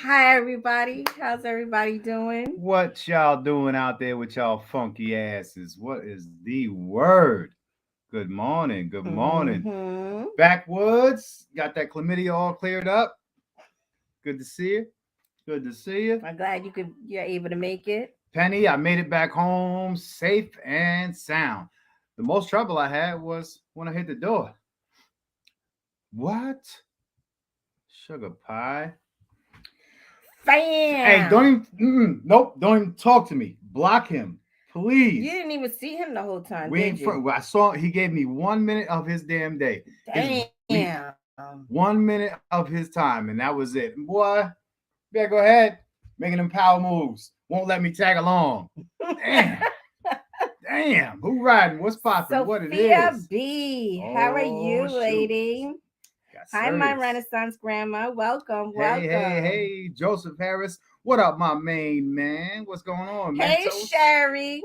Hi, everybody. How's everybody doing? What y'all doing out there with y'all funky asses? What is the word? Good morning. Good morning. Mm-hmm. Backwoods, got that chlamydia all cleared up. Good to see you. Good to see you. I'm glad you're able to make it. Penny, I made it back home safe and sound. The most trouble I had was when I hit the door. What? Sugar pie? Hey, don't Fam! even. Nope, don't even talk to me. Block him, You please. didn't even see him the whole time, We did ain't you? front. I saw he gave me 1 minute of his damn day, his week, Damn. 1 minute of his time, and that was it. Boy, better go ahead, making them power moves. Won't let me tag along. Damn, damn. Who riding? What's popping? What it Sophia is? B. How are Oh you, shoot, lady? got Hi, my serious. Renaissance grandma. Welcome, Hey, hey, welcome. hey, Joseph Harris. What up, my main man? What's going on, Hey, Mentos? Sherry.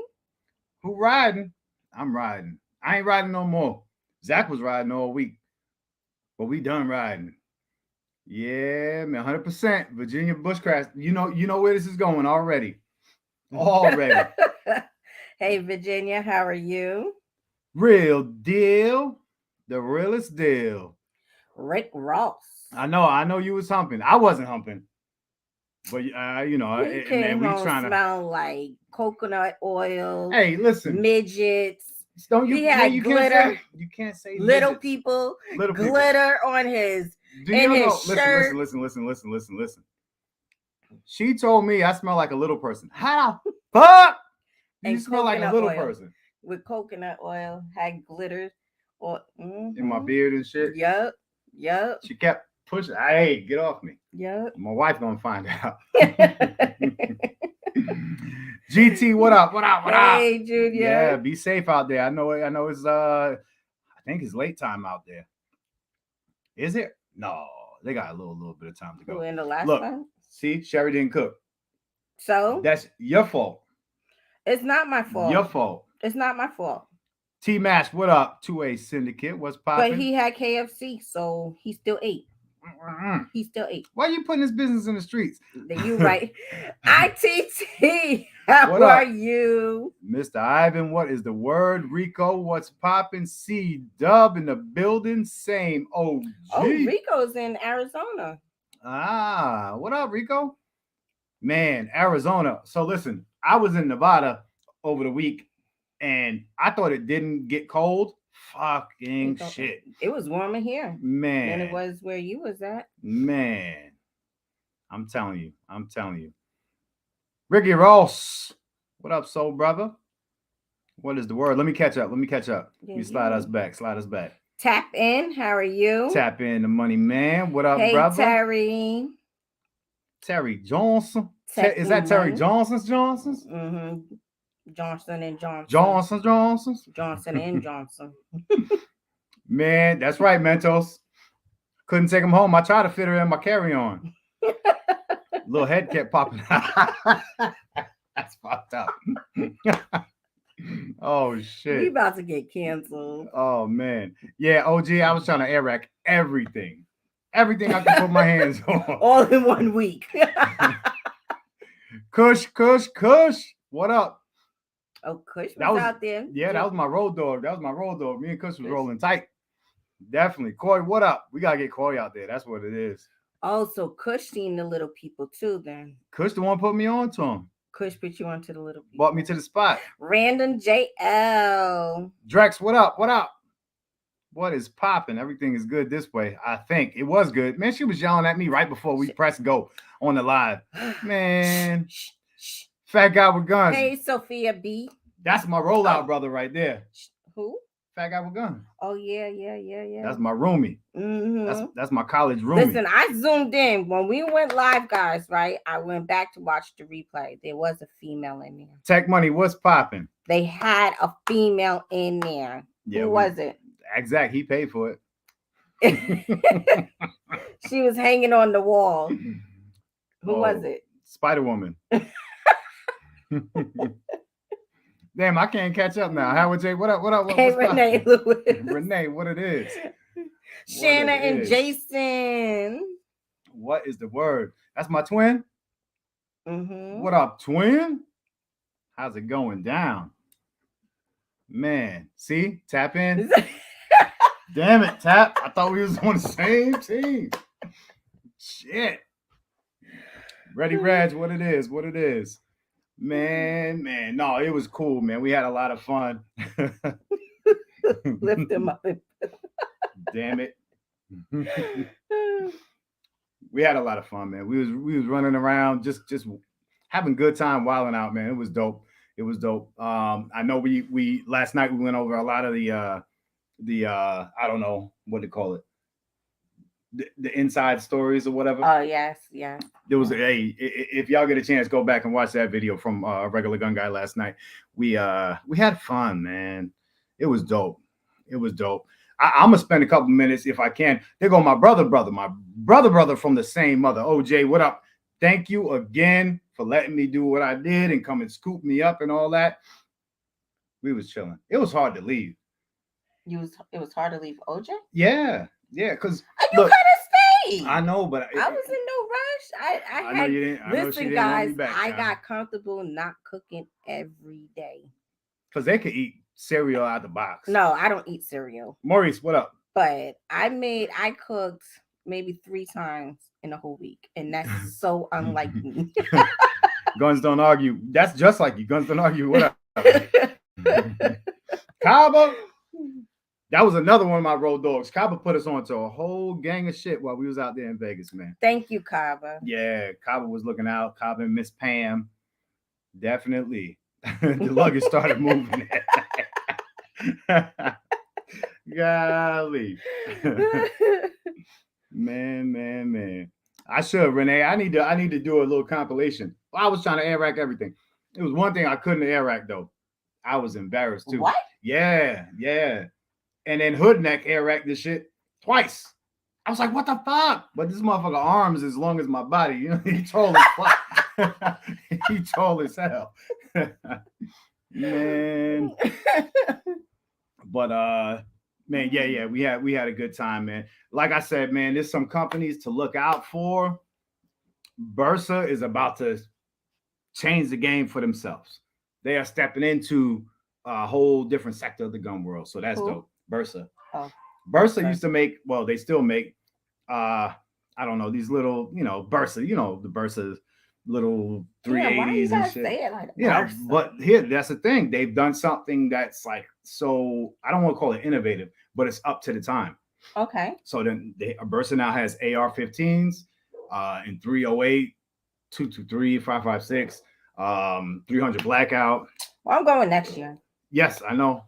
Who riding? I'm riding. I ain't riding no more. Zach was riding all week, but we done riding. Yeah, man, 100%. Virginia Bushcraft. You know where this is going already. Already. Hey, Virginia. How are you? Real deal. The realest deal. Rick Ross. I know you was humping. I wasn't humping. But He man, came we home trying to. smelling like coconut oil, Hey, listen. midgets. Don't He you man, had glitter, you can't say little midgets. people, Little people. glitter on his Do in you his know? Listen, shirt. listen, listen, listen, listen, listen, listen. She told me I smell like a little person. How the fuck do you And smell like a coconut little oil person? with coconut oil had glitter. Or In my mm-hmm. beard and shit. Yup, yup, She kept pushing. Hey, get off me. yup. My wife gonna find out. GT, what up? What up? What up? Hey, Yeah, Junior. be safe out there. I know it's I think it's late time out there. Is it? No, they got a little bit of time to Who go. in the last Look, one? see, Sherry didn't cook. So That's your fault. it's not my Your fault. fault. It's not my fault. T Mash, what up? 2A Syndicate, what's But popping? he had KFC, so he still ate. Mm-mm. He still ate. Why are you putting this business in the streets? You right. ITT, how What are up? you? Mr. Ivan, what is the word? Rico, what's popping? C Dub in the building, same Oh, OG. Rico's in Arizona. Ah, what up, Rico? Man, Arizona. So listen, I was in Nevada over the week and I thought it didn't get cold. He Fucking thought shit. it was warmer here than it Man, was where you was at. man. I'm telling you. I'm telling you. Ricky Ross. What up, soul brother? What is the word? Let me catch up. Let me catch up. Yeah, You slide us you. back. Slide us back. Tap in. How are you? Tap in the money man. What up, Hey, brother? Terry. Terry Johnson. Is that Terry Money. Johnson's Johnson's? Mm-hmm. Johnson and Johnson. Johnson's Johnson's? Johnson and Johnson. Man, that's right, Mentos. Couldn't take him home. I tried to fit her in my carry-on. Little head kept popping out. That's fucked up. Oh We shit. about to get canceled. Oh man. Yeah, OG, I was trying to air rack everything. Everything I could put my hands on. All in 1 week. Kush, Kush, Kush. What up? Oh, Kush That was was out there. yeah, that was my road dog. That was my road dog. Me and Kush was Kush. rolling tight. Definitely. Corey, what up? We gotta get Corey out there. That's what it is. Also, Kush seen the little people too. Then Kush the one put me on to him. Kush put you onto the little Brought me people. to the spot. Random JL. Drex, what up? What up? What is popping? Everything is good this way. I think it was good. Man, she was yelling at me right before we pressed go on the live. Man, fat guy with guns. Hey, Sophia B. That's my rollout brother right there. Who? Fat guy with guns. Oh yeah. That's my roomie. Mm-hmm. That's my college roomie. Listen, I zoomed in when we went live, guys. Right, I went back to watch the replay. There was a female in there. Tech Money, what's popping? They had a female in there. Yeah, who was it? Exact. He paid for it. She was hanging on the wall. Who was it? Spider Woman. Damn, I can't catch up now. Howard J, what up? What up? Hey, Renee Lewis. Renee, what it is? Shanna and Jason. What is the word? That's my twin. Mm-hmm. What up, twin? How's it going down? Man, see? Tap in. Damn it, Tap. I thought we was on the same team. Shit. Ready, Reg, what it is, what it is. Man, no, it was cool, man. We had a lot of fun. Lift him up. Damn it. We had a lot of fun, man. We was running around, just having good time, wilding out, man. It was dope. It was dope. I know we last night we went over a lot of the I don't know what to call it, the inside stories or whatever. Oh yes, yeah. There was if y'all get a chance, go back and watch that video from a regular gun guy last night. We had fun, man. It was dope. It was dope. I'm gonna spend a couple minutes if I can. There go my brother from the same mother. OJ, what up? Thank you again for letting me do what I did and come and scoop me up and all that. We was chilling. It was hard to leave. It was hard to leave OJ. Yeah, because You could have stayed. I know, but I was in no rush. I know had. you didn't. I know she Listen, didn't want guys, me back, I got comfortable not cooking every day. because they could eat cereal out the box. No, I don't eat cereal. Maurice, what up? But I cooked maybe 3 times in a whole week, and that's so unlike me. Guns don't argue. That's just like you. Guns don't argue. What up? Kaba. That was another one of my road dogs. Kaba put us on to a whole gang of shit while we was out there in Vegas, man. Thank you, Kaba. Yeah, Kaba was looking out. Kaba and Miss Pam. Definitely. The luggage started moving. Golly. Man. I should, Renee. I need to do a little compilation. I was trying to air rack everything. It was one thing I couldn't air rack though. I was embarrassed too. What? Yeah. And then Hoodneck air racked this shit twice. I was like, what the fuck? But this motherfucker arms as long as my body. You know, he tall as fuck. He tall as hell. Man. But man, yeah. We had a good time, man. Like I said, man, there's some companies to look out for. Bursa is about to change the game for themselves. They are stepping into a whole different sector of the gun world. So that's dope. Bursa. Oh, Bursa used to make, well, they still make I don't know, these little, Bursa, the Bursa little 380s and shit. Say it like but here, that's the thing. They've done something that's like, so I don't want to call it innovative, but it's up to the time. Okay. So then Bursa now has AR-15s in 308, 223, 556, 300 blackout. Well, I'm going next year. Yes, I know.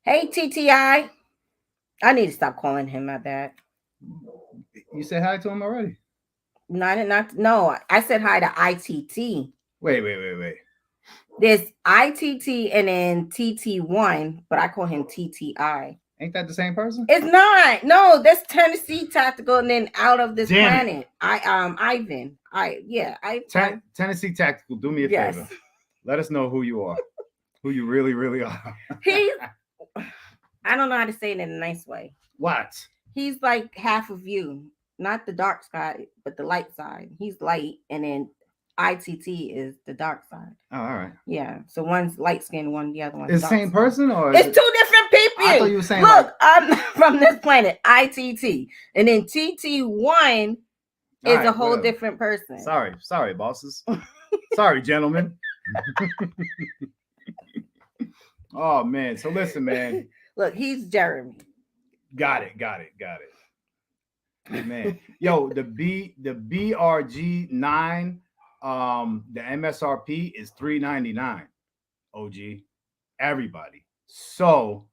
Hey, TTI. I need to stop calling him my bad. You said hi to him already? No, I said hi to ITT. Wait. There's ITT and then TT1, but I call him TTI. Ain't that the same person? It's not. No, that's Tennessee Tactical and then Out of This Planet. Ivan. Tennessee Tactical, do me a favor. Let us know who you are. Who you really, really are. I don't know how to say it in a nice way. What? He's like half of you. Not the dark side, but the light side. He's light, and then ITT is the dark side. Oh, all right. Yeah. So one's light skin, the other one's it's the same person, or it's 2 different people. I thought you were saying. Look, I'm from this planet, ITT, and then TT1 is a whole different person. Sorry, bosses. Sorry, gentlemen. Oh man. So listen, man. Look, he's Jeremy. Got it. Man, yo, the BRG9, the MSRP is $399. OG, everybody. So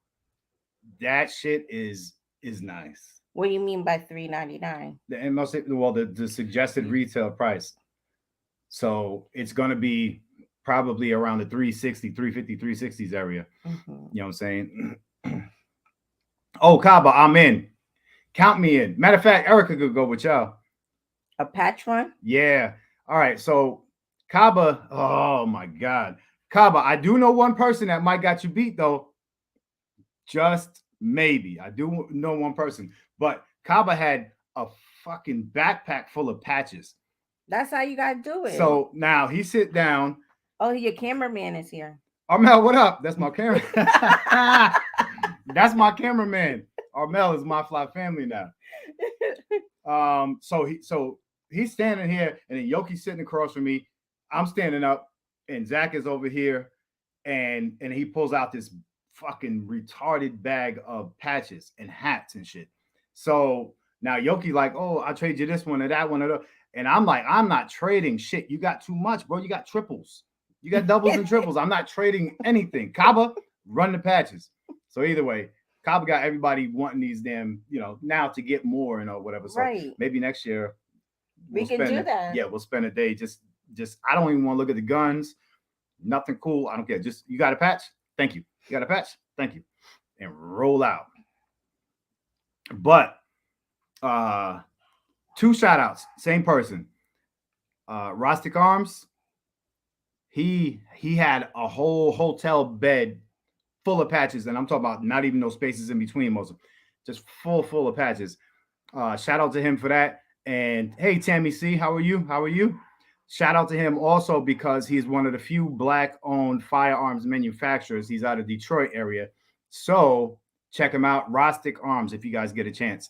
that shit is nice. What do you mean by $399? The MSRP, well, the suggested retail price. So it's gonna be probably around the 360, 350, 360s area. Mm-hmm. You know what I'm saying? Oh, Kaba, I'm in. Count me in. Matter of fact, Erica could go with y'all. A patch one? Yeah. All right. So Kaba, oh my God. Kaba, I do know one person that might got you beat though. Just maybe. I do know one person. But Kaba had a fucking backpack full of patches. That's how you gotta do it. So now he sit down. Oh, your cameraman is here. Armel, what up? That's my camera. That's my cameraman. Armel is my fly family now. So he's standing here, and then Yoki's sitting across from me. I'm standing up, and Zach is over here, and he pulls out this fucking retarded bag of patches and hats and shit. So now Yoki like, oh, I'll trade you this one or that one or that. And I'm like, I'm not trading shit. You got too much, bro. You got triples. You got doubles and triples. I'm not trading anything. Kaba, run the patches. So either way, Kaba got everybody wanting these damn, now to get more and whatever. So maybe next year we can do that. Yeah, we'll spend a day just I don't even want to look at the guns. Nothing cool. I don't care. Just you got a patch? Thank you. You got a patch? Thank you. And roll out. But 2 shout outs, same person. Rustic Arms. He had a whole hotel bed full of patches, and I'm talking about not even no spaces in between most of them, just full of patches. Shout out to him for that. And hey, Tammy C, how are you? Shout out to him also because he's one of the few Black-owned firearms manufacturers. He's out of Detroit area. So check him out, Rustic Arms, if you guys get a chance.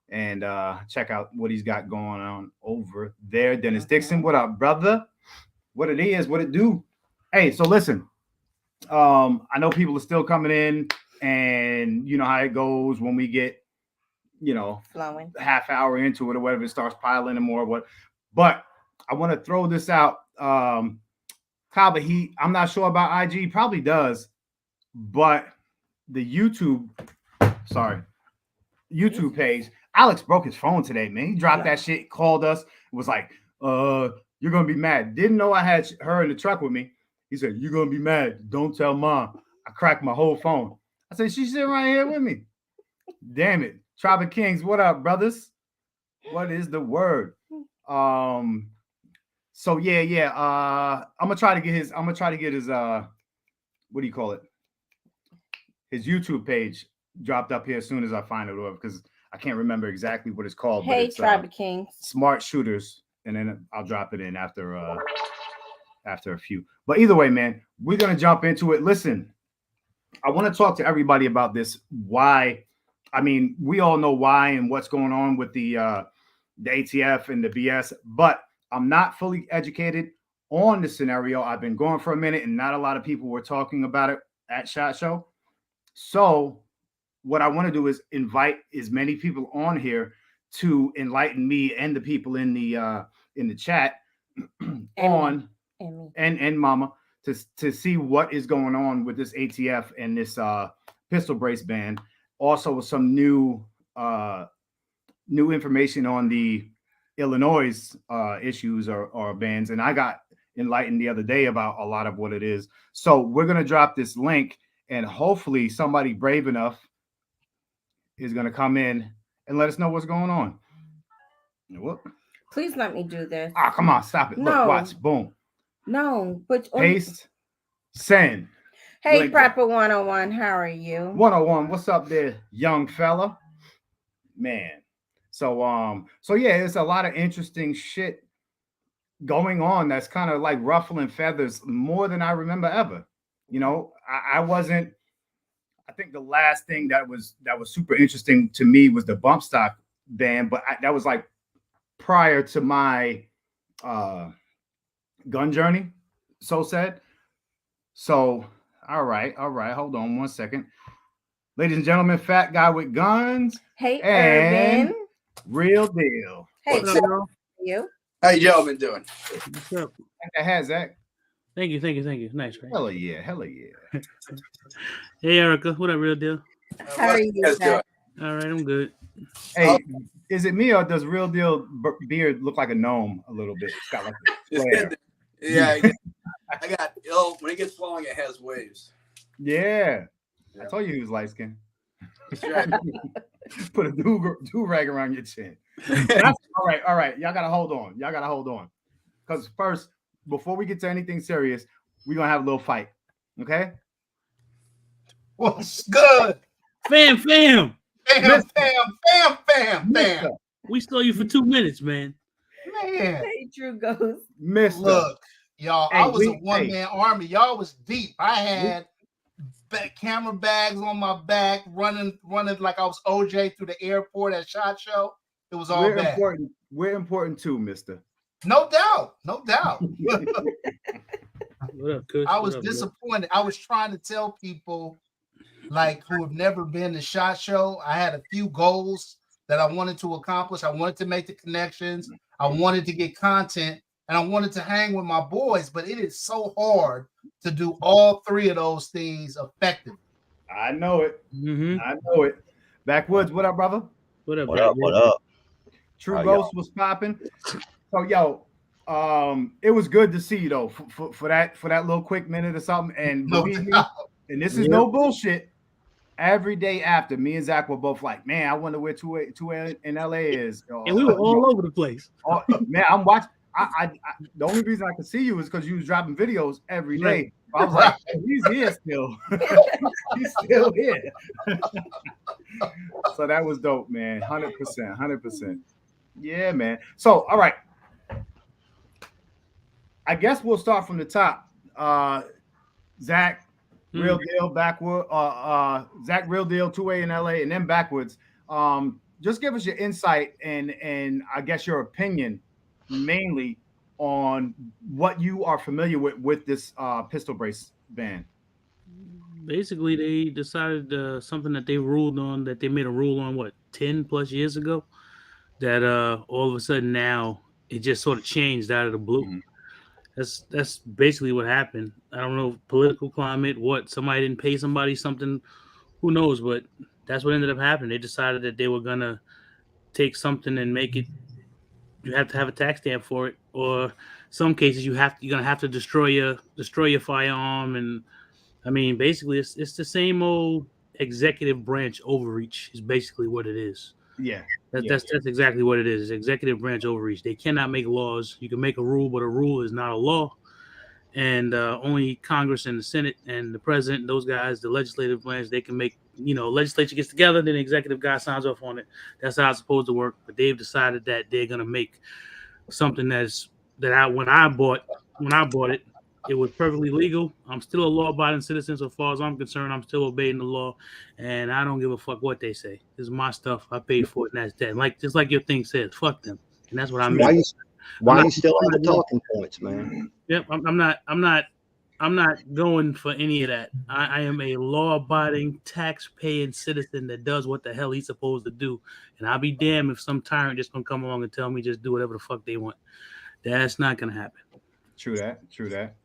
And check out what he's got going on over there. Dennis Dixon, what up, brother? What it is, what it do? Hey, so listen. I know people are still coming in, and you know how it goes when we get, flowing half hour into it or whatever, it starts piling and more. But I want to throw this out. Kaba, I'm not sure about IG, probably does, but the YouTube page. Alex broke his phone today, man. He dropped that shit, called us, was like, you're gonna be mad. Didn't know I had her in the truck with me. He said, you're gonna be mad. Don't tell mom. I cracked my whole phone. I said, she's sitting right here with me. Damn it. Tribe of Kings, what up, brothers? What is the word? So yeah. I'm gonna try to get his what do you call it? His YouTube page dropped up here as soon as I find it over, because I can't remember exactly what it's called. Hey, but it's, Tribe of Kings. Smart Shooters, and then I'll drop it in after a few. But either way, man, we're gonna jump into it. Listen, I want to talk to everybody about this. Why? I mean, we all know why and what's going on with the ATF and the BS, but I'm not fully educated on the scenario. I've been going for a minute, and not a lot of people were talking about it at SHOT Show. So what I want to do is invite as many people on here to enlighten me and the people in the chat on and Mama to see what is going on with this ATF and this pistol brace ban. Also, some new information on the Illinois issues or bans, and I got enlightened the other day about a lot of what it is. So we're gonna drop this link, and hopefully somebody brave enough is gonna come in and let us know what's going on. Whoop. Please let me do this. Ah, come on, stop it. No. Look, watch, boom. No, but paste, send. Hey, like Prepper 101, how are you? 101, what's up there, young fella? Man. So yeah, there's a lot of interesting shit going on that's kind of like ruffling feathers more than I remember ever. I wasn't. I think the last thing that was super interesting to me was the bump stock ban, but that was like prior to my gun journey, so said. So, all right, hold on 1 second. Ladies and gentlemen, Fat Guy with Guns. Hey, Urban. Real Deal. Hey, what's up, you? How you gentlemen doing? What's up? That has Zach. Thank you. Nice, right? Hella yeah. Hey, Erica. What up, Real Deal? How are you guys doing? All right, I'm good. Hey, is it me or does Real Deal beard look like a gnome a little bit? It's got like a flare. Yeah, I got when it gets flowing, it has waves. Yeah. I told you he was light skinned. That's right. Put a do-rag around your chin. All right. Y'all gotta hold on. Because first, before we get to anything serious, we're gonna have a little fight. Okay? What's good? Fam. Bam. We saw you for 2 minutes, man. Man, Hey, True Ghost. Mister. look, y'all, Hey, I was a one-man army. Y'all was deep. I had camera bags on my back, running like I was OJ through the airport at SHOT Show. It was all bad. Important. We're important too, mister. No doubt. No doubt. What up, Kush? I was What up, disappointed. I was trying to tell people like who have never been to SHOT Show. I had a few goals that I wanted to accomplish. I wanted to make the connections. I wanted to get content, and I wanted to hang with my boys. But it is so hard to do all three of those things effectively. I know it. Mm-hmm. I know it. Backwoods, what up, brother? What up? What up? What up? True How Ghost was popping. So yo, it was good to see you though for that little quick minute or something. And No believe me, doubt. and this is no bullshit. Every day after, me and Zach were both like, man, I wonder where 2A in LA is. And we were all over the place. Oh, man, I'm watching. I the only reason I could see you is because you was dropping videos every day. I was like, he's here still. He's still here. So that was dope, man. 100%. Yeah, man. So, all right. I guess we'll start from the top. Zach, Real Deal, backward. Zach, Real Deal, 2A in LA, and then backwards. Just give us your insight and I guess your opinion mainly on what you are familiar with this pistol brace ban. Basically, they decided something that they ruled on, that they made a rule on, what, 10 plus years ago, that all of a sudden now it just sort of changed out of the blue. Mm-hmm. That's basically what happened. I don't know, political climate, what, somebody didn't pay somebody something, who knows, but that's what ended up happening. They decided that they were going to take something and make it, you have to have a tax stamp for it, or some cases you're gonna have to destroy your firearm. And I mean, basically it's the same old executive branch overreach is basically what it is. Yeah. That's exactly what it is. It's executive branch overreach. They cannot make laws. You can make a rule, but a rule is not a law. And only Congress and the Senate and the president, those guys, the legislative branch, they can make, legislature gets together, then the executive guy signs off on it. That's how it's supposed to work. But they've decided that they're going to make something when I bought it, it was perfectly legal. I'm still a law-abiding citizen so far as I'm concerned. I'm still obeying the law, and I don't give a fuck what they say. This is my stuff. I paid for it, and that's that. Just like your thing says, fuck them. And that's what I mean. Why you still on the talking points, man? Yep, I'm not going for any of that. I am a law-abiding, tax-paying citizen that does what the hell he's supposed to do. And I'll be damned if some tyrant just gonna come along and tell me just do whatever the fuck they want. That's not gonna happen. True that.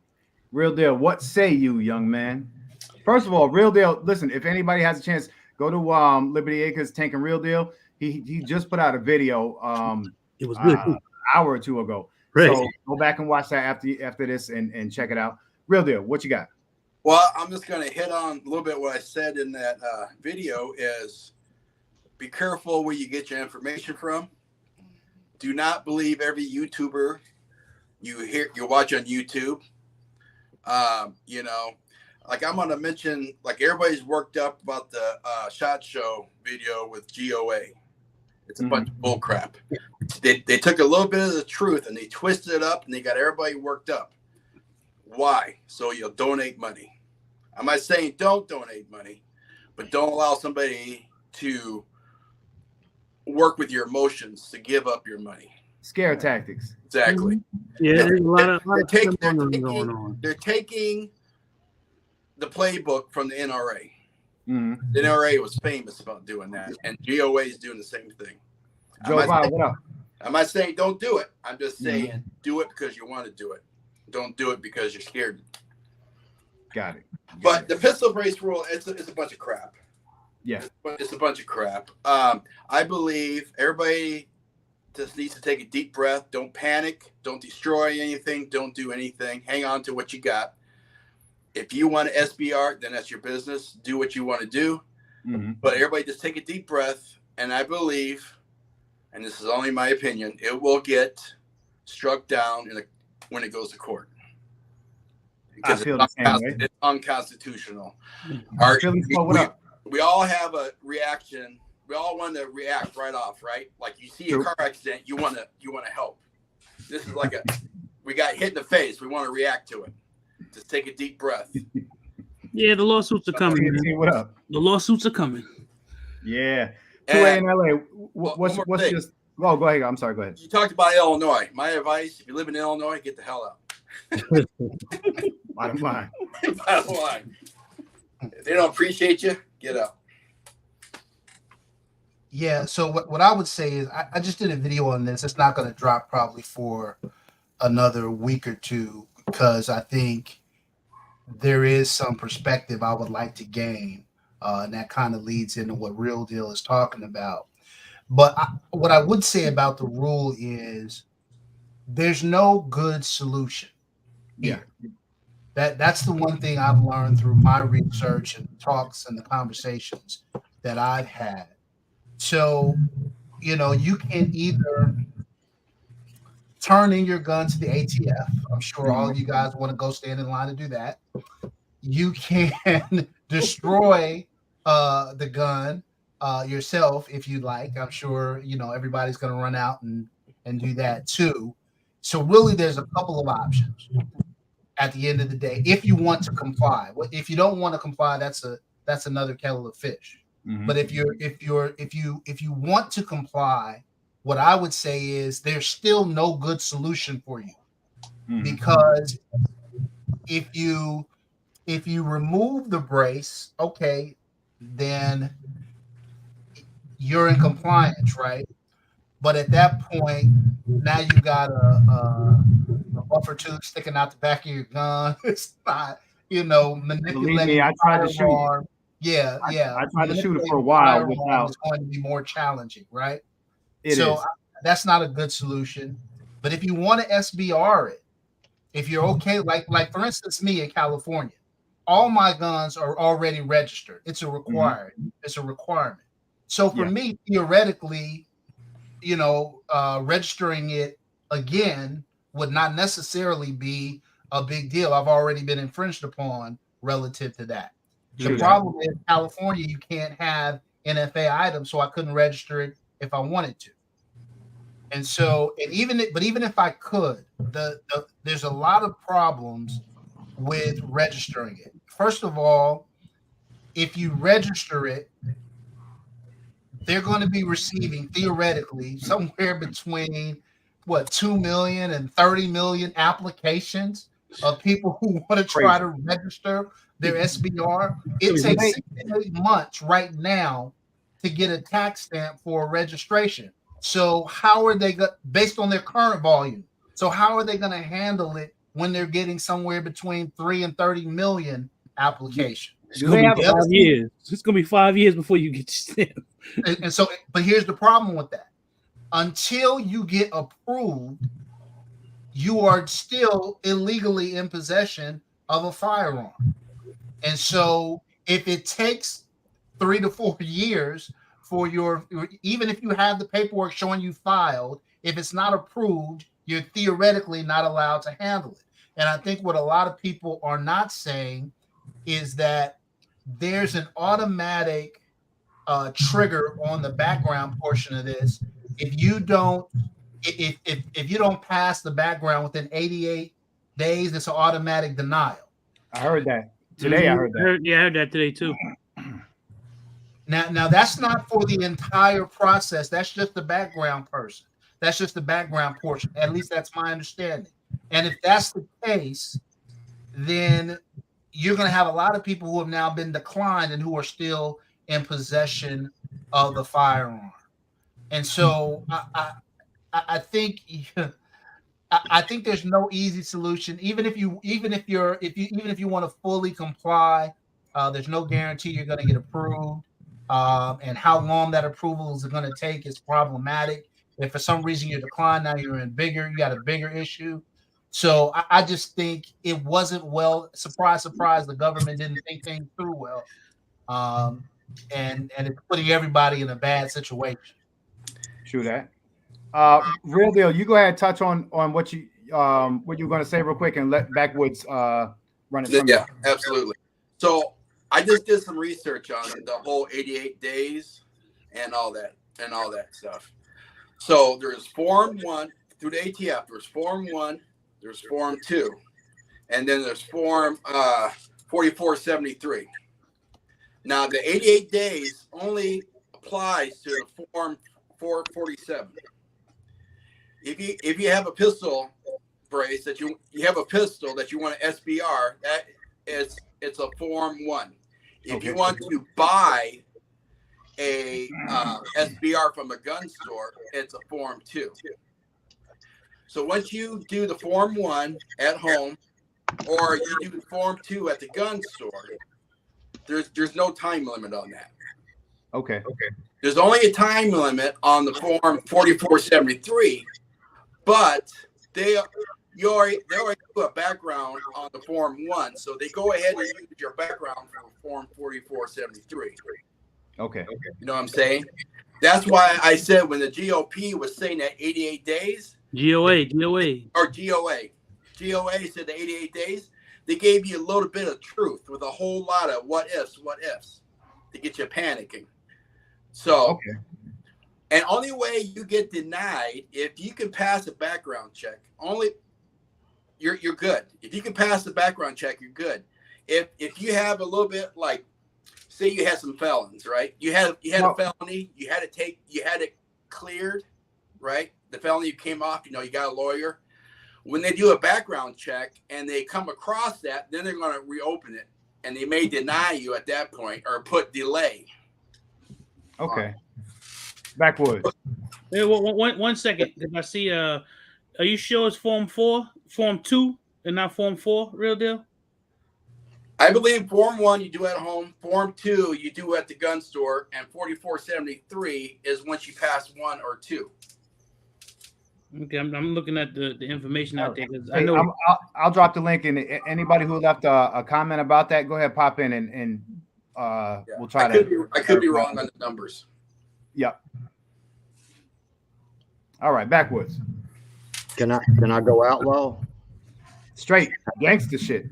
Real Deal, what say you, young man? First of all, Real Deal, listen, if anybody has a chance, go to Liberty Acres Tank and Real Deal. He just put out a video it was good. An hour or two ago. Right. So go back and watch that after this and check it out. Real Deal, what you got? Well, I'm just going to hit on a little bit what I said in that video is be careful where you get your information from. Do not believe every YouTuber you watch on YouTube. Like I'm going to mention, like everybody's worked up about the SHOT Show video with GOA. It's a bunch of bull crap. They took a little bit of the truth and they twisted it up and they got everybody worked up. Why? So you'll donate money. I'm not saying don't donate money, but don't allow somebody to work with your emotions to give up your money. Scare tactics. Exactly. Yeah, there's a lot of going on. They're taking the playbook from the NRA. Mm-hmm. The NRA was famous about doing that, and GOA is doing the same thing. Joe Biden, what up? I'm not saying don't do it. I'm just saying do it because you want to do it. Don't do it because you're scared. Got it. But the pistol brace rule, it's a bunch of crap. Yeah. It's a bunch of crap. I believe everybody just needs to take a deep breath. Don't panic. Don't destroy anything. Don't do anything. Hang on to what you got. If you want to SBR, then that's your business. Do what you want to do. Mm-hmm. But everybody just take a deep breath. And I believe, and this is only my opinion, it will get struck down when it goes to court. Because it's unconstitutional. We all have a reaction we all want to react right off, right? Like you see a True. car accident, you want to help. This is like we got hit in the face. We want to react to it. Just take a deep breath. Yeah, the lawsuits are coming. TNT, what up? The lawsuits are coming. Yeah. 2A in LA. What's thing. just? Oh, go ahead. I'm sorry. Go ahead. You talked about Illinois. My advice: if you live in Illinois, get the hell out. Bottom line. Bottom line. If they don't appreciate you, get out. Yeah, so what I would say is I just did a video on this. It's not going to drop probably for another week or two because I think there is some perspective I would like to gain, and that kind of leads into what Real Deal is talking about. But what I would say about the rule is there's no good solution here. That's the one thing I've learned through my research and talks and the conversations that I've had. So, you can either turn in your gun to the ATF. I'm sure all of you guys want to go stand in line to do that. You can destroy the gun yourself if you'd like. I'm sure, everybody's going to run out and do that too. So really, there's a couple of options at the end of the day if you want to comply. If you don't want to comply, that's another kettle of fish. Mm-hmm. But if you want to comply, what I would say is there's still no good solution for you. Mm-hmm. Because if you remove the brace, okay, then you're in compliance, right? But at that point, now you got a buffer tube sticking out the back of your gun. It's not, manipulating. Believe me, I tried to shoot. Yeah. I tried to shoot it for a while without. It's going to be more challenging, right? That's not a good solution. But if you want to SBR it, if you're okay, like for instance, me in California, all my guns are already registered. It's a required. Mm-hmm. It's a requirement. So for me, theoretically, registering it again would not necessarily be a big deal. I've already been infringed upon relative to that. The problem is California, you can't have NFA items, so I couldn't register it if I wanted to. And so, even if I could, there's a lot of problems with registering it. First of all, if you register it, they're going to be receiving theoretically somewhere between 2 million and 30 million applications of people who want to try to register their SBR. It takes 6 to 8 months right now to get a tax stamp for registration. So how are they based on their current volume? So how are they going to handle it when they're getting somewhere between 3 and 30 million applications? It's going to be 5 years. It's going to be 5 years before you get your stamp. And so, but here's the problem with that. Until you get approved, you are still illegally in possession of a firearm. And so if it takes 3 to 4 years for even if you have the paperwork showing you filed, if it's not approved, you're theoretically not allowed to handle it. And I think what a lot of people are not saying is that there's an automatic trigger on the background portion of this. If you don't pass the background within 88 days, it's an automatic denial. I heard that today. I heard that. I heard that today too. Now that's not for the entire process. That's just the background person. That's just the background portion. At least that's my understanding. And if that's the case, then you're going to have a lot of people who have now been declined and who are still in possession of the firearm. And so I think there's no easy solution. Even if you want to fully comply, there's no guarantee you're going to get approved. And how long that approval is going to take is problematic. If for some reason you're declined, now you got a bigger issue. So I just think it wasn't well. Surprise, the government didn't think things through well, and it's putting everybody in a bad situation. True that. Real Deal, you go ahead and touch on what you're going to say real quick, and let Backwoods run it. Yeah, absolutely. So I just did some research on the whole 88 days, and all that stuff. So there's Form 1 through the ATF. There's Form 1, there's Form 2, and then there's Form 4473. Now, the 88 days only applies to the Form 447. If you have a pistol, Brace, that you have a pistol that you want to SBR, it's a Form 1. If you want to buy a SBR from a gun store, it's a Form 2. So once you do the Form 1 at home, or you do Form 2 at the gun store, there's no time limit on that. Okay. There's only a time limit on the Form 4473, but they already do a background on the Form 1, so they go ahead and use your background for Form 4473. Okay. You know what I'm saying? That's why I said when the GOP was saying that 88 days, GOA said the 88 days, they gave you a little bit of truth with a whole lot of what ifs to get you panicking. So, and only way you get denied if you can pass a background check. You're good. If you can pass the background check, you're good. If you have a little bit, like, say you had some felons, right? You had a felony, you had it cleared, right? The felony came off, you got a lawyer. When they do a background check and they come across that, then they're going to reopen it, and they may deny you at that point or put delay. Okay. Backwoods. Hey, one second. If I see, are you sure it's Form 4, Form 2, and not Form 4? Real deal? I believe Form 1 you do at home, Form 2 you do at the gun store, and 4473 is once you pass 1 or 2. Okay, I'm looking at the information out there. I know I'll drop the link, and anybody who left a comment about that, go ahead, pop in, and we'll try I could be wrong on the numbers. Yep. All right, Backwoods. Can I go outlaw? Straight gangster shit.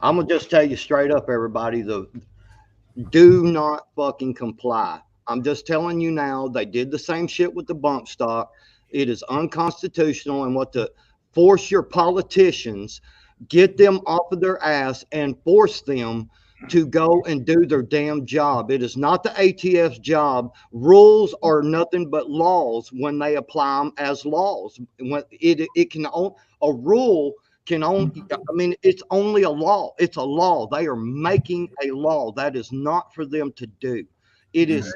I'm gonna just tell you straight up, everybody. Do not fucking comply. I'm just telling you now. They did the same shit with the bump stock. It is unconstitutional, and force your politicians, get them off of their ass, and force them to go and do their damn job. It is not the ATF's job. Rules are nothing but laws when they apply them as laws. When a rule can only, it's only a law. It's a law. They are making a law. That is not for them to do. It is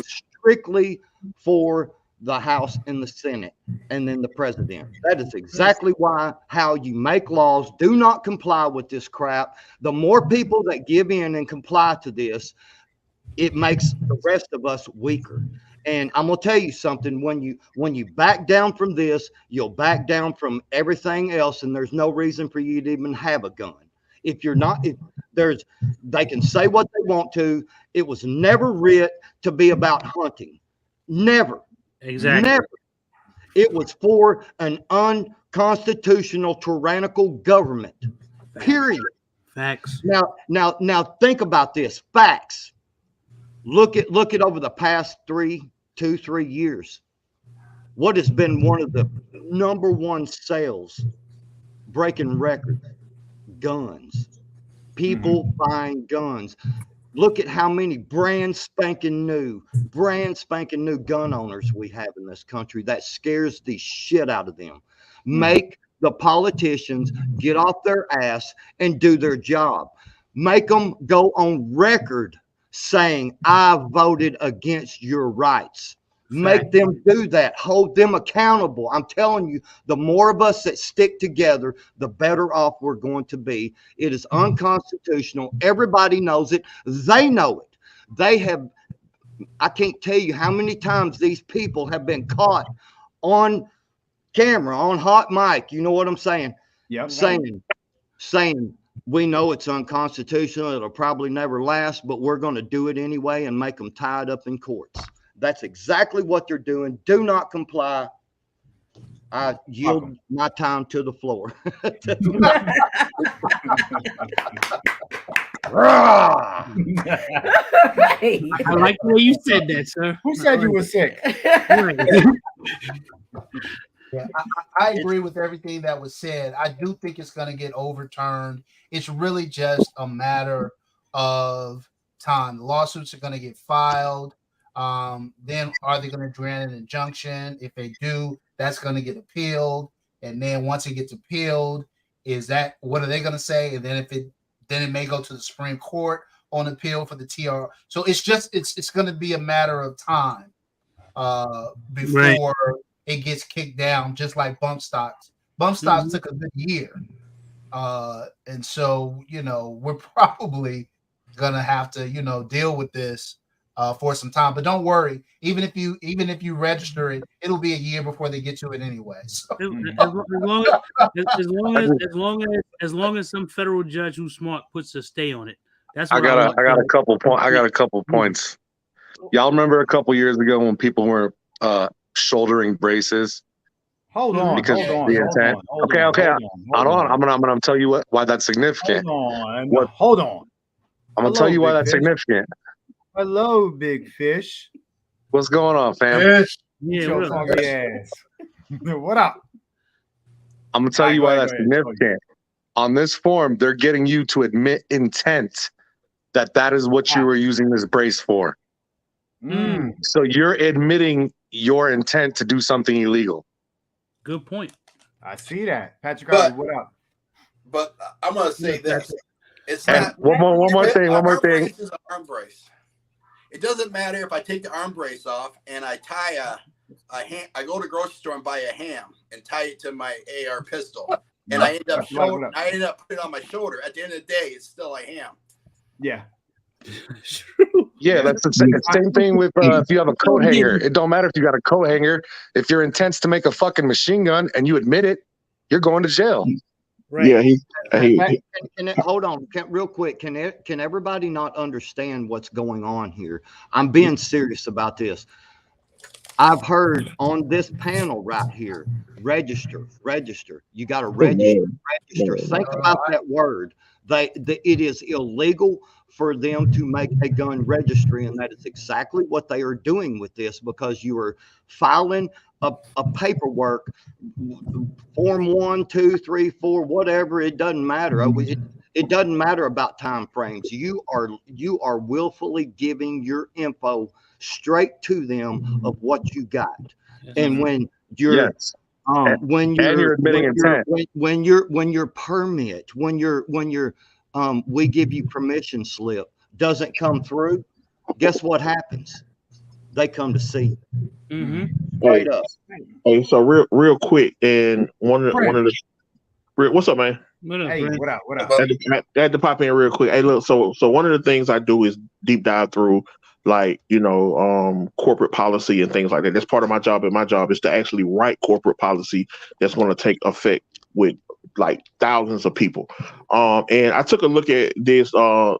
strictly for the House and the Senate, and then the president. That is exactly how you make laws. Do not comply with this crap. The more people that give in and comply to this, it makes the rest of us weaker. And I'm gonna tell you something: when you back down from this, you'll back down from everything else, and there's no reason for you to even have a gun. If you're not, they can say what they want to. It was never writ to be about hunting. Never. Exactly. Never. It was for an unconstitutional, tyrannical government. Period. Facts. Now think about this. Facts. Look at over the past 2-3 years. What has been one of the number one sales breaking records? Guns. People buying guns. Look at how many brand spanking new gun owners we have in this country. That scares the shit out of them. Make the politicians get off their ass and do their job. Make them go on record saying, I voted against your rights. Make them do that. Hold them accountable. I'm telling you, the more of us that stick together, the better off we're going to be. It is unconstitutional. Everybody knows it. They know it. I can't tell you how many times these people have been caught on camera, on hot mic. You know what I'm saying? Yep. Saying, we know it's unconstitutional. It'll probably never last, but we're going to do it anyway and make them tied up in courts. That's exactly what they're doing. Do not comply. I yield my time to the floor. Rah! Right. I like the way you said that, sir. Who said you were sick? Right. Yeah, I agree with everything that was said. I do think it's going to get overturned. It's really just a matter of time. The lawsuits are going to get filed. Then are they going to grant an injunction? If they do, that's going to get appealed. And then once it gets appealed, what are they going to say? And then then it may go to the Supreme Court on appeal for the TR. So it's going to be a matter of time before it gets kicked down, just like bump stocks. Bump stocks took a good year. And so, we're probably gonna have to, deal with this for some time. But don't worry, even if you register it, it'll be a year before they get to it anyway. So. As long as some federal judge who's smart puts a stay on it. That's I what got a couple points. Y'all remember a couple years ago when people were shouldering braces? Hold on. Because the intent. Okay. I'm gonna tell you why that's significant. Hold on. I'm gonna tell you why that's significant. Hello, big fish. What's going on, fam? Fish. Yeah, Your funky ass. What up? I'm gonna tell you why that's significant. On this form, they're getting you to admit intent that is what you were using this brace for. So you're admitting your intent to do something illegal. Good point. I see that. Patrick, what up? But I'm going to say this. It's and not one more thing. Arm brace is an arm brace. It doesn't matter if I take the arm brace off and I tie I go to the grocery store and buy a ham and tie it to my AR pistol. And I end up putting it on my shoulder. At the end of the day, it's still a ham. Yeah. Yeah, that's the same thing with if you have a coat hanger. It don't matter if you got a coat hanger. If your intent's to make a fucking machine gun and you admit it, you're going to jail. Right. Yeah, hold on, real quick. Can everybody not understand what's going on here? I'm being serious about this. I've heard on this panel right here, register. You got to register. Think about that word. It is illegal for them to make a gun registry, and that is exactly what they are doing with this, because you are filing a paperwork, form 1, 2, 3, 4, whatever. It doesn't matter. It doesn't matter about time frames. You are willfully giving your info straight to them of what you got. And when you're when you're admitting intent, when your permit, when your we give you permission slip doesn't come through, guess what happens? They come to see you. Straight up. Hey, so real quick, and one of the what's up, man? Hey, what up? I had to pop in real quick. Hey, look, so one of the things I do is deep dive through, like, corporate policy and things like that. That's part of my job, and my job is to actually write corporate policy that's going to take effect with like thousands of people. And I took a look at this, I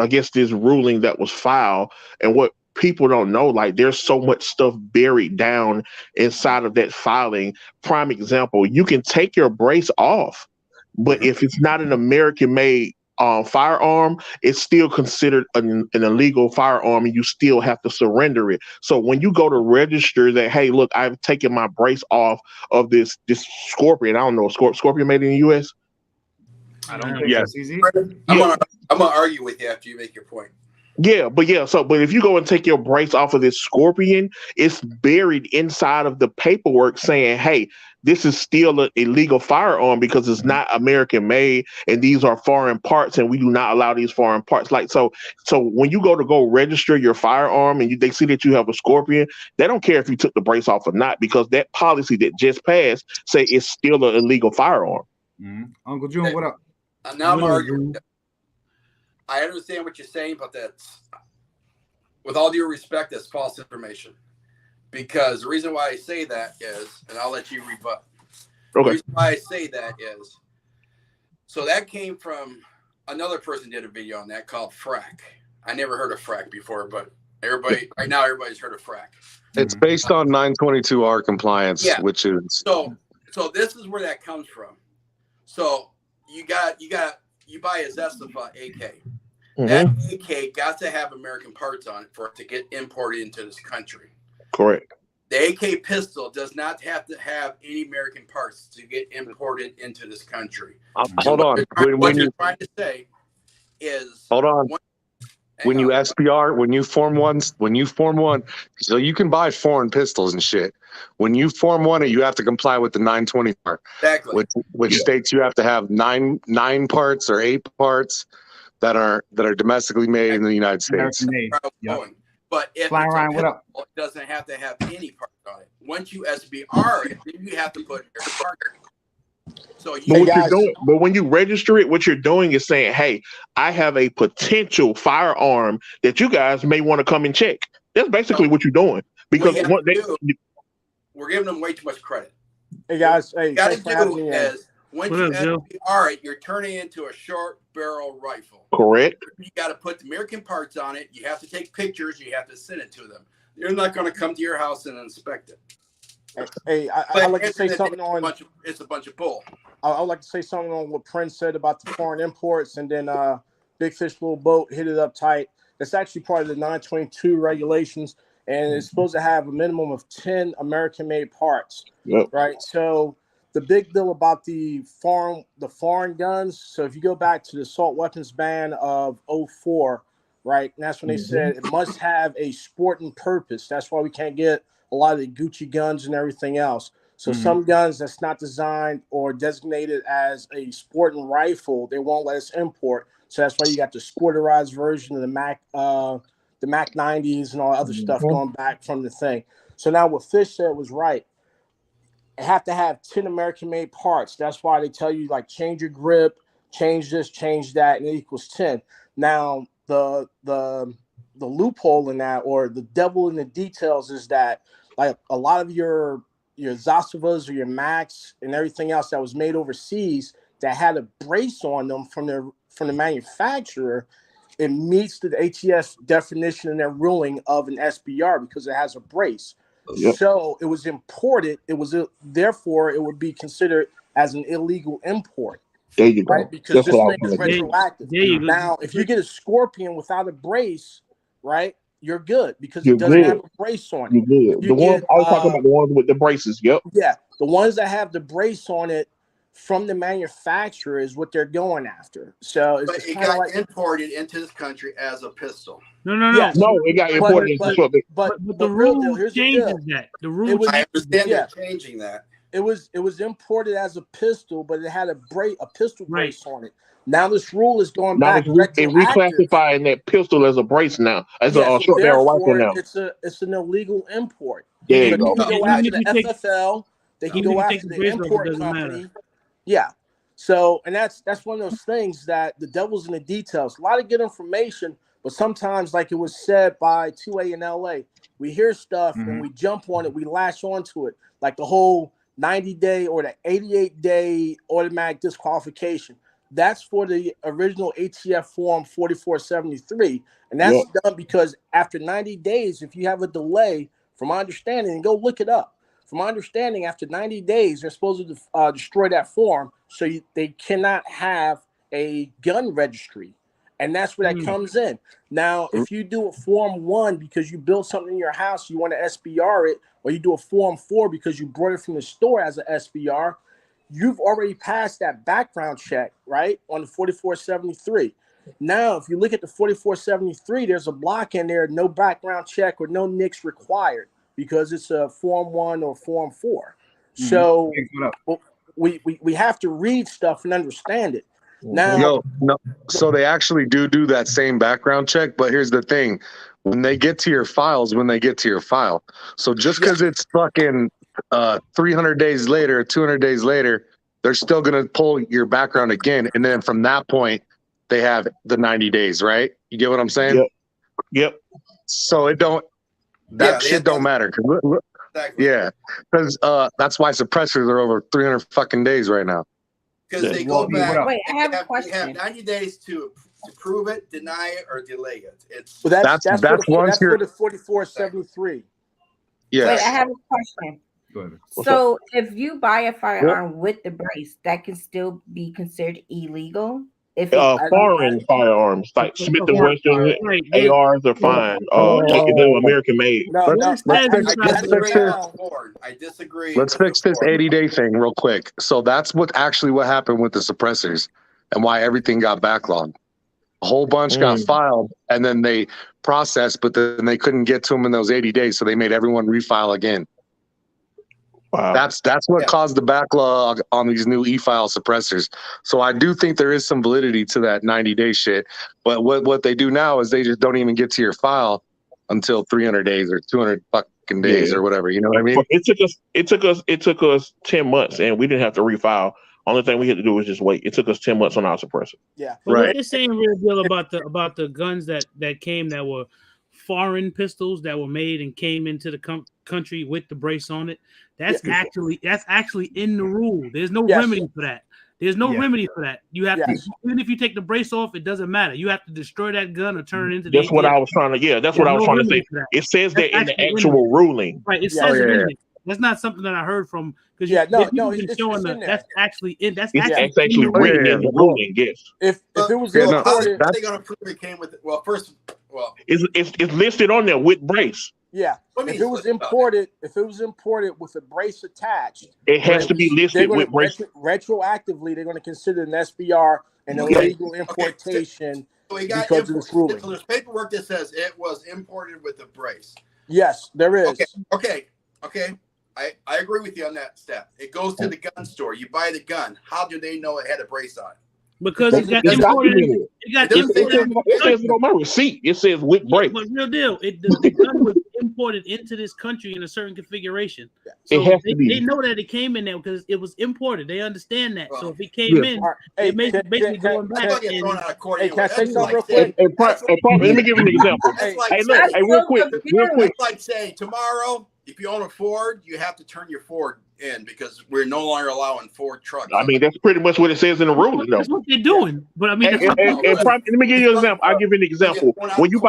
guess this ruling that was filed, and what people don't know, like, there's so much stuff buried down inside of that filing. Prime example, you can take your brace off, but if it's not an American-made firearm, it's still considered an illegal firearm, and you still have to surrender it. So when you go to register that, hey, look, I've taken my brace off of this Scorpion. I don't know, Scorpion made in the U.S. I don't think that's easy. I'm gonna argue with you after you make your point. Yeah, but if you go and take your brace off of this Scorpion, it's buried inside of the paperwork saying, hey, this is still an illegal firearm because it's not American made, and these are foreign parts, and we do not allow these foreign parts. Like, so when you go register your firearm and they see that you have a Scorpion, they don't care if you took the brace off or not, because that policy that just passed say it's still an illegal firearm. Uncle June, what up? Now I'm arguing. I understand what you're saying, but that's, with all due respect, that's false information. Because the reason why I say that is, and I'll let you rebut. Okay. The reason why I say that is, so that came from another person did a video on that called Frack. I never heard of Frack before, but everybody's heard of Frack. It's based on 922R compliance, which is so this is where that comes from. So you got you buy a Zestifa AK. Mm-hmm. That AK got to have American parts on it for it to get imported into this country. Correct. The AK pistol does not have to have any American parts to get imported into this country. Hold on. What you're trying to say is, hold on. When you SBR, when you form one, so you can buy foreign pistols and shit. When you form one, you have to comply with the 920 part, exactly, which states you have to have nine parts or 8 parts that are domestically made in the United States. Yep. But if Flying it's around, a what up? pistol, it doesn't have to have any parts on it. Once you SBR it, then you have to put your part. So but when you register it, what you're doing is saying, "Hey, I have a potential firearm that you guys may want to come and check." That's basically what you're doing, because we're giving them way too much credit. Hey guys, hey, got to thanks for having do me. is once you SBR it, you're turning it into a short barrel rifle. Correct. You got to put the American parts on it. You have to take pictures. You have to send it to them. They're not going to come to your house and inspect it. Hey, I'd like to say something on. It's a bunch of bull. I'd like to say something on what Prince said about the foreign imports, and then Big Fish Little Boat hit it up tight. That's actually part of the 922 regulations, and it's supposed to have a minimum of 10 American-made parts. Yep. Right. So the big deal about the foreign guns. So if you go back to the assault weapons ban of 2004, right, and that's when they said it must have a sporting purpose. That's why we can't get a lot of the Gucci guns and everything else. So some guns that's not designed or designated as a sporting rifle, they won't let us import. So that's why you got the sporterized version of the Mac 90s and all other stuff going back from the thing. So now what Fish said was right. It have to have 10 American-made parts. That's why they tell you, like, change your grip, change this, change that, and it equals 10. Now, the loophole in that, or the devil in the details, is that, like, a lot of your Zasavas or your Macs and everything else that was made overseas that had a brace on them from the manufacturer, it meets the ATS definition in their ruling of an SBR because it has a brace. Yep. So it was imported. Therefore it would be considered as an illegal import. There you go. Right? Because this thing is retroactive. Now, if you get a Scorpion without a brace, right, you're good because it doesn't have a brace on it. You're good. I was talking about the ones with the braces. Yep. Yeah, the ones that have the brace on it from the manufacturer is what they're going after. So but it got imported into this country as a pistol. No, it got imported into something. But the rule changes that. The rule. I understand they're changing that. It was imported as a pistol, but it had a pistol brace on it. Now this rule is going back. They're reclassifying that pistol as a brace now, as a short barrel rifle now. It's an illegal import. There you go. go. They can go after the FFL. They can go after the import company. Yeah. So, and that's one of those things that the devil's in the details. A lot of good information, but sometimes, like it was said by 2A in LA, we hear stuff and we jump on it, we latch onto it, like the whole 90-day or the 88-day automatic disqualification. That's for the original ATF form 4473. And that's done because after 90 days, if you have a delay, from my understanding, and go look it up, from my understanding, after 90 days, they're supposed to destroy that form so they cannot have a gun registry. And that's where that comes in. Now, if you do a Form 1 because you built something in your house, you want to SBR it, or you do a Form 4 because you brought it from the store as an SBR, you've already passed that background check, right, on the 4473. Now, if you look at the 4473, there's a block in there, no background check or no NICS required, because it's a Form 1 or Form 4. So we have to read stuff and understand it. Now, so they actually do that same background check, but here's the thing. When they get to your files, so just because it's fucking 300 days later, 200 days later, they're still going to pull your background again. And then from that point, they have the 90 days, right? You get what I'm saying? Yep. So shit don't matter. Exactly. Yeah. Because that's why suppressors are over 300 fucking days right now. Because they go back. Wait, I have a question. You have 90 days to prove it, deny it, or delay it. That's for the 4473. Yeah. Wait, I have a question. So if you buy a firearm with the brace, that can still be considered illegal If foreign firearms like Smith and Wesson ARs are fine. American made. No, let's I disagree. Let's fix this 80-day thing real quick. So that's what happened with the suppressors and why everything got backlogged. A whole bunch got filed and then they processed, but then they couldn't get to them in those 80 days. So they made everyone refile again. Wow. That's what caused the backlog on these new e-file suppressors. So I do think there is some validity to that 90-day shit. But what they do now is they just don't even get to your file until 300 days or 200 fucking days or whatever. You know what I mean? It took us 10 months and we didn't have to refile. Only thing we had to do was just wait. It took us 10 months on our suppressor. Yeah. But right. What they're saying real deal about the guns that came that were foreign pistols that were made and came into the country with the brace on it. That's actually in the rule. There's no remedy for that. There's no remedy for that. You have to, even if you take the brace off, it doesn't matter. You have to destroy that gun or turn it into. That's what I was trying to. That's what I was trying to say. It says that in the actual ruling. Right. It says it in it. That's not something that I heard from because that's actually in. That's actually written in the ruling. Yes. If it was imported, they're gonna prove it came with. It's listed on there with brace. Yeah. If it was imported with a brace attached, it has to be listed with brace. Retroactively, they're going to consider an SBR an illegal importation because of this ruling. So there's paperwork that says it was imported with a brace. Yes, there is. Okay. I agree with you on that step. It goes to the gun store. You buy the gun. How do they know it had a brace on it? Because it got imported. It says it on my receipt. It says with brace. But real deal, the gun was imported into this country in a certain configuration. So they know that it came in there because it was imported. They understand that. So if it came in, it makes basically going back. Hey, can I say something real quick? Let me give you an example. Real quick. It's like saying tomorrow, if you own a Ford, you have to turn your Ford in because we're no longer allowing Ford trucks. I mean, that's pretty much what it says in the ruling. That's what they're doing. But I mean, let me give you an example. I'll give you an example. When you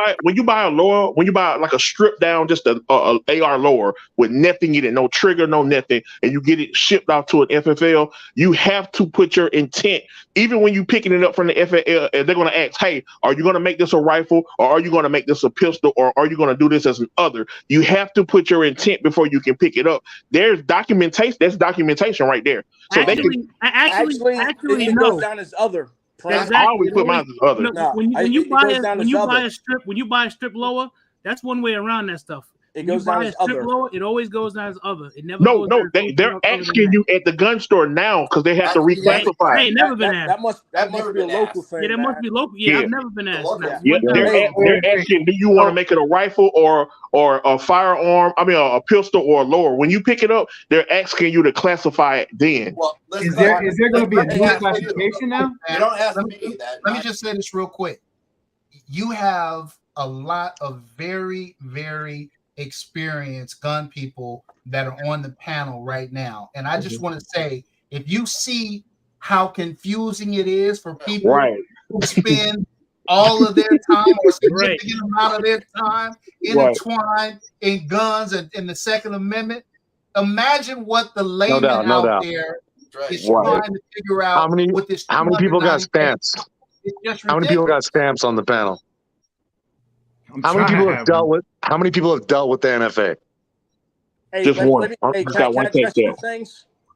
buy a lower, when you buy like a stripped down, just a AR lower with nothing in it, no trigger, no nothing, and you get it shipped out to an FFL, you have to put your intent. Even when you picking it up from the FFL, they're going to ask, "Hey, are you going to make this a rifle, or are you going to make this a pistol, or are you going to do this as an other?" You have to put your intent before you can pick it up. There's documentation. That's documentation right there. So actually, it goes down as other. Exactly. I always put mine as other. No, when you buy a strip lower, that's one way around that stuff. It goes down as other. Lower, it always goes down as other. It never. They're asking you at the gun store now because they have to reclassify. I ain't never been asked. That must be a local thing. Yeah, that must be local. Yeah, I've never been asked. They're asking, do you want to make it a rifle or a firearm? I mean, a pistol or a lower. When you pick it up, they're asking you to classify it then. Well, is there going to be a dual classification now? You don't ask me that. Let me just say this real quick. You have a lot of very, very experienced gun people that are on the panel right now. And I just want to say, if you see how confusing it is for people who spend all of their time or a significant amount of their time intertwined in guns and in the Second Amendment, imagine what the layman out there is trying to figure out with this. How many people got stamps? How many people got stamps on the panel? How many people have dealt with the NFA? Hey, just one.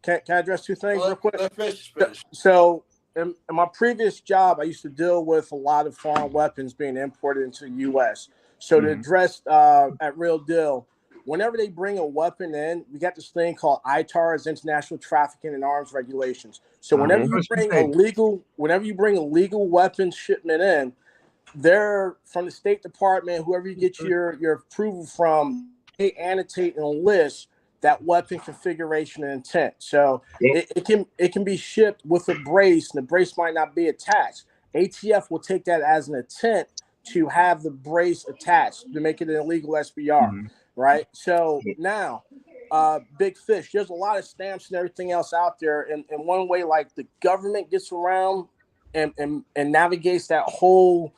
Can I address two things real quick? Finish. So in my previous job, I used to deal with a lot of foreign weapons being imported into the U.S. So to address at Real Deal, whenever they bring a weapon in, we got this thing called ITARs, International Trafficking and Arms Regulations. So whenever you bring a legal weapon shipment in, they're from the State Department, whoever you get your approval from, they annotate and list that weapon configuration and intent. So it can be shipped with a brace, and the brace might not be attached. ATF will take that as an intent to have the brace attached to make it an illegal SBR, right? So now, Big Fish, there's a lot of stamps and everything else out there, and one way like the government gets around and navigates that whole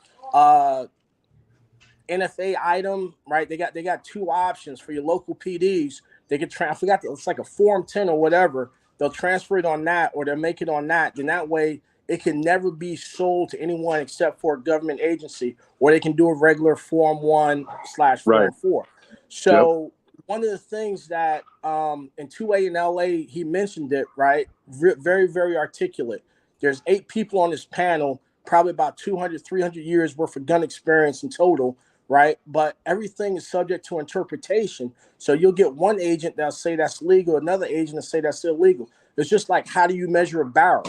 NFA item, right? They got two options for your local PDs. They can it's like a Form 10 or whatever. They'll transfer it on that, or they'll make it on that. Then that way, it can never be sold to anyone except for a government agency, or they can do a regular Form 1/Form 4. So one of the things that in 2A in LA, he mentioned it, right? Very, very articulate. There's 8 people on this panel, probably about 200, 300 years worth of gun experience in total, right? But everything is subject to interpretation. So you'll get one agent that'll say that's legal, another agent will say that's illegal. It's just like, how do you measure a barrel,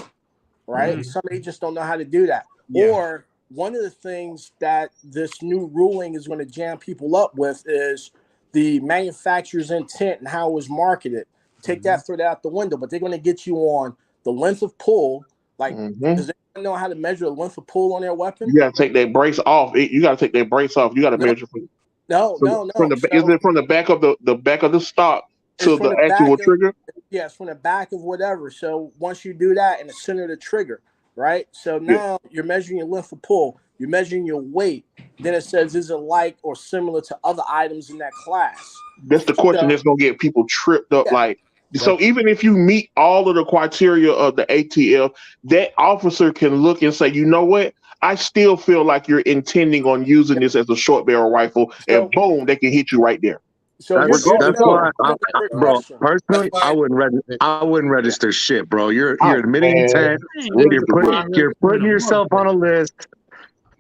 right? Some agents don't know how to do that. Or one of the things that this new ruling is going to jam people up with is the manufacturer's intent and how it was marketed. Take that, throw that out the window, but they're going to get you on the length of pull. Like, does anyone know how to measure the length of pull on their weapon? You got to take that brace off. You got to take that brace off. You got to measure from. No. Is it from the back of the back of the stock to the actual trigger? Yes, from the back of whatever. So once you do that in the center of the trigger, right? So now you're measuring your length of pull. You're measuring your weight. Then it says, is it like or similar to other items in that class? That's the question that's going to get people tripped up. Like, so even if you meet all of the criteria of the ATF, that officer can look and say, you know what? I still feel like you're intending on using this as a short barrel rifle, and boom, they can hit you right there. So that's why, bro. Personally, I wouldn't register shit, bro. You're admitting intent. You're putting yourself on a list.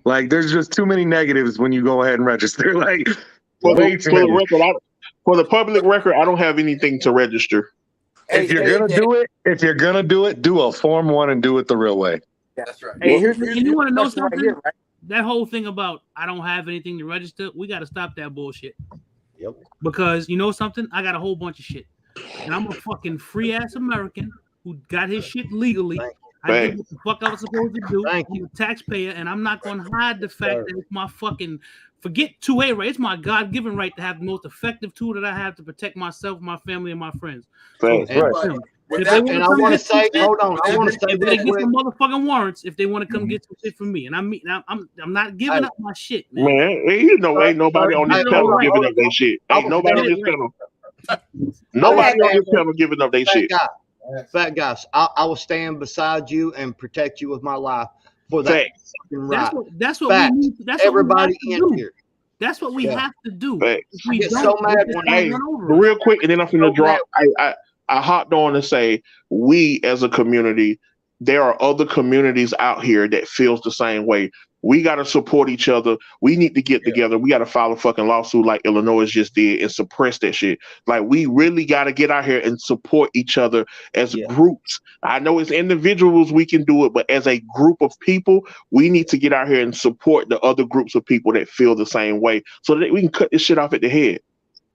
Like, there's just too many negatives when you go ahead and register. Like, for the public record, I don't have anything to register. If you're gonna do it, do a Form 1 and do it the real way. That's right. Hey, you want to know something? Right here, right? That whole thing about I don't have anything to register, we got to stop that bullshit. Yep. Because you know something? I got a whole bunch of shit. And I'm a fucking free ass American who got his shit legally. I did what the fuck I was supposed to do. I'm a taxpayer, and I'm not going to hide the fact that it's my fucking, forget 2A right. It's my God-given right to have the most effective tool that I have to protect myself, my family, and my friends. And I want to say, hold on, I want to say they get some motherfucking warrants if they want to come get some shit from me, and I'm not giving up my shit, man. You know, ain't nobody on this panel giving up their shit. Ain't nobody on this panel. Nobody on this panel giving up their shit. Fat guys, I will stand beside you and protect you with my life for that. Right. That's what we need. That's everybody in here. That's what we have to do. We get so mad when real quick, and then I'm gonna drop. I hopped on to say, we as a community, there are other communities out here that feels the same way. We got to support each other. We need to get together. We got to file a fucking lawsuit like Illinois just did and suppress that shit. Like, we really got to get out here and support each other as groups. I know as individuals we can do it, but as a group of people, we need to get out here and support the other groups of people that feel the same way so that we can cut this shit off at the head.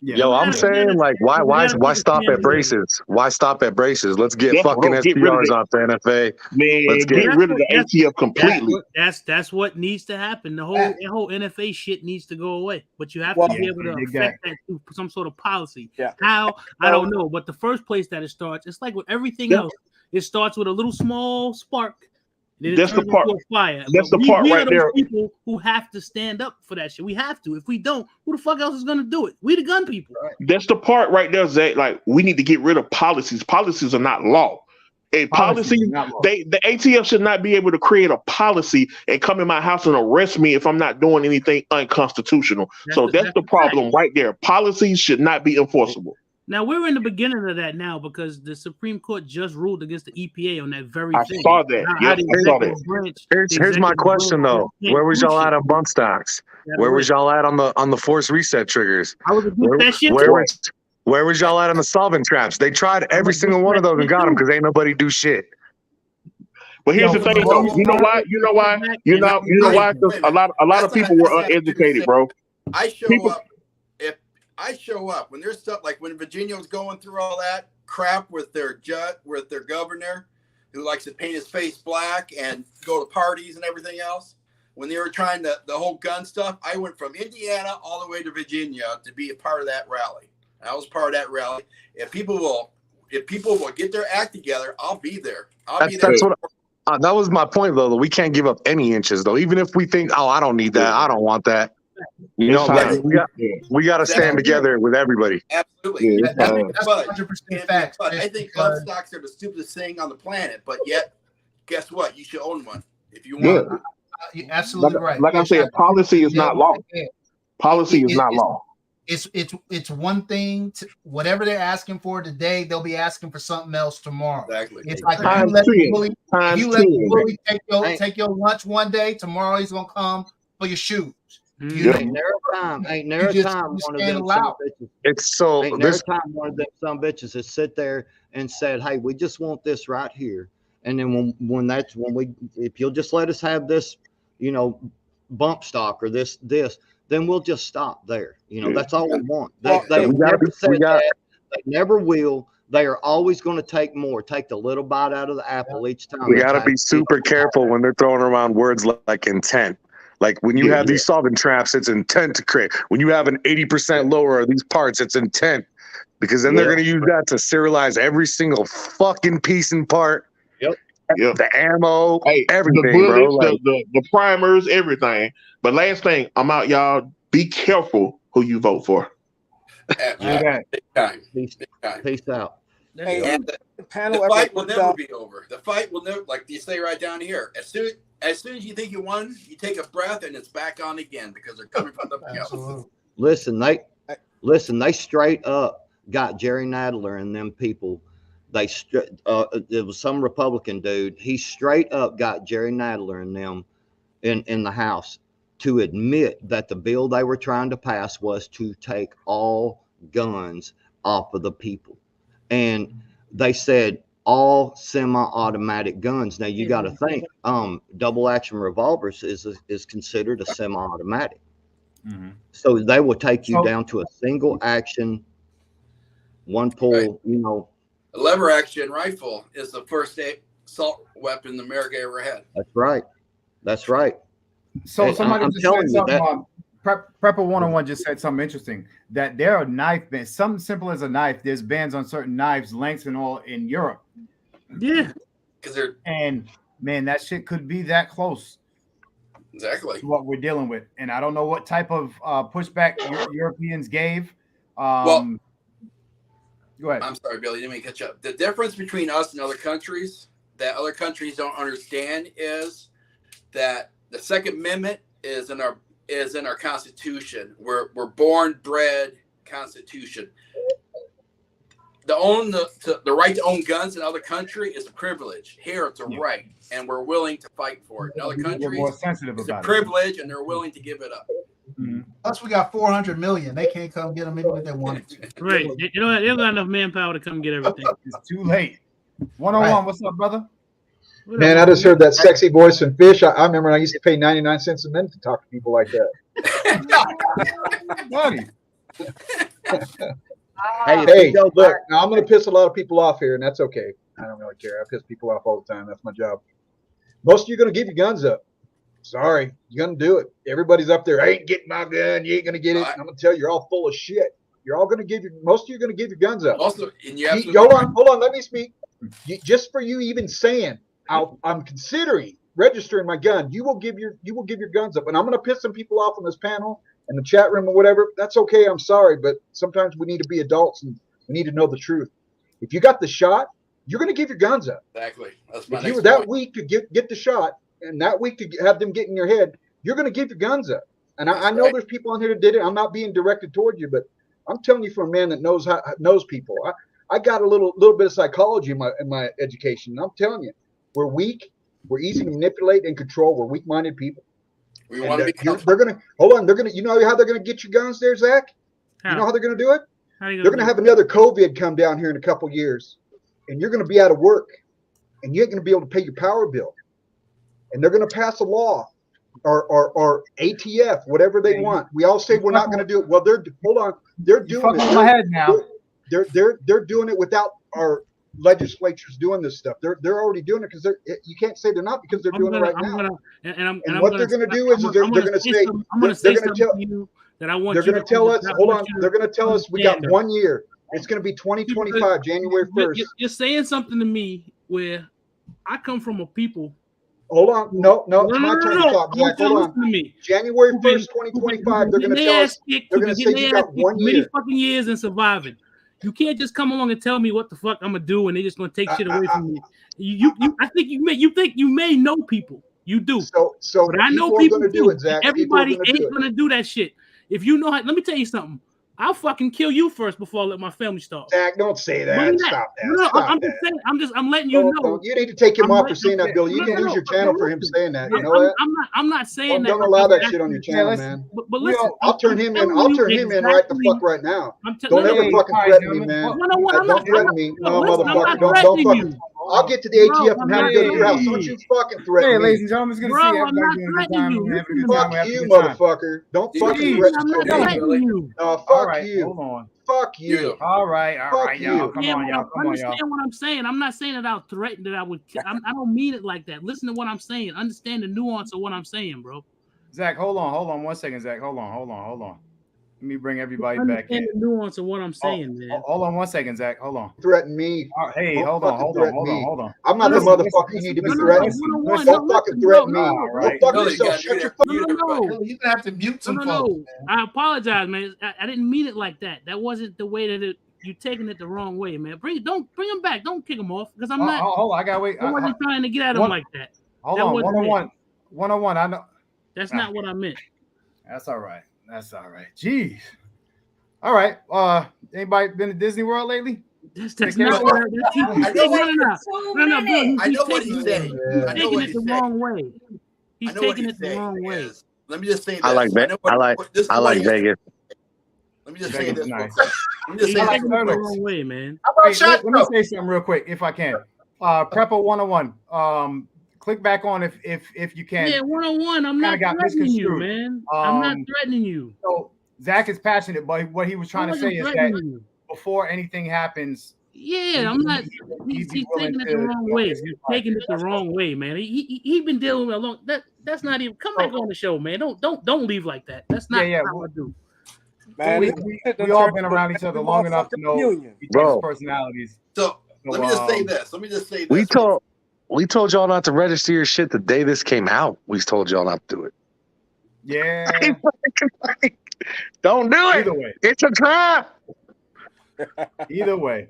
Yo, I'm saying, like, why stop at braces? Why stop at braces? Let's get fucking SPRs off the NFA. Man, let's get rid of the ATF completely. That's what needs to happen. The whole NFA shit needs to go away. But you have to be able to affect that through some sort of policy. How? I don't know. But the first place that it starts, it's like with everything else. It starts with a little small spark. That's the part. Fire. That's the part right there. People who have to stand up for that shit. We have to. If we don't, who the fuck else is gonna do it? We the gun people. That's the part right there, Zach. Like, we need to get rid of policies. Policies are not law. A policy, the ATF should not be able to create a policy and come in my house and arrest me if I'm not doing anything unconstitutional. That's the problem right there. Policies should not be enforceable. Now, we're in the beginning of that now because the Supreme Court just ruled against the EPA on that very thing. I saw that. Here's my question, though. Where was y'all at on bump stocks? Where was y'all at on the force reset triggers? I was against that shit where was y'all at on the solvent traps? They tried every single one of those and got them because ain't nobody do shit. But here's the thing, though. You know why? You know why? A lot of people were uneducated, bro. I show up when there's stuff like when Virginia was going through all that crap with their governor who likes to paint his face black and go to parties and everything else. When they were trying the whole gun stuff, I went from Indiana all the way to Virginia to be a part of that rally. I was part of that rally. If people will get their act together, I'll be there. That was my point, though. We can't give up any inches, though. Even if we think, I don't need that, I don't want that. You know, we got to stand together with everybody. Absolutely. Yeah, that's 100% fact. But I think gun stocks are the stupidest thing on the planet, but yet guess what? You should own one if you want. Yeah. You're absolutely right. Like I said, policy is not law. Policy is not law. It's one thing. Whatever they're asking for today, they'll be asking for something else tomorrow. Exactly. It's like if you let the bully take your lunch one day, tomorrow he's gonna come for your shoes. Ain't never time one of them some bitches has sit there and said, "Hey, we just want this right here," and then if you'll just let us have this, bump stock or this, then we'll just stop there. That's all we want. They never said that. They never will. They are always going to take more, take the little bite out of the apple each time. We got to be super careful when they're throwing around words like intent. Like when you have these solvent traps, it's intent to create. When you have an 80% lower of these parts, it's intent. Because then they're going to use that to serialize every single fucking piece and part. Yep. The ammo, everything, the bullets, bro. The primers, everything. But last thing, I'm out, y'all. Be careful who you vote for. Big time. Peace out. Hey, and the fight will never be over. The fight will never, like you say right down here. As soon as you think you won, you take a breath and it's back on again because they're coming from the else. Listen, they straight up got Jerry Nadler and them people. It was some Republican dude. He straight up got Jerry Nadler and them in the House to admit that the bill they were trying to pass was to take all guns off of the people. And they said all semi-automatic guns. Now you got to think, double action revolvers is considered a semi-automatic. Mm-hmm. So they will take you down to a single action, one pull, A lever action rifle is the first assault weapon America ever had. That's right. So somebody just said something. Prepper 101 just said something interesting, that there are knife bans, something simple as a knife. There's bans on certain knives, lengths, and all in Europe. Yeah, and man, that shit could be that close. Exactly to what we're dealing with, and I don't know what type of pushback Europeans gave. Well, go ahead. I'm sorry, Billy. Let me catch up. The difference between us and other countries that other countries don't understand is that the Second Amendment is in our Constitution. We're born, bred Constitution. The right to own guns in other country is a privilege. Here it's a right, and we're willing to fight for it. In other countries, it's a privilege, and they're willing to give it up. Mm-hmm. Plus, we got 400 million. They can't come get them even if they wanted to. Right. You know what? They don't got enough manpower to come get everything. It's too late. 101, what's up, brother? Man, I just heard that sexy voice from Fish. I remember when I used to pay 99 cents a minute to talk to people like that. Hey, look, now I'm going to piss a lot of people off here, and that's okay. I don't really care. I piss people off all the time. That's my job. Most of you are going to give your guns up. Sorry, you're going to do it. Everybody's up there. I ain't getting my gun. You ain't going to get it. I'm going to tell you, you're all full of shit. You're all going to most of you are going to give your guns up. Also, and hold on. Let me speak. Just for you even saying, I'm considering registering my gun. You will give your guns up, and I'm going to piss some people off on this panel and the chat room or whatever. That's okay. I'm sorry, but sometimes we need to be adults and we need to know the truth. If you got the shot, you're going to give your guns up. Exactly. That's my if you were that weak to get the shot and that weak to have them get in your head, you're going to give your guns up. And I know there's people on here that did it. I'm not being directed toward you, but I'm telling you, from a man that knows people. I got a little bit of psychology in my education. And I'm telling you, we're weak. We're easy to manipulate and control. We're weak-minded people. We want to be. They're gonna hold on. They're gonna. You know how they're gonna get your guns there, Zach? You know how they're gonna do it? They're gonna have another COVID come down here in a couple years, and you're gonna be out of work, and you ain't gonna be able to pay your power bill, and they're gonna pass a law, or ATF, whatever they want. We all say we're not gonna do it. Well, they're doing it. My head now. They're doing it without our legislatures doing this stuff. They're already doing it because you can't say they're not, because they're doing it right now. And what they're going to do is they're going to say, they're going to tell us, hold on, they're going to tell us we got 1 year. It's going to be 2025, January 1st. You're saying something to me where I come from a people. Hold on, no, it's my turn to talk. Jack, hold on. January 1st, 2025, they're going to tell us, they're going to say you got 1 year. Many fucking years in surviving. You can't just come along and tell me what the fuck I'm gonna do, and they're just gonna take shit away from me. I think you may know people. You do. So but I know people do. Everybody ain't gonna do that shit. If you know how, let me tell you something. I'll fucking kill you first before I let my family starve. Zach, don't say that. Stop that. No, Stop I'm that. just saying. I'm letting you know. You need to take him off for saying that, Bill. You can lose your channel for him saying that. You know what? I'm not saying that. Don't allow that shit on your channel, man. But listen, I'll turn him in. I'll turn him in right the fuck right now. Don't ever fucking threaten me, man. Don't threaten me. No, motherfucker. Don't fucking. I'll get to the ATF and have to go to your house. Don't you fucking threaten me. Ladies and gentlemen, it's good to see everybody doing a good time. Fuck you, motherfucker. Don't fucking threaten me. No, fuck you. Hold on. Fuck you. All right, y'all. Come on, y'all. Understand what I'm saying. I'm not saying that I'll threaten that I would. I don't mean it like that. Listen to what I'm saying. Understand the nuance of what I'm saying, bro. Zach, hold on 1 second, Zach. Hold on. Let me bring everybody back in. Understand the nuance of what I'm saying, man. Hold on 1 second, Zach. Hold on. Threaten me. Hey, hold on. I'm not the motherfucker you need to be threatened. Don't fucking threaten me. Don't fuck yourself. Shut your fucking mouth. You're gonna have to mute some folks. I apologize, man. I didn't mean it like that. That wasn't the way that you're taking it the wrong way, man. Bring him back. Don't kick him off because I'm not. Hold on, I gotta wait. I wasn't trying to get at him like that. Hold on, 101. I know. That's not what I meant. That's all right. Jeez. All right. Anybody been to Disney World lately? That's not what I know what he's saying. He's taking it the wrong way. He's taking it the wrong way. Let me just say this. I like Vegas. Let me just say this. Nice. Let me just say this. The wrong way, man. Let me say something real quick, if I can. Prepper 101. Click back on if you can. Yeah, 101. I'm not threatening you, man. I'm not threatening you. So Zach is passionate, but what he was trying to say is that before anything happens. Yeah, I'm not. He's taking it the wrong way. He's taking it the wrong way, man. He been dealing with a long. That's not even. Come back on the show, man. Don't leave like that. That's not how I do. Man, we all been around each other long enough to know each other's personalities. So let me just say this. We told y'all not to register your shit the day this came out. We told y'all not to do it. Yeah. Don't do it. Either way. It's a trap. Either way.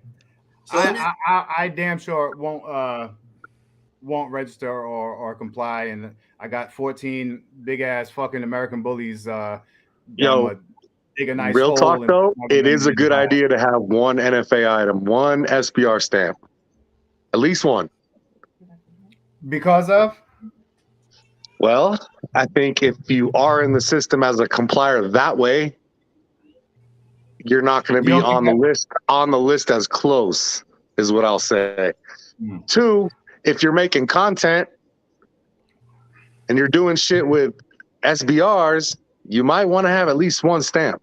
So I damn sure won't register or comply. And I got 14 big ass fucking American bullies. Real talk though, it is a good idea to have one NFA item, one SBR stamp, at least one. Because of? Well, I think if you are in the system as a complier that way, you're not going to be on the list as close, is what I'll say. Two, if you're making content and you're doing shit with SBRs, you might want to have at least one stamp.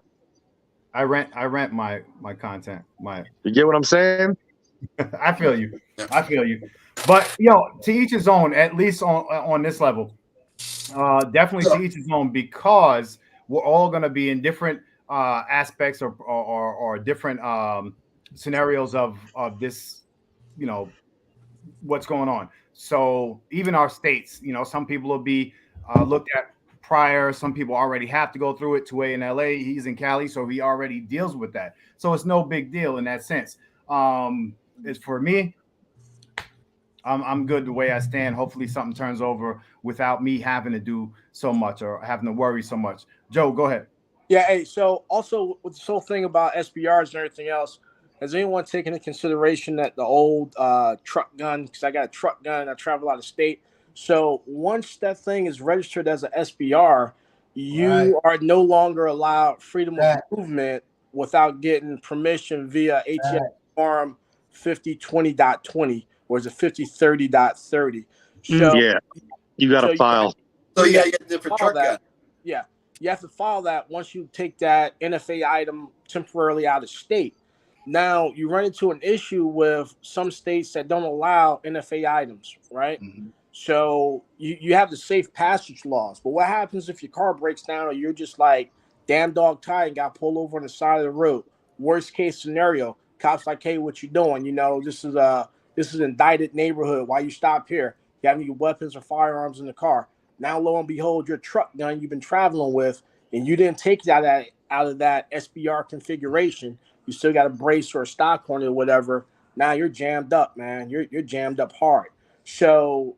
I rent my content. You get what I'm saying? I feel you. But to each his own, at least on this level. Definitely to each his own, because we're all going to be in different aspects or different scenarios of this, what's going on. So even our states, some people will be looked at prior. Some people already have to go through it. 2A in LA, he's in Cali, so he already deals with that. So it's no big deal in that sense. It's for me. I'm good the way I stand. Hopefully something turns over without me having to do so much or having to worry so much. Joe, go ahead. Yeah, hey, so also with this whole thing about SBRs and everything else, has anyone taken into consideration that the old truck gun, because I got a truck gun and I travel out of state. So once that thing is registered as an SBR, you are no longer allowed freedom of movement without getting permission via ATF Form 5020.20. Or is it 5030.30? So you got to file. So you got to get a different truck gun. Yeah, you have to file that once you take that NFA item temporarily out of state. Now you run into an issue with some states that don't allow NFA items, right? Mm-hmm. So you have the safe passage laws. But what happens if your car breaks down or you're just like damn dog tired and got pulled over on the side of the road? Worst case scenario, cops like, hey, what you doing? This is an indicted neighborhood. Why you stop here? You have any weapons or firearms in the car? Now, lo and behold, your truck gun you've been traveling with, and you didn't take that out of that SBR configuration. you still got a brace or a stock on it or whatever, now you're jammed up, man. You're jammed up hard. So,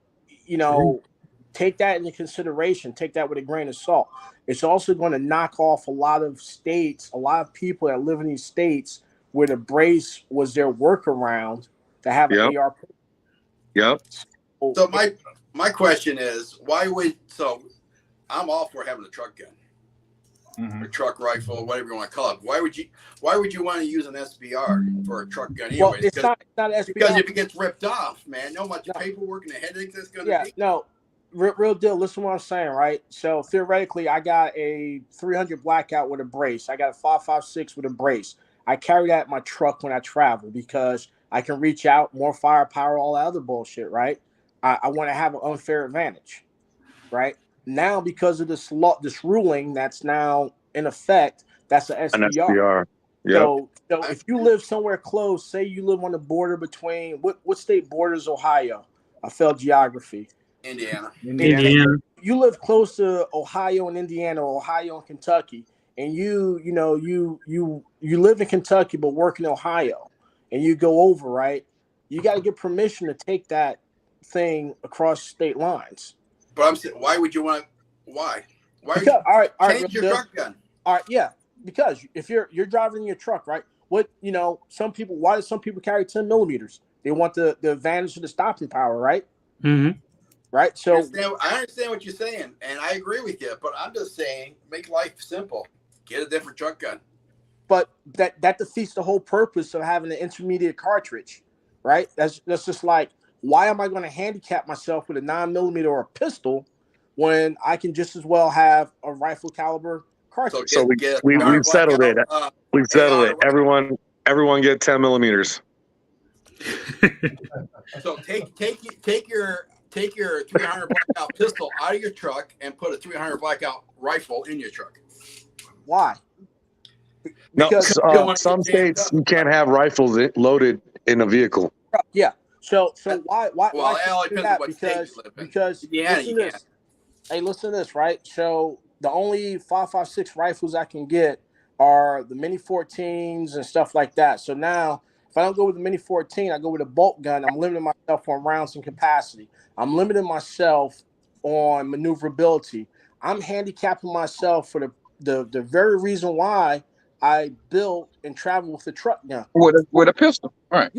take that into consideration. Take that with a grain of salt. It's also going to knock off a lot of states, a lot of people that live in these states where the brace was their workaround to have an AR. Yep. So my question is, I'm all for having a truck gun, or truck rifle, whatever you want to call it. Why would you want to use an SBR for a truck gun anyway? Well, it's not SBR. Because if it gets ripped off, man, no much paperwork and a headache that's going to be. No, real deal. Listen to what I'm saying, right? So theoretically, I got a 300 blackout with a brace. I got a 5.56 with a brace. I carry that in my truck when I travel because I can reach out, more firepower, all that other bullshit, right? I want to have an unfair advantage, right? Now, because of this ruling that's now in effect, that's an SBR. An SBR. Yep. So if you live somewhere close, say you live on the border between what state borders Ohio? I failed geography. Indiana. You live close to Ohio and Indiana, or Ohio and Kentucky, and you live in Kentucky but work in Ohio, and you go over, right? You got to get permission to take that thing across state lines. But I'm saying, why would you want? Why? Because, all right, change your truck gun. All right, yeah. Because if you're driving your truck, right? Why do some people carry 10 millimeters? They want the advantage of the stopping power, right? Mm-hmm. Right. So I understand what you're saying, and I agree with you. But I'm just saying, make life simple. Get a different truck gun. But that defeats the whole purpose of having an intermediate cartridge, right? That's just like, why am I going to handicap myself with a 9mm or a pistol when I can just as well have a rifle caliber cartridge? So we've settled it. We've settled it. Everyone get 10 millimeters. So take your 300 blackout pistol out of your truck and put a 300 blackout rifle in your truck. Why? Because some states you can't have rifles loaded in a vehicle. Yeah. So why? Well, why it depends that? on what state you live in. Because Indiana, you can't. Hey, listen to this, right? So the only 5.56 rifles I can get are the Mini 14s and stuff like that. So now, if I don't go with the Mini 14, I go with a bolt gun. I'm limiting myself on rounds and capacity. I'm limiting myself on maneuverability. I'm handicapping myself for the very reason why I built and travel with a truck gun. With a pistol, right?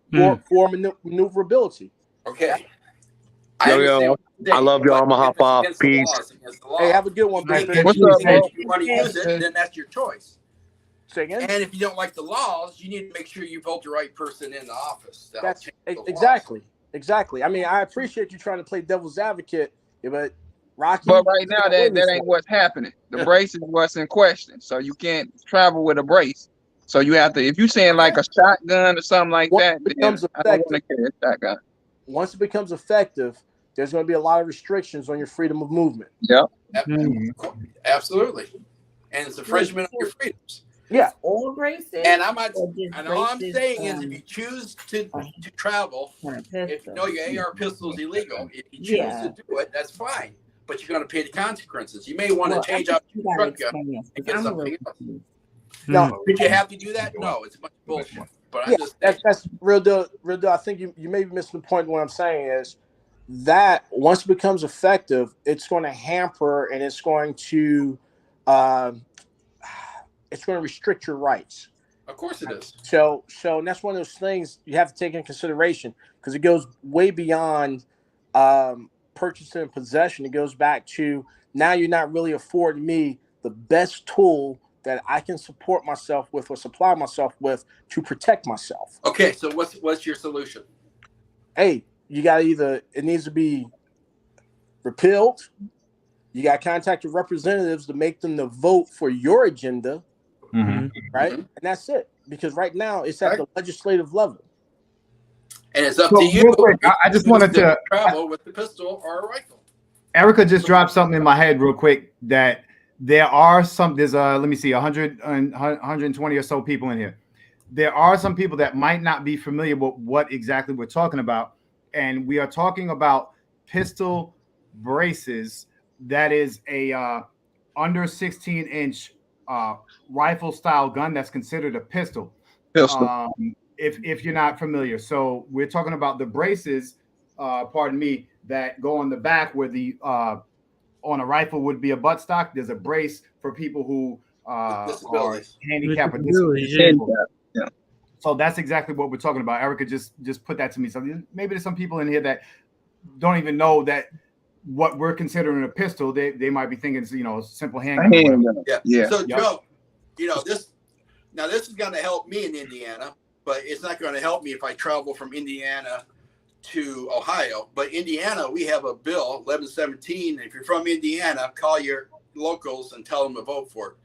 Yeah. For maneuverability. Okay. Yo, I love y'all. I'm gonna hop off. Peace. Hey, have a good one, baby. If you want to use it, then that's your choice. Say again? And if you don't like the laws, you need to make sure you vote the right person in the office. That's exactly. I mean, I appreciate you trying to play devil's advocate, but Rocky. But right now, that ain't what's happening. The brace is what's in question. So you can't travel with a brace. So you have to, if you're saying like a shotgun or something like that, then I don't want to carry a shotgun. Once it becomes effective, there's going to be a lot of restrictions on your freedom of movement. Yep. Absolutely. And it's infringement of your freedoms. Yeah. All braces. And all I'm saying is, if you choose to travel, if you know your AR pistol is illegal, if you choose to do it, that's fine. But you're going to pay the consequences. You may want to change out your truck gun and get something else. No, did you have to do that? No, it's a bunch of bullshit. But that's real deal. Real deal. I think you may be missing the point. What I'm saying is that once it becomes effective, it's going to hamper and it's going to restrict your rights. Of course it is. So and that's one of those things you have to take into consideration because it goes way beyond purchasing and possession. It goes back to now you're not really affording me the best tool that I can support myself with or supply myself with to protect myself. Okay, so what's your solution? Hey, you got it needs to be repealed. You got to contact your representatives to make them to vote for your agenda, right? And that's it. Because right now it's at the legislative level. And it's up to you. Quick, I just wanted to travel with the pistol or a rifle. Erica just dropped something in my head real quick that there are there's let me see, 120 or so people in here. There are some people that might not be familiar with what exactly we're talking about. And we are talking about pistol braces. That is a under 16-inch rifle style gun that's considered a pistol. if you're not familiar. So we're talking about the braces, pardon me, that go on the back where the on a rifle would be a buttstock. There's a brace for people who are handicapped or disabled. Yeah. So that's exactly what we're talking about. Erica just put that to me. So maybe there's some people in here that don't even know that what we're considering a pistol. They might be thinking it's, a simple handgun. Yeah. So Joe, this is going to help me in Indiana, but it's not going to help me if I travel from Indiana to Ohio. But Indiana, we have a bill 1117. If you're from Indiana, call your locals and tell them to vote for it.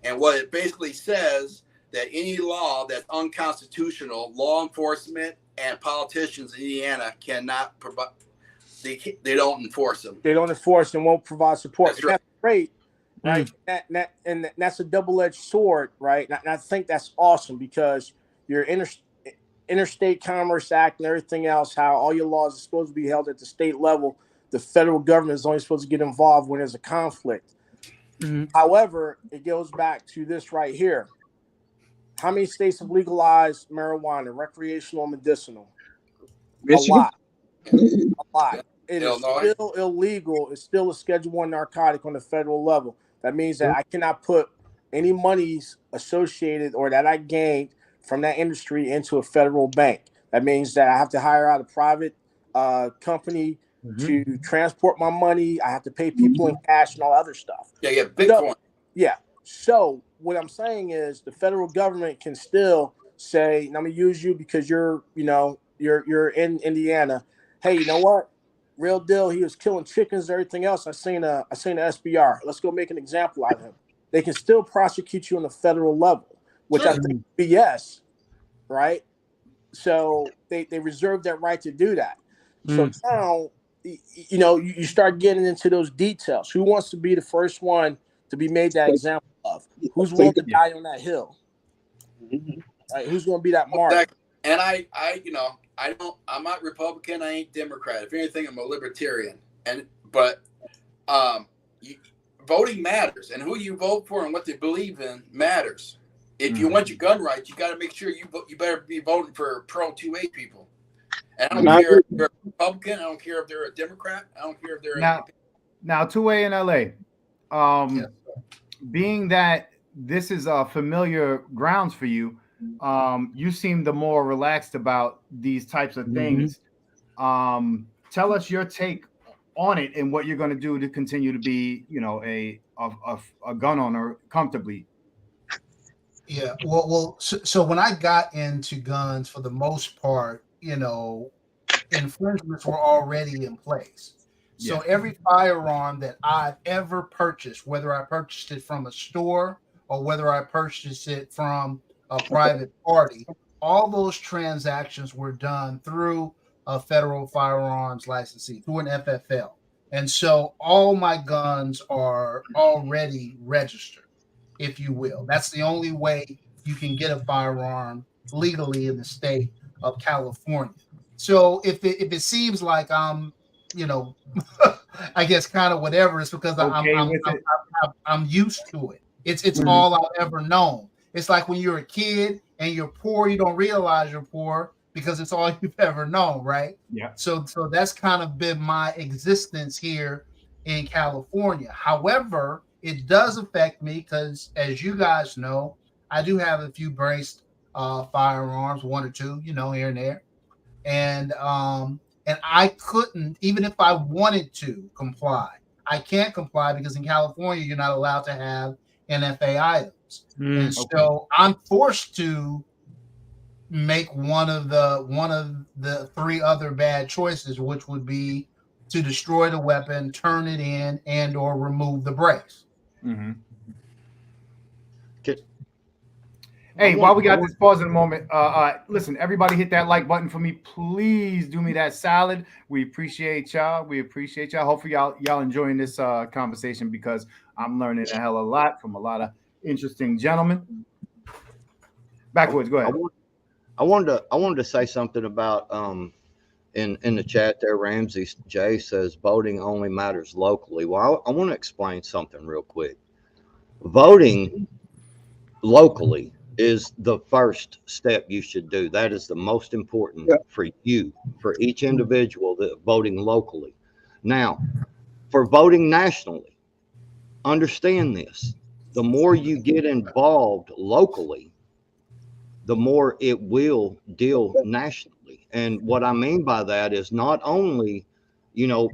And what it basically says, that any law that's unconstitutional, law enforcement and politicians in Indiana cannot provide. They don't enforce them. They don't enforce and won't provide support. That's right. That's great, right? And that's a double-edged sword, right? And I think that's awesome because your Interstate Commerce Act and everything else, how all your laws are supposed to be held at the state level, the federal government is only supposed to get involved when there's a conflict. However, it goes back to this right here. How many states have legalized marijuana, recreational and medicinal? Michigan? A lot. It is still illegal. It's still a Schedule I narcotic on the federal level. That means that I cannot put any monies associated or that I gained from that industry into a federal bank. That means that I have to hire out a private company to transport my money. I have to pay people in cash and all other stuff. Yeah, Bitcoin. So what I'm saying is the federal government can still say, I'm gonna use you because you're in Indiana. Hey, you know what? Real deal. He was killing chickens, everything else. I seen a SBR. Let's go make an example out of him. They can still prosecute you on the federal level, which I think is BS, right? So they reserve that right to do that. So now, you start getting into those details. Who wants to be the first one to be made that example of? Who's willing to die on that hill? Right? Who's going to be that martyr? And I'm not Republican. I ain't Democrat. If anything, I'm a libertarian. But voting matters, and who you vote for and what they believe in matters. If you want your gun rights, you got to make sure you better be voting for pro-2A people. And I don't care if they're a Republican. I don't care if they're a Democrat. I don't care if they're now 2A in LA. Being that this is familiar grounds for you, you seem the more relaxed about these types of things. Tell us your take on it and what you're going to do to continue to be, a gun owner comfortably. Yeah. So when I got into guns, for the most part, infringements were already in place. So every firearm that I've ever purchased, whether I purchased it from a store or whether I purchased it from a private party, all those transactions were done through a federal firearms licensee, through an FFL. And so all my guns are already registered, if you will. That's the only way you can get a firearm legally in the state of California. So if it seems like I'm, I guess kind of whatever, it's because I'm used to it. It's all I've ever known. It's like when you're a kid and you're poor, you don't realize you're poor because it's all you've ever known, right? Yeah. So that's kind of been my existence here in California. However, it does affect me because, as you guys know, I do have a few braced firearms, one or two, here and there, and I couldn't, even if I wanted to comply. I can't comply because in California you're not allowed to have NFA items, and so I'm forced to make one of the three other bad choices, which would be to destroy the weapon, turn it in, and or remove the brace. Hey, while we got this pause in a moment, listen, everybody hit that like button for me. Please do me that solid. We appreciate y'all. Hopefully y'all enjoying this conversation because I'm learning a hell of a lot from a lot of interesting gentlemen. Backwards, go ahead. I wanted to say something about in the chat there. Ramsey J says voting only matters locally. Well, I want to explain something real quick. Voting locally is the first step you should do. That is the most important for you, for each individual that voting locally. Now, for voting nationally, understand this. The more you get involved locally, the more it will deal nationally. And what I mean by that is not only,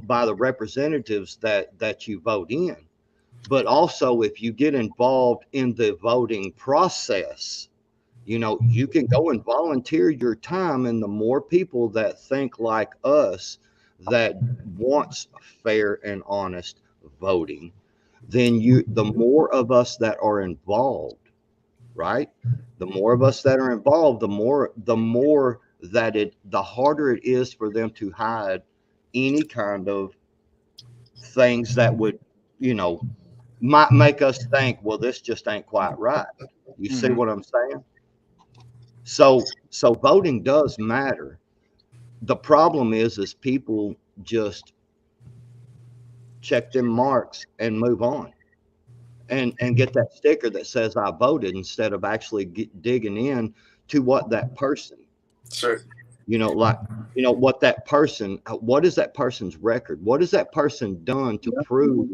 by the representatives that you vote in, but also if you get involved in the voting process, you can go and volunteer your time. And the more people that think like us, that wants fair and honest voting, then the more of us that are involved, right? The more of us that are involved, the more that the harder it is for them to hide any kind of things that would, might make us think, well, this just ain't quite right. You see what I'm saying? So voting does matter. The problem is people just check them marks and move on and get that sticker that says I voted, instead of actually digging in to what that person, sure, what that person, what is that person's record? What has that person done to prove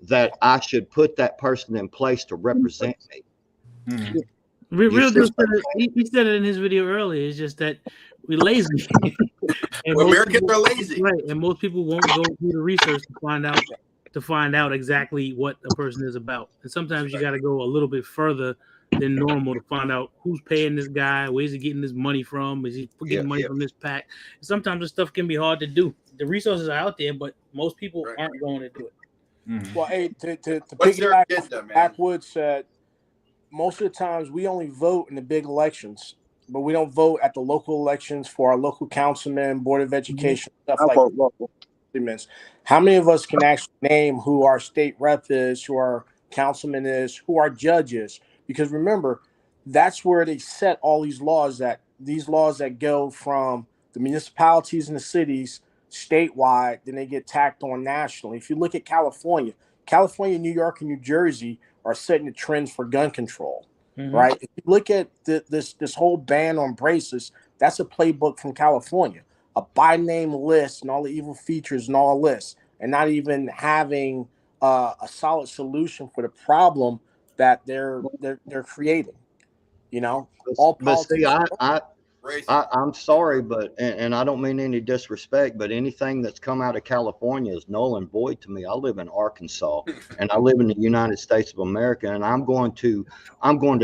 that I should put that person in place to represent me? Real deal said it, he said it in his video earlier. It's just that we're lazy. And Americans are lazy, right? And most people won't go do the research to find out exactly what a person is about. And sometimes you got to go a little bit further than normal to find out who's paying this guy, where's he getting this money from, is he getting money from this pack? And sometimes this stuff can be hard to do. The resources are out there, but most people aren't going to do it. Well, hey, to piggyback, Backwood said, most of the times we only vote in the big elections, but we don't vote at the local elections for our local councilmen, board of education, stuff like that. How many of us can actually name who our state rep is, who our councilman is, who our judge is? Because remember, that's where they set all these laws that go from the municipalities and the cities statewide, then they get tacked on nationally. If you look at California, New York, and New Jersey are setting the trends for gun control, right? If you look at this whole ban on braces, that's a playbook from California, a by name list and all the evil features and all lists, and not even having a solid solution for the problem that they're creating. All politics. I'm sorry, but and I don't mean any disrespect, but anything that's come out of California is null and void to me. I live in Arkansas, and I live in the United States of America, and I'm going to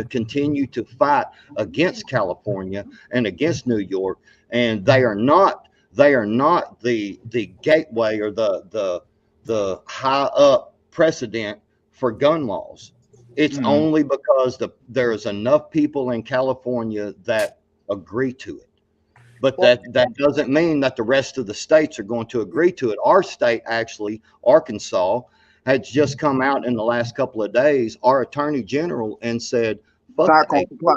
continue to fight against California and against New York, and they are not the gateway or the high up precedent for gun laws. It's only because there is enough people in California that agree to it. But that doesn't mean that the rest of the states are going to agree to it. Our state, actually, Arkansas, has just come out in the last couple of days, our attorney general, and said, fuck not going to comply.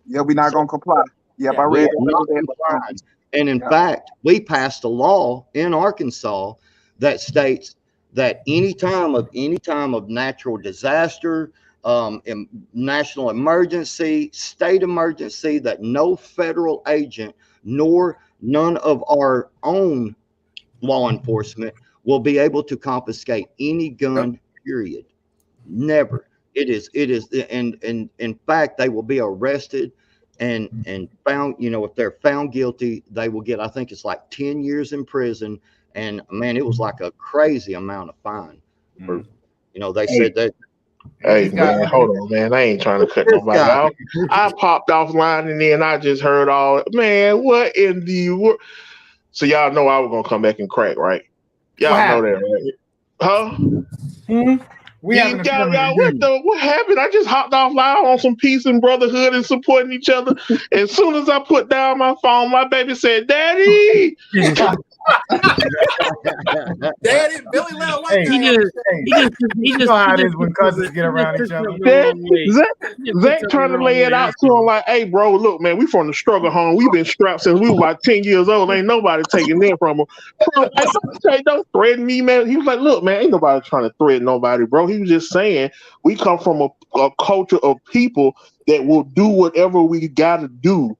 Yeah, we're not going to comply. Yep, I read that. And in fact, we passed a law in Arkansas that states that any time of natural disaster, national emergency, state emergency, that no federal agent nor none of our own law enforcement will be able to confiscate any gun, period. Never. It is, and in fact, they will be arrested and found, if they're found guilty, they will get, I think it's like 10 years in prison. And man, it was like a crazy amount of fine. For, they said that. Hey man, hold on, man. I ain't trying to cut nobody out. I popped offline and then I just heard man, what in the world? So y'all know I was gonna come back and crack, right? Y'all know that, right? Huh? What happened? I just hopped offline on some peace and brotherhood and supporting each other. As soon as I put down my phone, my baby said, "Daddy." Daddy, Billy Lil White. You know how it is when cousins get around each other. Zach trying to lay it out to him like, hey, bro, look, man, we from the struggle home. We've been strapped since we were about 10 years old. Ain't nobody taking that from him. Bro, don't threaten me, man. He was like, look, man, ain't nobody trying to threaten nobody, bro. He we were just saying, we come from a culture of people that will do whatever we got to do.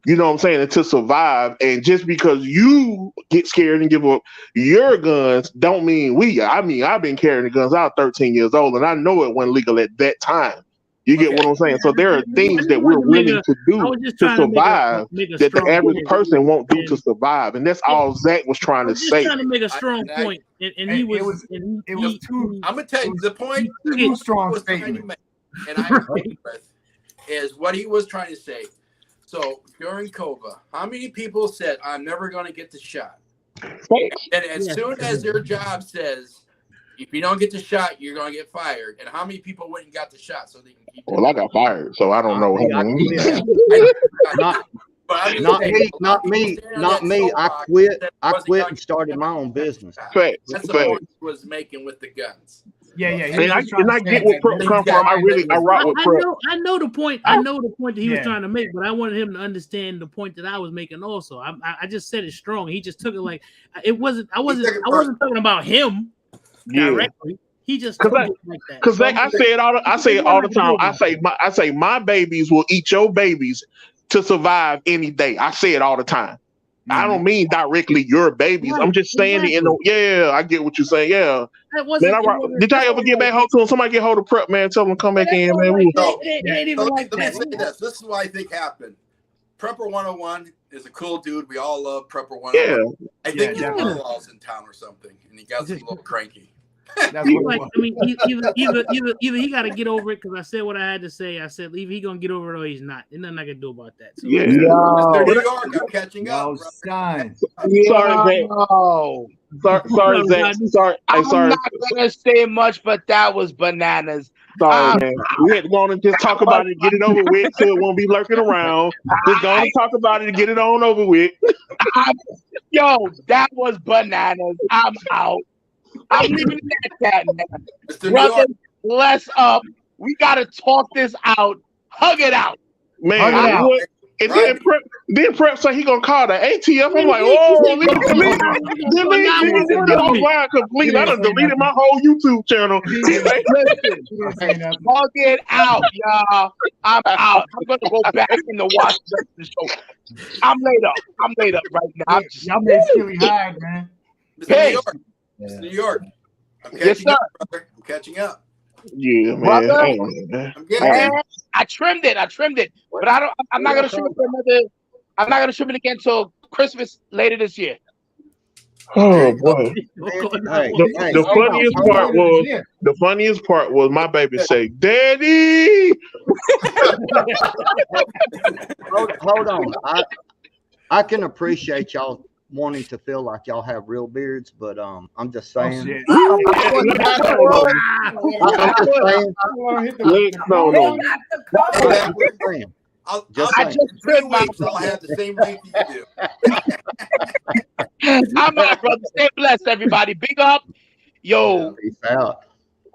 You know what I'm saying? To survive. And just because you get scared and give up your guns don't mean we. I mean, I've been carrying the guns. I was 13 years old, and I know it wasn't legal at that time. You get what I'm saying? So there are things that we're willing to do to survive that the average person won't do to survive. And that's all Zach was trying to say. Trying to make a strong point. And he was too. I'm going to tell you the point. Too strong was trying to make, and I agree with, is what he was trying to say. So during COVID, how many people said, I'm never going to get the shot? And as soon as their job says, if you don't get the shot, you're going to get fired. And how many people went and got the shot so they can keep Well, I got fired, so I don't know. Not me. I quit and started my own business. That's the point he was making with the guns. Yeah. And I get where Prep come from. I rock with Prep. I know the point. I know the point that he was trying to make, but I wanted him to understand the point that I was making also. I just said it strong. He just took it like it wasn't. I wasn't talking about him directly. He just took it like that. Because I say it all the time. I say my babies will eat your babies to survive any day. I say it all the time. I don't mean directly your babies. I'm just saying it in the I get what you're saying. Yeah. Did y'all ever get back home to him? Somebody get hold of Prep, man. Tell him to come back in, man. Let me say this. This is what I think happened. Prepper 101 is a cool dude. We all love Prepper 101. Yeah. I think his mother-in-law's in town or something, and he got a little cranky. That's what I mean, either he got to get over it because I said what I had to say. I said either he gonna get over it or he's not. There's nothing I can do about that. So. Mr. New York, I'm catching up. Sorry, Zach. Sorry. I'm not gonna say much, but that was bananas. Sorry, man. We had to go on and just talk about it and get it over with so it won't be lurking around. Just go on and talk about it and get it on over with. Yo, that was bananas. I'm out. I'm leaving that now. Brother, bless up. We gotta talk this out. Hug it out. Man, and then Prep say he gonna call the ATF. I'm like, leave offline completely. I done deleted my whole YouTube channel. Hug it out, y'all. I'm out. I'm gonna go back and watch the show. I'm laid up right now. Y'all made Skilly hide, man. Mr. New York. I'm catching up, brother. I'm catching up. Yeah, man. I trimmed it, but I'm not gonna trim it for another. I'm not gonna trim it again until Christmas later this year. Oh boy! The funniest part was my baby say, "Daddy." Hold on. I can appreciate y'all wanting to feel like y'all have real beards, but I'm just saying. I just trimmed my weeks. I'll have the same length you do. I'm out, brother. Stay blessed, everybody. Big up, yo.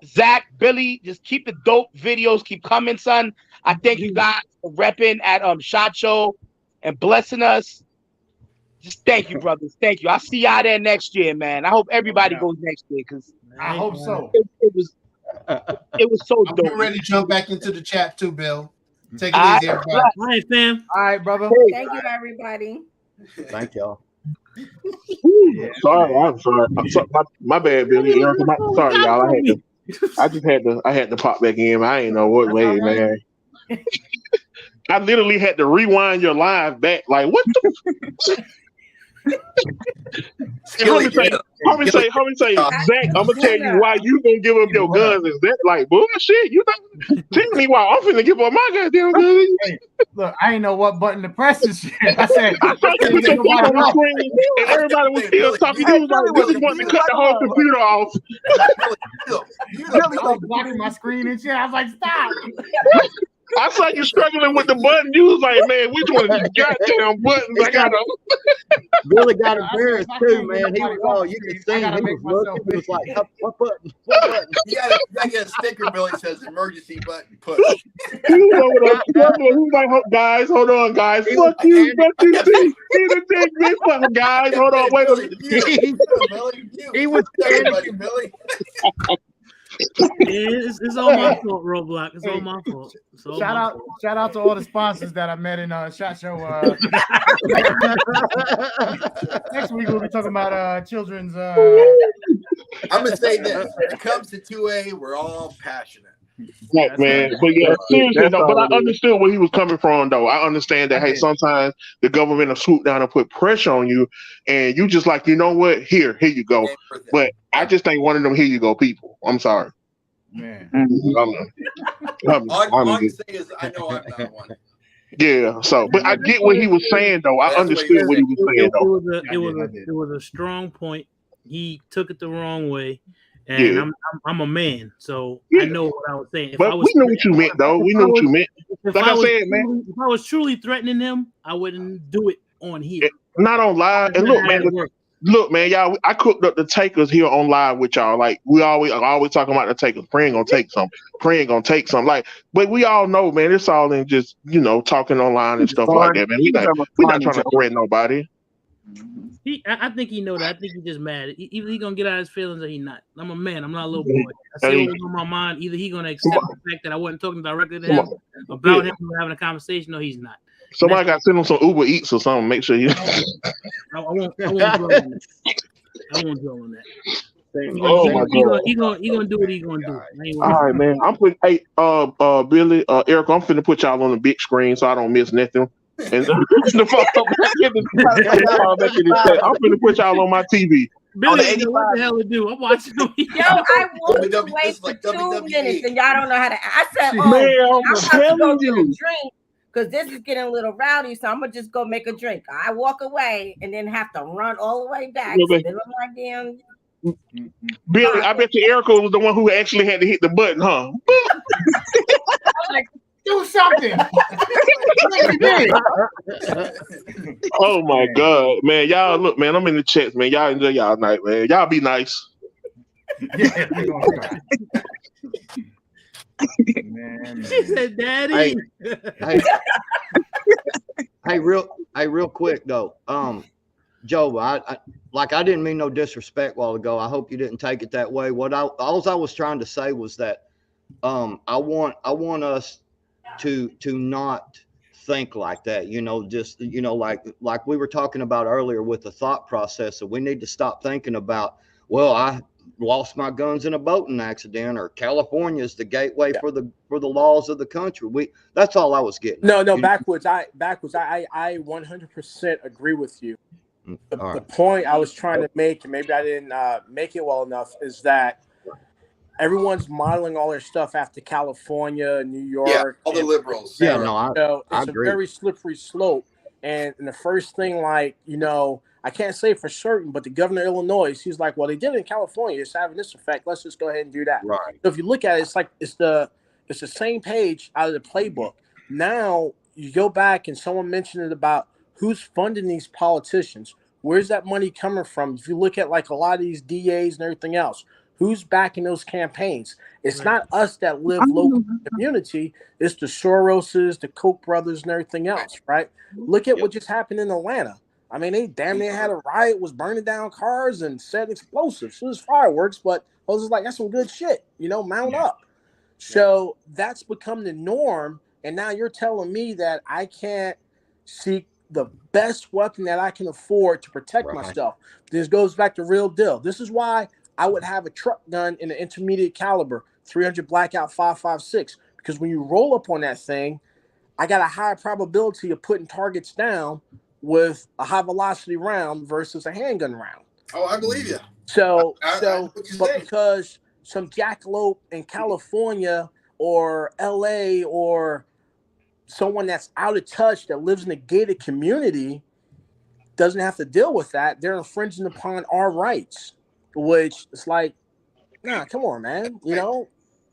Zach, Billy, just keep the dope videos keep coming, son. I thank you guys for repping at SHOT Show and blessing us. Just thank you, brothers. Thank you. I'll see y'all there next year, man. I hope everybody goes next year because I hope so. It was so dope. I'm ready to jump back into the chat too, Bill. Take it easy, everybody. All right, fam. All right, brother. Thank you, everybody. Thank y'all. Sorry, I'm sorry. My bad, Billy. Sorry, y'all. I had to pop back in. I ain't know what way, man. I literally had to rewind your live back. Like, what the? Homie say, Zach, I'm gonna tell you why you gonna give up your guns. Is that like bullshit? You know, tell me why I'm finna give up my goddamn guns. Hey, look, I ain't know what button to press and shit. I said, I put your phone on the screen, and everybody was still talking. He was like, "Billy wanted to cut the whole computer off." Billy was blocking my screen and shit. I was like, "Stop." I saw you struggling with the button. You was like, man, which one of these goddamn buttons I got on? Billy got embarrassed too, man. He was all you could see. He was looking. He was like, what button? What button? You gotta get a sticker, Billy says emergency button push. He was like, guys, hold on, guys. Fuck you, guys. Hold on, wait a minute. He was Billy. It's all my fault, Roblox. It's all my fault. Shout out to all the sponsors that I met in SHOT Show. Next week we'll be talking about children's. I'm gonna say this: when it comes to 2A, we're all passionate. Right, man. But yeah, seriously, no, but I understood where he was coming from, though. I understand that, hey, sometimes the government will swoop down and put pressure on you, and you just like, you know what? Here you go. But I just ain't one of them here you go people. I'm sorry. Man. All I can say is I know I'm not one. Yeah, so, but I get what he was saying, though. I understood what he was saying, though. It was a strong point. He took it the wrong way. And I'm a man, so I know what I was saying. But we know what you meant, though. We know what you meant. Like I said, man. If I was truly threatening him, I wouldn't do it on here. Not on live. And look, man, y'all. I cooked up the takers here on live with y'all. Like we always talking about the takers. Praying gonna take some. Praying gonna take some. Like, but we all know, man. It's all in just talking online and stuff like that, man. We not trying to threaten nobody. I think he know that. I think he's just mad. Either he gonna get out his feelings or he not. I'm a man. I'm not a little boy. I say what was on my mind. Either he gonna accept the fact that I wasn't talking directly to him about him having a conversation, or he's not. Somebody got to send him some Uber Eats or something. Make sure you. I won't dwell on that. I won't dwell on that. He gonna do what he gonna do. All right, man. I'm putting. Hey, Billy, Eric, I'm finna put y'all on the big screen so I don't miss nothing. And I'm finna put y'all on my TV. Billy, what the hell to do? I'm watching. Yo, I walked away for 2 minutes and y'all don't know how to. I said, I'm about to go get a drink because this is getting a little rowdy, so I'm gonna just go make a drink. I walk away and then have to run all the way back. So then I'm like, damn. Billy, I bet you Erica was the one who actually had to hit the button, huh? I'm like, do something. Oh my God, man! Y'all look, man. I'm in the chats, man. Y'all enjoy y'all night, man. Y'all be nice. Yeah, man. She said, "Daddy." Hey, real quick though. Joe, I didn't mean no disrespect while ago. I hope you didn't take it that way. All I was trying to say was that I want us to not think like that, just like we were talking about earlier with the thought process. So we need to stop thinking about, well, I lost my guns in a boating accident, or California is the gateway for the laws of the country. That's all I was getting. No, backwards. I 100% agree with you. The point I was trying to make, and maybe I didn't make it well enough, is that everyone's modeling all their stuff after California, New York. Yeah, all the liberals. Yeah, no, so I it's agree. A very slippery slope. And the first thing, I can't say for certain, but the governor of Illinois, he's like, well, they did it in California. It's having this effect. Let's just go ahead and do that. Right. So if you look at it, it's the same page out of the playbook. Now you go back and someone mentioned it about who's funding these politicians. Where's that money coming from? If you look at a lot of these DAs and everything else, who's backing those campaigns? It's not us that live local in the community. It's the Soroses, the Koch brothers, and everything else, right? Look at what just happened in Atlanta. I mean, they damn near had a riot, was burning down cars and set explosives. It was fireworks, but I was just like, that's some good shit, mount up. So that's become the norm. And now you're telling me that I can't seek the best weapon that I can afford to protect myself. This goes back to real deal. This is why I would have a truck gun in an intermediate caliber, 300 blackout 5.56, because when you roll up on that thing, I got a high probability of putting targets down with a high velocity round versus a handgun round. Oh, I believe you. But because some jackalope in California or LA or someone that's out of touch that lives in a gated community doesn't have to deal with that, they're infringing upon our rights, which is like, nah, come on, man.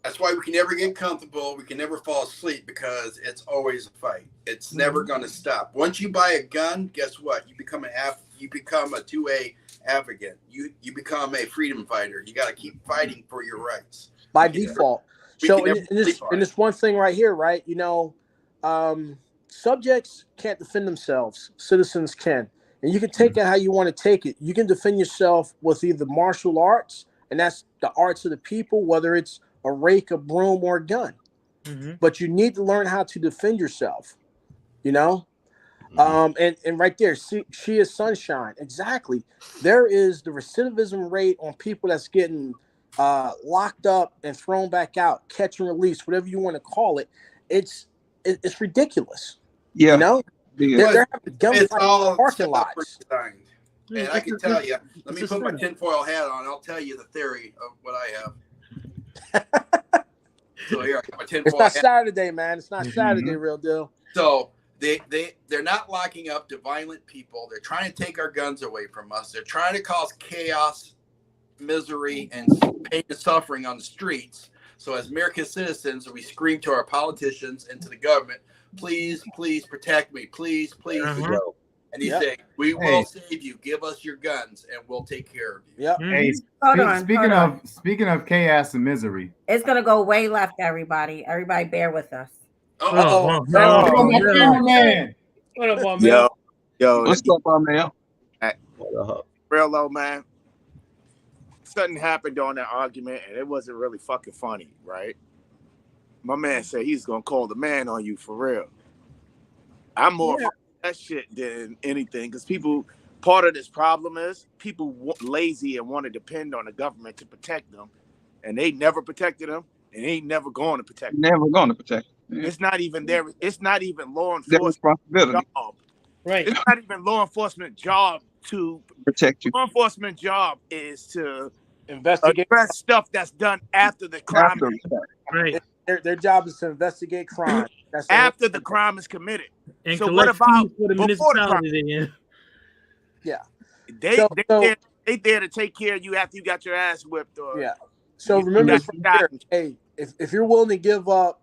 That's why we can never get comfortable. We can never fall asleep because it's always a fight. It's never going to stop. Once you buy a gun, guess what? You become a 2A advocate. You become a freedom fighter. You got to keep fighting for your rights by default. So in this one thing right here, right? Subjects can't defend themselves. Citizens can. And you can take it how you want to take it. You can defend yourself with either martial arts, and that's the arts of the people, whether it's a rake, a broom, or a gun. Mm-hmm. But you need to learn how to defend yourself, you know? And right there, she is sunshine. Exactly. There is the recidivism rate on people that's getting locked up and thrown back out, catch and release, whatever you want to call it. It's ridiculous. Yeah. You know? They're having gunfights in parking lots. And I can tell you, let me put my tinfoil hat on. I'll tell you the theory of what I have. So here, I got my tinfoil It's not hat. Saturday, man. It's not Saturday, real deal. So they're not locking up the violent people. They're trying to take our guns away from us. They're trying to cause chaos, misery, and pain and suffering on the streets. So as American citizens, we scream to our politicians and to the government, please, please protect me. Please, please. And he say, we will save you. Give us your guns and we'll take care of you. Yep. Hey, speaking of chaos and misery. It's going to go way left, everybody. Everybody bear with us. Man. What up, my man? Yo, what's up, my man? Real low, man. Something happened during that argument, and it wasn't really fucking funny, right? My man said he's gonna call the man on you for real. I'm more for that shit than anything, because part of this problem is people lazy and want to depend on the government to protect them, and they never protected them, and they ain't never going to protect them. Never going to protect them. It's not even there. It's not even law enforcement job. Right. It's not even law enforcement job to protect you. Law enforcement job is to investigate stuff that's done after the crime. Right. Their job is to investigate crime. That's after the crime is committed. And so what about for the before the crime? Yeah. They there to take care of you after you got your ass whipped. Or So remember, hey, if you're willing to give up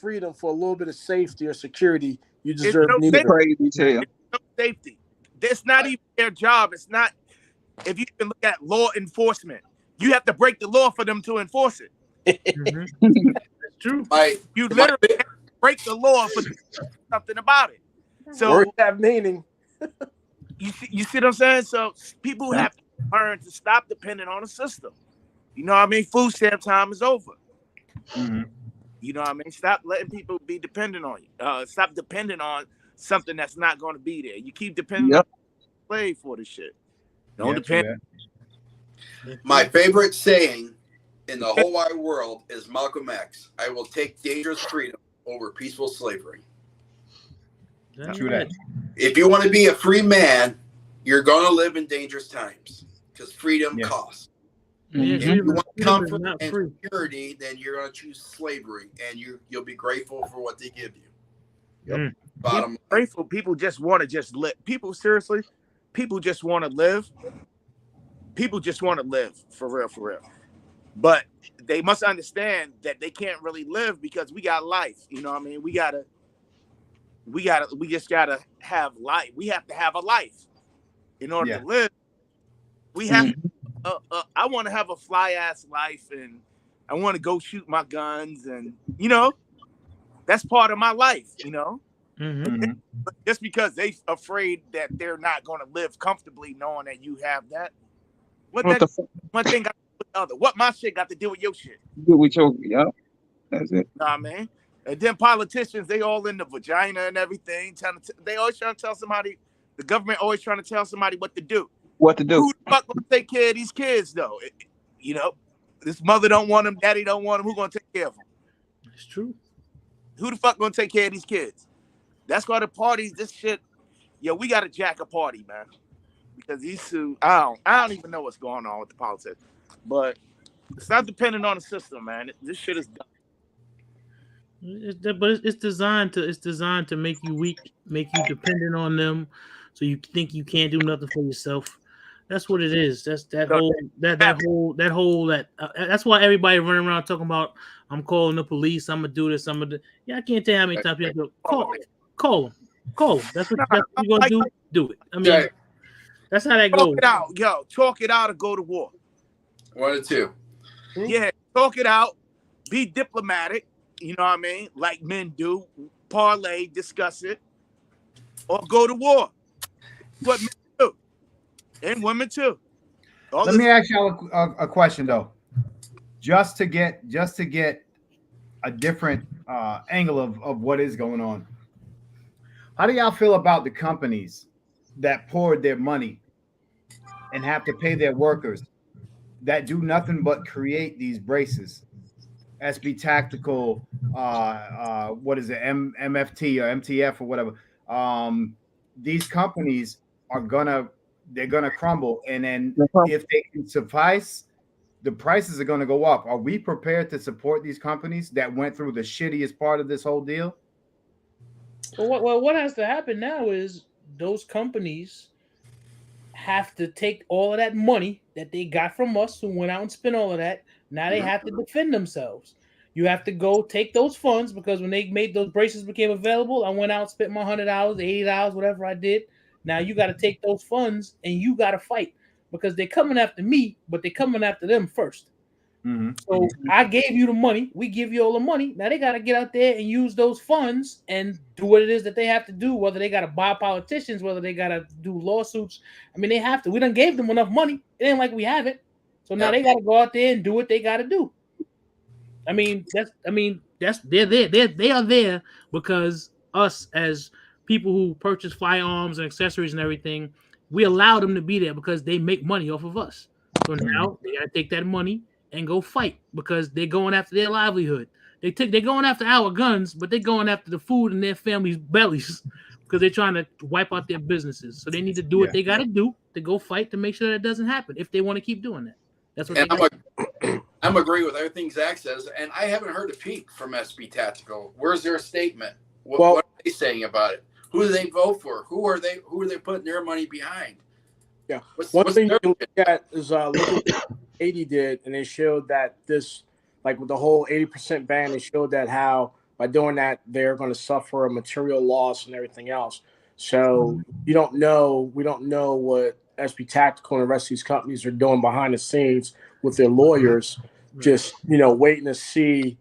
freedom for a little bit of safety or security, you deserve neither. No safety. That's not even their job. It's not. If you can look at law enforcement, you have to break the law for them to enforce it. That's true. You literally have to break the law for something about it. So words have meaning. you see what I'm saying? So people have to learn to stop depending on the system. You know what I mean? Food stamp time is over. Mm-hmm. You know what I mean? Stop letting people be dependent on you. Stop depending on something that's not going to be there. You keep depending on slave for this shit. Don't depend. My favorite saying in the whole wide world is Malcolm X. I will take dangerous freedom over peaceful slavery. True that. If you want to be a free man, you're going to live in dangerous times because freedom costs. If you want comfort and security, then you're going to choose slavery, and you'll be grateful for what they give you. Bottom grateful. People just want to just live. People just want to live. People just want to live for real. But they must understand that they can't really live because we got life. You know what I mean? We just gotta have life. We have to have a life in order to live. We have. I want to have a fly ass life, and I want to go shoot my guns, and that's part of my life. Mm-hmm. But just because they afraid that they're not going to live comfortably, knowing that you have that. One thing got to do with the other. What my shit got to do with your shit? Do with your that's it. Nah, man. And then politicians, they all in the vagina and everything. They always trying to tell somebody. The government always trying to tell somebody what to do. What to do? Who the fuck gonna take care of these kids though? This mother don't want them, daddy don't want them. Who gonna take care of them? It's true. Who the fuck gonna take care of these kids? That's why the parties, this shit. We gotta jack a party, man. Because these two, I don't even know what's going on with the politics. But it's not dependent on the system, man. This shit is done. But it's designed to make you weak, make you dependent on them, so you think you can't do nothing for yourself. That's what it is. That's that's why everybody running around talking about I'm calling the police. I'm gonna do this. I can't tell you how many times you have to call them. That's what you're gonna do. Do it. I mean, that's how that goes. Talk it out or go to war. One or two. Yeah, talk it out. Be diplomatic. You know what I mean? Like men do. Parlay, discuss it, or go to war. What men do, and women too. Let me ask y'all a question though, just to get a different angle of what is going on. How do y'all feel about the companies that poured their money and have to pay their workers that do nothing but create these braces? SB Tactical, what is it, MFT or MTF or whatever. These companies they're gonna crumble, and then if they can suffice, the prices are gonna go up. Are we prepared to support these companies that went through the shittiest part of this whole deal? Well, what has to happen now is those companies have to take all of that money that they got from us, who went out and spent all of that. Now they have to defend themselves. You have to go take those funds, because when they made those braces became available, I went out, spent my $100, $80, whatever I did. Now you got to take those funds and you got to fight, because they're coming after me, but they're coming after them first. So I gave you the money. We give you all the money. Now they got to get out there and use those funds and do what it is that they have to do, whether they got to buy politicians, whether they got to do lawsuits. I mean, they have to. We done gave them enough money. It ain't like we haven't. So now they got to go out there and do what they got to do. They are there because us, as people who purchase firearms and accessories and everything, we allow them to be there because they make money off of us. So now they got to take that money and go fight, because they're going after their livelihood. They're going after our guns, but they're going after the food in their families' bellies, because they're trying to wipe out their businesses. So they need to do what they got to do to go fight to make sure that doesn't happen if they want to keep doing that. That's what I'm agreeing with everything Zach says, and I haven't heard a peep from SB Tactical. Where's their statement? What are they saying about it? Who do they vote for? Who are they putting their money behind? Yeah. One thing you can look at is look what 80 did, and they showed that this, like with the whole 80% ban, they showed that how by doing that they're going to suffer a material loss and everything else. So we don't know what SB Tactical and the rest of these companies are doing behind the scenes with their lawyers, just waiting to see.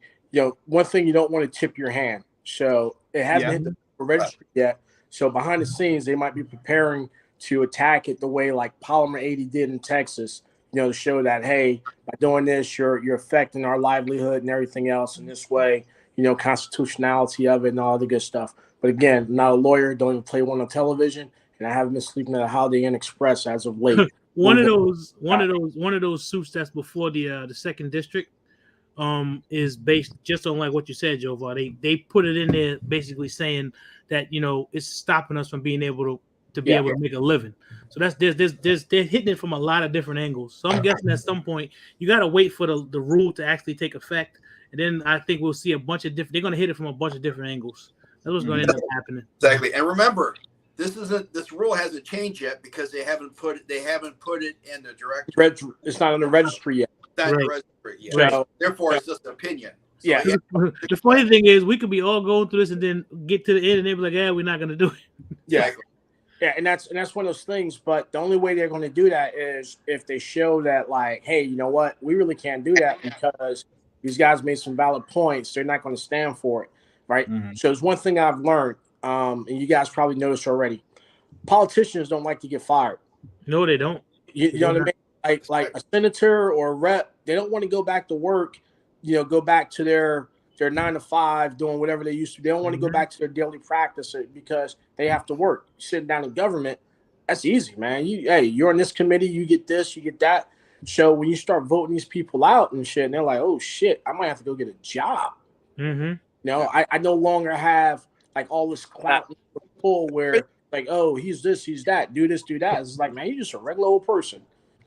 One thing, you don't want to tip your hand. So it hasn't hit the registry yet. So behind the scenes, they might be preparing to attack it the way like Polymer 80 did in Texas, to show that, hey, by doing this, you're affecting our livelihood and everything else in this way, constitutionality of it and all the good stuff. But again, I'm not a lawyer, don't even play one on television, and I haven't been sleeping at a Holiday Inn Express as of late. one of those suits that's before the second district is based just on like what you said, Jovar. They put it in there basically saying that it's stopping us from being able to make a living. So they're hitting it from a lot of different angles. So I'm guessing at some point you got to wait for the rule to actually take effect, and then I think we'll see a bunch of different. They're going to hit it from a bunch of different angles. That's what's going to end up happening. Exactly. And remember, this rule hasn't changed yet because they haven't put it in the directory. It's not on the registry yet. It's not in the registry yet. So, therefore, it's just opinion. So the funny thing is, we could be all going through this and then get to the end, and they be like, "Yeah, we're not going to do it." Yeah, and that's one of those things. But the only way they're going to do that is if they show that, like, hey, you know what, we really can't do that because these guys made some valid points. They're not going to stand for it, right? So there's one thing I've learned, and you guys probably noticed already. Politicians don't like to get fired. No, they don't. You know what I mean? Like a senator or a rep, they don't want to go back to work. Go back to their 9 to 5, doing whatever they used to. They don't want to go back to their daily practice because they have to work. Sitting down in government, that's easy, man. You're in this committee, you get this, you get that. So when you start voting these people out and shit, and they're like, oh shit, I might have to go get a job. I no longer have like all this clout pull where like, oh, he's this, he's that, do this, do that. It's like, man, you're just a regular old person.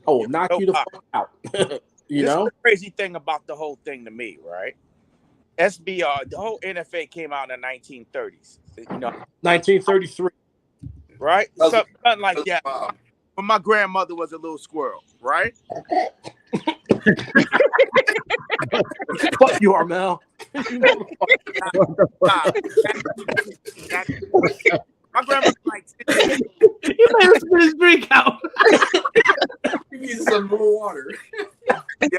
I will knock you the fuck out. This is the crazy thing about the whole thing to me, right? SBR, the whole NFA came out in the 1930s. 1933. Right? Something like that. When my grandmother was a little squirrel, right? Fuck you, Armel. My grandma's like, you might have spit his drink out. You need some more water.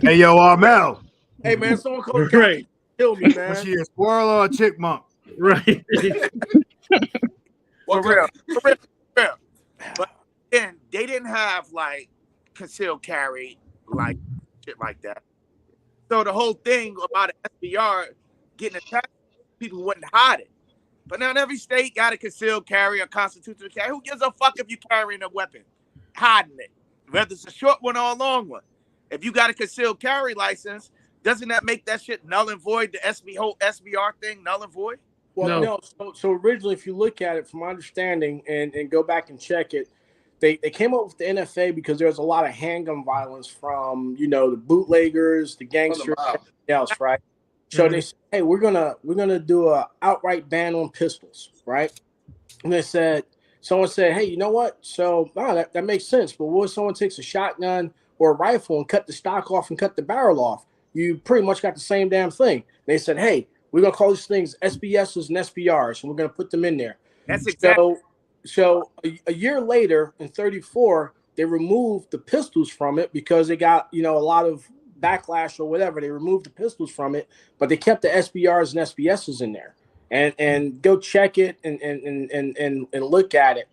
Hey, yo, Armel. Hey, man, someone called right. Kill me, man. Was she a squirrel or a chickmunk? Right. For real. But then they didn't have like concealed carry like shit like that. So the whole thing about an SBR getting attacked, people wouldn't hide it. But now every state got a concealed carry or constitutional carry. Who gives a fuck if you carrying a weapon? Hiding it. Whether it's a short one or a long one. If you got a concealed carry license, doesn't that make that shit null and void? The whole SBR thing null and void? Well, no. So originally, if you look at it from my understanding and go back and check it, they came up with the NFA because there was a lot of handgun violence from, the bootleggers, the gangsters, everything else, right? So they said, hey, we're gonna do a outright ban on pistols, right? And someone said, hey, you know what? So that makes sense. But what if someone takes a shotgun or a rifle and cut the stock off and cut the barrel off? You pretty much got the same damn thing. They said, hey, we're gonna call these things SBSs and SBRs, and we're gonna put them in there. That's exactly. So a year later, in 34, they removed the pistols from it because they got a lot of backlash or whatever. They removed the pistols from it, but they kept the SBRs and SBSs in there. And go check it and look at it.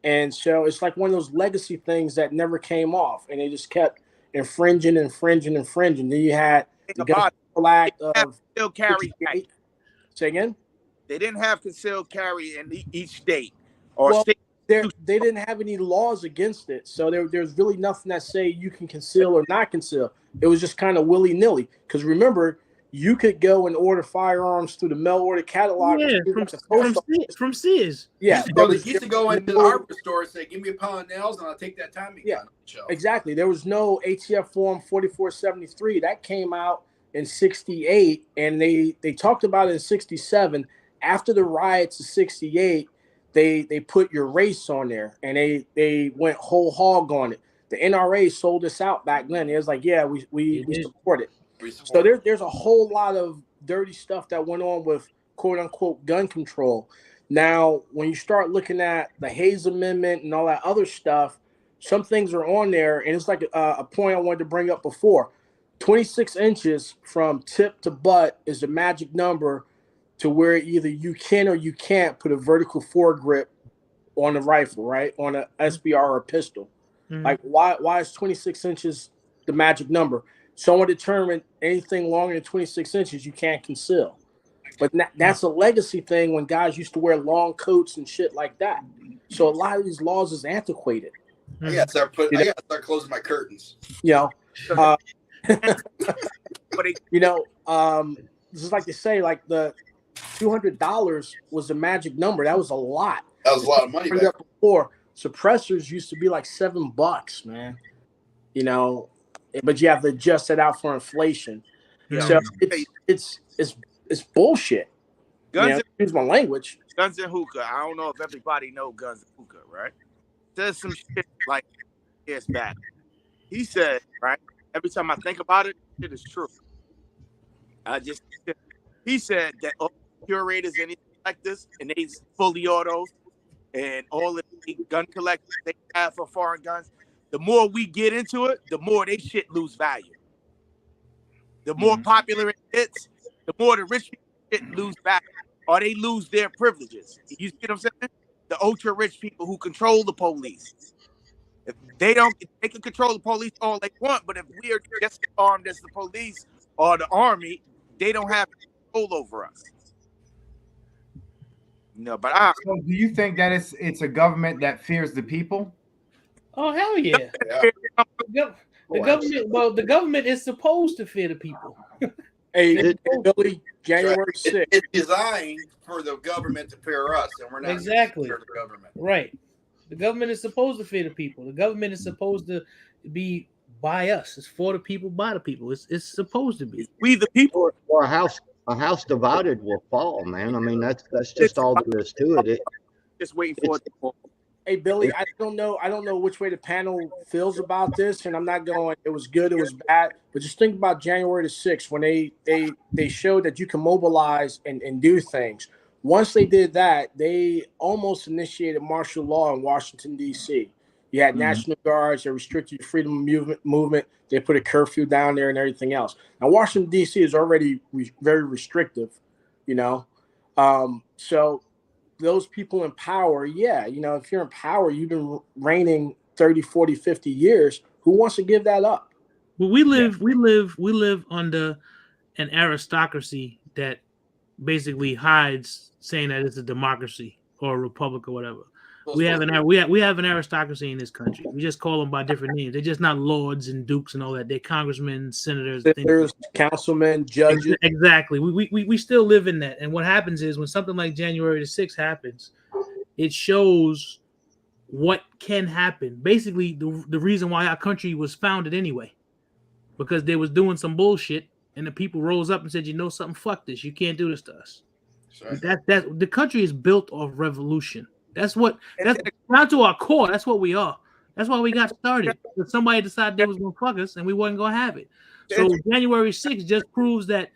And so it's like one of those legacy things that never came off, and they just kept infringing. Then you had the gun act of concealed carry. Say again? They didn't have concealed carry in each state. They didn't have any laws against it, so there's really nothing that say you can conceal or not conceal. It was just kind of willy-nilly. Because remember, you could go and order firearms through the mail order catalog. Yeah, from Sears. Yeah, they used to go into the hardware store and say, "Give me a pound of nails, and I'll take that timing gun." Exactly. There was no ATF form 4473 that came out in '68, and they talked about it in '67. After the riots of '68, they put your race on there, and they went whole hog on it. The NRA sold us out back then. It was like, yeah, we support it. So there's a whole lot of dirty stuff that went on with quote unquote gun control. Now, when you start looking at the Hayes Amendment and all that other stuff, some things are on there, and it's like a point I wanted to bring up before. 26 inches from tip to butt is the magic number to where either you can or you can't put a vertical foregrip on a rifle, right? On a SBR or a pistol. Mm-hmm. Like why is 26 inches the magic number? Someone determined anything longer than 26 inches you can't conceal. But that's a legacy thing when guys used to wear long coats and shit like that. So a lot of these laws is antiquated. I gotta start closing my curtains. Just like they say, like the $200 was the magic number. That was a lot. That was a lot of money back before. Suppressors used to be like $7, man. But you have to adjust it out for inflation. Yeah. So it's bullshit. Guns. Use my language. Guns and hookah. I don't know if everybody know guns and hookah, right? There's some shit like years back. He said, right? Every time I think about it, it is true. He said that all curators and anything like this, and they fully autos, and all of the gun collectors they have for foreign guns. The more we get into it, the more they shit lose value. The more popular it gets, the more the rich people shit lose value, or they lose their privileges. You see what I'm saying? The ultra rich people who control the police. If they can control the police all they want, but if we are just as armed as the police or the army, they don't have control over us. But so do you think that it's a government that fears the people? Oh hell yeah! The government is supposed to fear the people. January 6th. It's designed for the government to fear us, and we're not exactly fear the government. Right. The government is supposed to fear the people. The government is supposed to be by us. It's for the people, by the people. It's supposed to be. We the people. Or a house divided will fall, man. I mean, that's just all there is to it. Just waiting for it to fall. Hey Billy, I don't know which way the panel feels about this, and I'm not going. It was good, it was bad, but just think about January the 6th when they showed that you can mobilize and do things. Once they did that, they almost initiated martial law in Washington D.C. You had National Guards, they restricted your freedom of movement. They put a curfew down there and everything else. Now Washington D.C. is already very restrictive, so. Those people in power, if you're in power, you've been reigning 30, 40, 50 years. Who wants to give that up? Well, we live under an aristocracy that basically hides saying that it's a democracy or a republic or whatever. We have an aristocracy in this country. We just call them by different names. They're just not lords and dukes and all that. They're congressmen, senators, councilmen, judges. Exactly. We still live in that. And what happens is when something like January the 6th happens, it shows what can happen. Basically, the reason why our country was founded anyway, because they was doing some bullshit, and the people rose up and said, "You know something? Fuck this. You can't do this to us." Sure. That the country is built off revolution. That's down to our core. That's what we are. That's why we got started. Because somebody decided they was gonna fuck us, and we wasn't gonna have it. So January 6th just proves that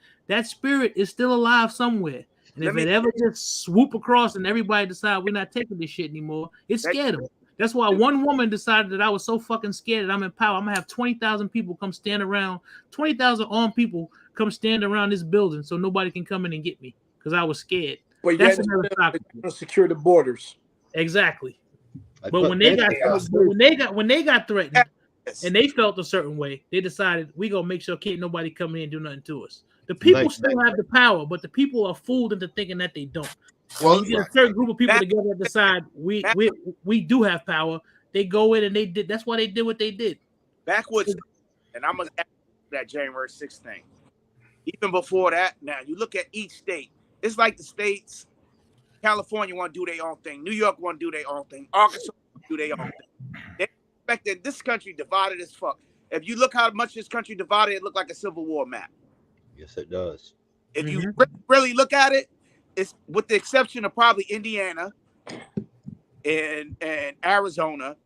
spirit is still alive somewhere. And if it ever just swoop across and everybody decide we're not taking this shit anymore, it scared them. That's why one woman decided that I was so fucking scared that I'm in power. I'm gonna have 20,000 people come stand around, 20,000 armed people come stand around this building so nobody can come in and get me because I was scared. But that's to secure the borders. Exactly. But when they got threatened and they felt a certain way, they decided we gonna make sure can't nobody come in and do nothing to us. The people still have the power, but the people are fooled into thinking that they don't. Well, you get a certain group of people together that decide we do have power. They go in and they did. That's why they did what they did. Backwards, and I'm gonna add that January 6th thing. Even before that, now you look at each state. It's like the states. California want to do their own thing. New York want to do their own thing. Arkansas want to do their own thing. They expect that this country divided as fuck. If you look how much this country divided, it looked like a Civil War map. Yes, it does. If you really look at it, it's with the exception of probably Indiana and Arizona,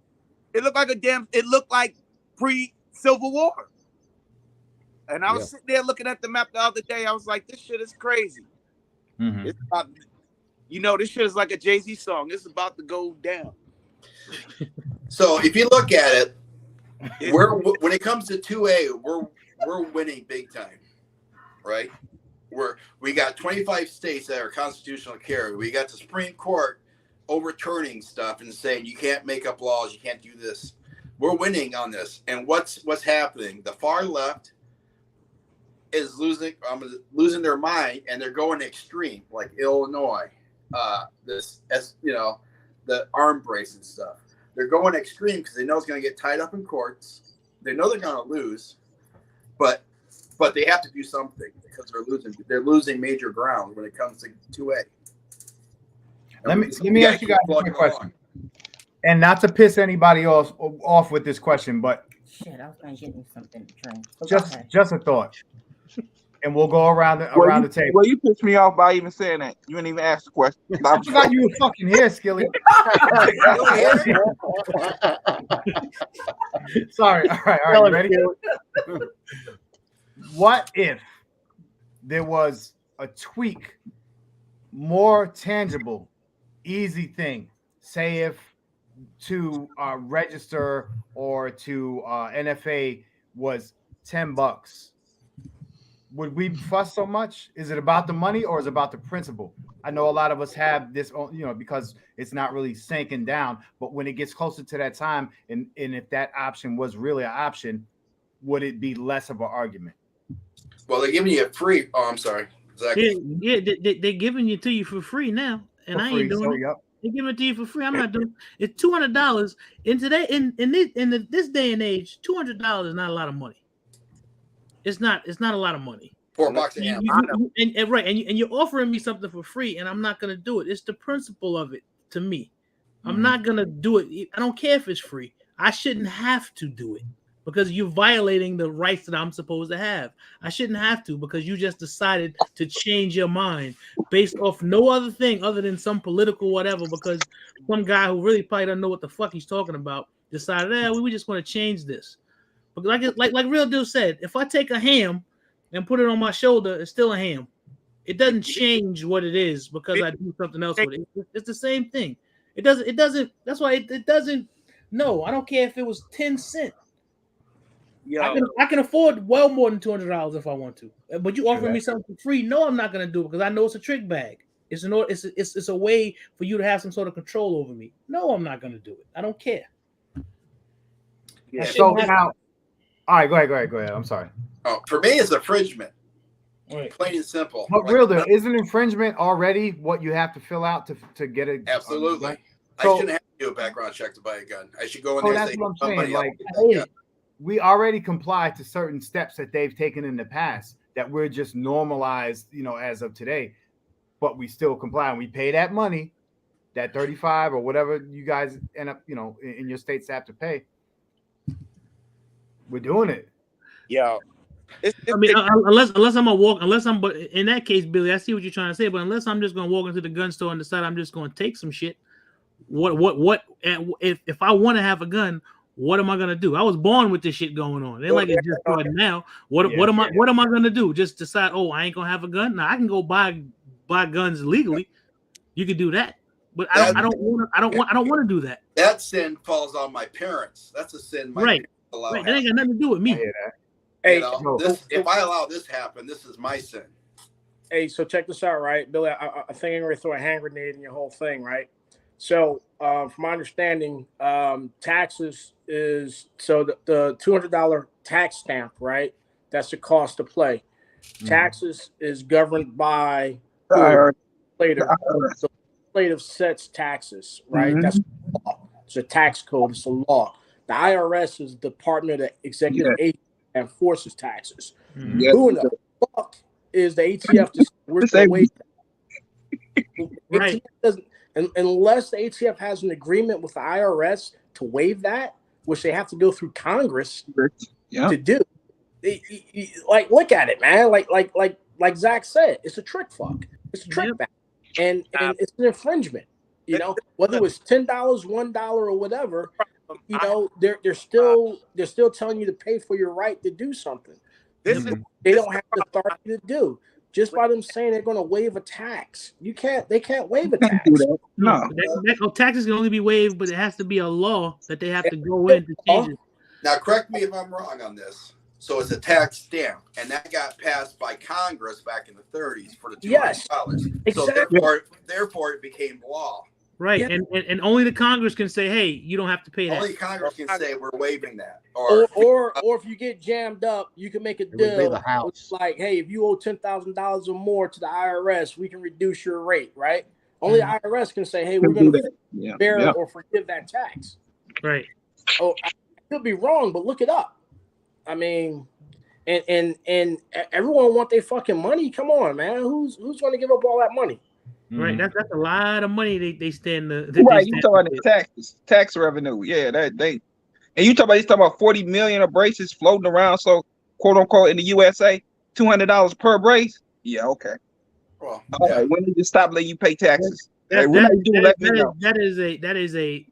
it looked like pre-Civil War. And I was sitting there looking at the map the other day. I was like, this shit is crazy. Mm-hmm. It's about, this shit is like a Jay-Z song. It's about to go down. So if you look at it, when it comes to 2A, we're winning big time, right? We got 25 states that are constitutional carry. We got the Supreme Court overturning stuff and saying you can't make up laws, you can't do this. We're winning on this. And what's happening? The far left is losing their mind, and they're going extreme, like Illinois. The arm brace and stuff. They're going extreme because they know it's going to get tied up in courts. They know they're going to lose, but they have to do something because they're losing major ground when it comes to 2A. Let me ask you guys a quick question, and not to piss anybody off with this question, but shit, I was going to get me something to drink. Just a thought, and we'll go around the table. Well, you pissed me off by even saying that. You didn't even ask the question. I forgot you were fucking here, Skilly. Sorry. All right. Ready? What if there was a tweak, more tangible, easy thing? Say if to register or to NFA was $10. Would we fuss so much? Is it about the money or is it about the principle? I know a lot of us have this, because it's not really sinking down. But when it gets closer to that time, and if that option was really an option, would it be less of an argument? Well, they're giving you a free. Oh, I'm sorry. Exactly. Yeah, they're giving it to you for free now, and I ain't doing it. Yep. They're giving it to you for free. I'm not doing it. It's $200. In today, in this day and age, $200 is not a lot of money. It's not a lot of money. $4 an hour. And you're offering me something for free, and I'm not gonna do it. It's the principle of it to me. I'm not gonna do it. I don't care if it's free. I shouldn't have to do it because you're violating the rights that I'm supposed to have. I shouldn't have to because you just decided to change your mind based off no other thing other than some political whatever. Because some guy who really probably doesn't know what the fuck he's talking about decided, we just want to change this. But like Real Deal said, if I take a ham and put it on my shoulder, it's still a ham. It doesn't change what it is because I do something else with it. It's the same thing. It doesn't. That's why it doesn't. No, I don't care if it was 10 cents. I can afford well more than $200 if I want to. But you offer me something for free? No, I'm not going to do it because I know it's a trick bag. It's a way for you to have some sort of control over me. No, I'm not going to do it. I don't care. Yeah. So now, all right, go ahead. I'm sorry. Oh, for me, it's infringement. Plain and simple. But real though, isn't infringement already what you have to fill out to get it? Absolutely. So, I shouldn't have to do a background check to buy a gun. I should go in there and that's say, what I'm saying. Like, we already comply to certain steps that they've taken in the past that we're just normalized, as of today. But we still comply and we pay that money, that 35 or whatever you guys end up, in your states have to pay. We're doing it. Yeah. I mean, unless I'm gonna walk, but in that case, Billy, I see what you're trying to say. But unless I'm just gonna walk into the gun store and decide I'm just gonna take some shit, if I want to have a gun, what am I gonna do? I was born with this shit going on. They're like, it's just starting now. What am I gonna do? Just decide? Oh, I ain't gonna have a gun. Now I can go buy guns legally. You could do that, but I don't want to do that. That sin falls on my parents. That's a sin. Right. That ain't got nothing to do with me. Hey, if I allow this happen, this is my sin. Hey, so check this out, right, Billy? I think I'm going to throw a hand grenade in your whole thing, right? So, from my understanding, taxes is the $200 tax stamp, right? That's the cost to play. Taxes is governed by the legislative sets taxes, right? That's law. It's a tax code. It's a law. The IRS is the Department of Executive Agency that enforces taxes. Who in the fuck is the ATF to we're going to waive that? Right. Unless the ATF has an agreement with the IRS to waive that, which they have to go through Congress to do. Like, look at it, man. Like Zach said, it's a trick fuck. It's a trick back. And it's an infringement. Whether it was $10, $1, or whatever, they're still telling you to pay for your right to do something. They don't have the authority to do. Just by them saying they're going to waive a tax, they can't waive a tax. No, taxes can only be waived, but it has to be a law that they have to go in to change it. Now, correct me if I'm wrong on this. So it's a tax stamp, and that got passed by Congress back in the 30s for the $200. Yes, exactly. So therefore, it became law. Right, and only the Congress can say, "Hey, you don't have to pay that." Only Congress can say we're waiving that. Or if you get jammed up, you can make a deal. It's like, hey, if you owe $10,000 or more to the IRS, we can reduce your rate. Right? Only the IRS can say, "Hey, we're going to bear or forgive that tax." Right. Oh, I could be wrong, but look it up. I mean, and everyone want their fucking money. Come on, man. Who's going to give up all that money? Right, that's a lot of money they stand. Right, you talking about taxes, tax revenue. Yeah, and you talking about 40 million of braces floating around. So, quote unquote, in the USA, $200 per brace. Yeah, okay. Well, all right. When did you stop letting you pay taxes? That is a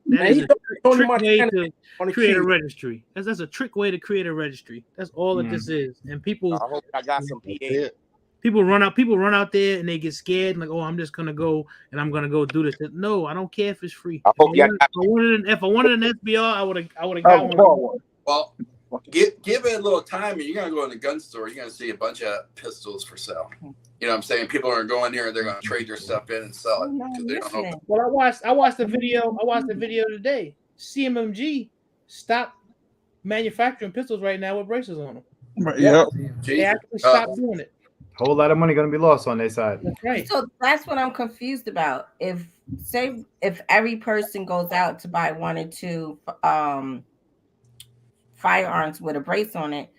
trick way to create a registry. That's a trick way to create a registry. That's all that this is. And people, I hope I got some PA. People run out there and they get scared, like, oh, I'm just gonna go and I'm gonna go do this. No, I don't care if it's free. If I wanted an SBR, I would have got one. Well, give it a little time, and you're gonna go in the gun store. You're gonna see a bunch of pistols for sale. You know what I'm saying? People are going there and they're gonna trade their stuff in and sell it because they don't know. Well, I watched the video. I watched the video today. CMMG stopped manufacturing pistols right now with braces on them. Right, yeah, they actually stopped doing it. Whole lot of money going to be lost on their side. That's right. So that's what I'm confused about. If every person goes out to buy 1 or 2 firearms with a brace on it,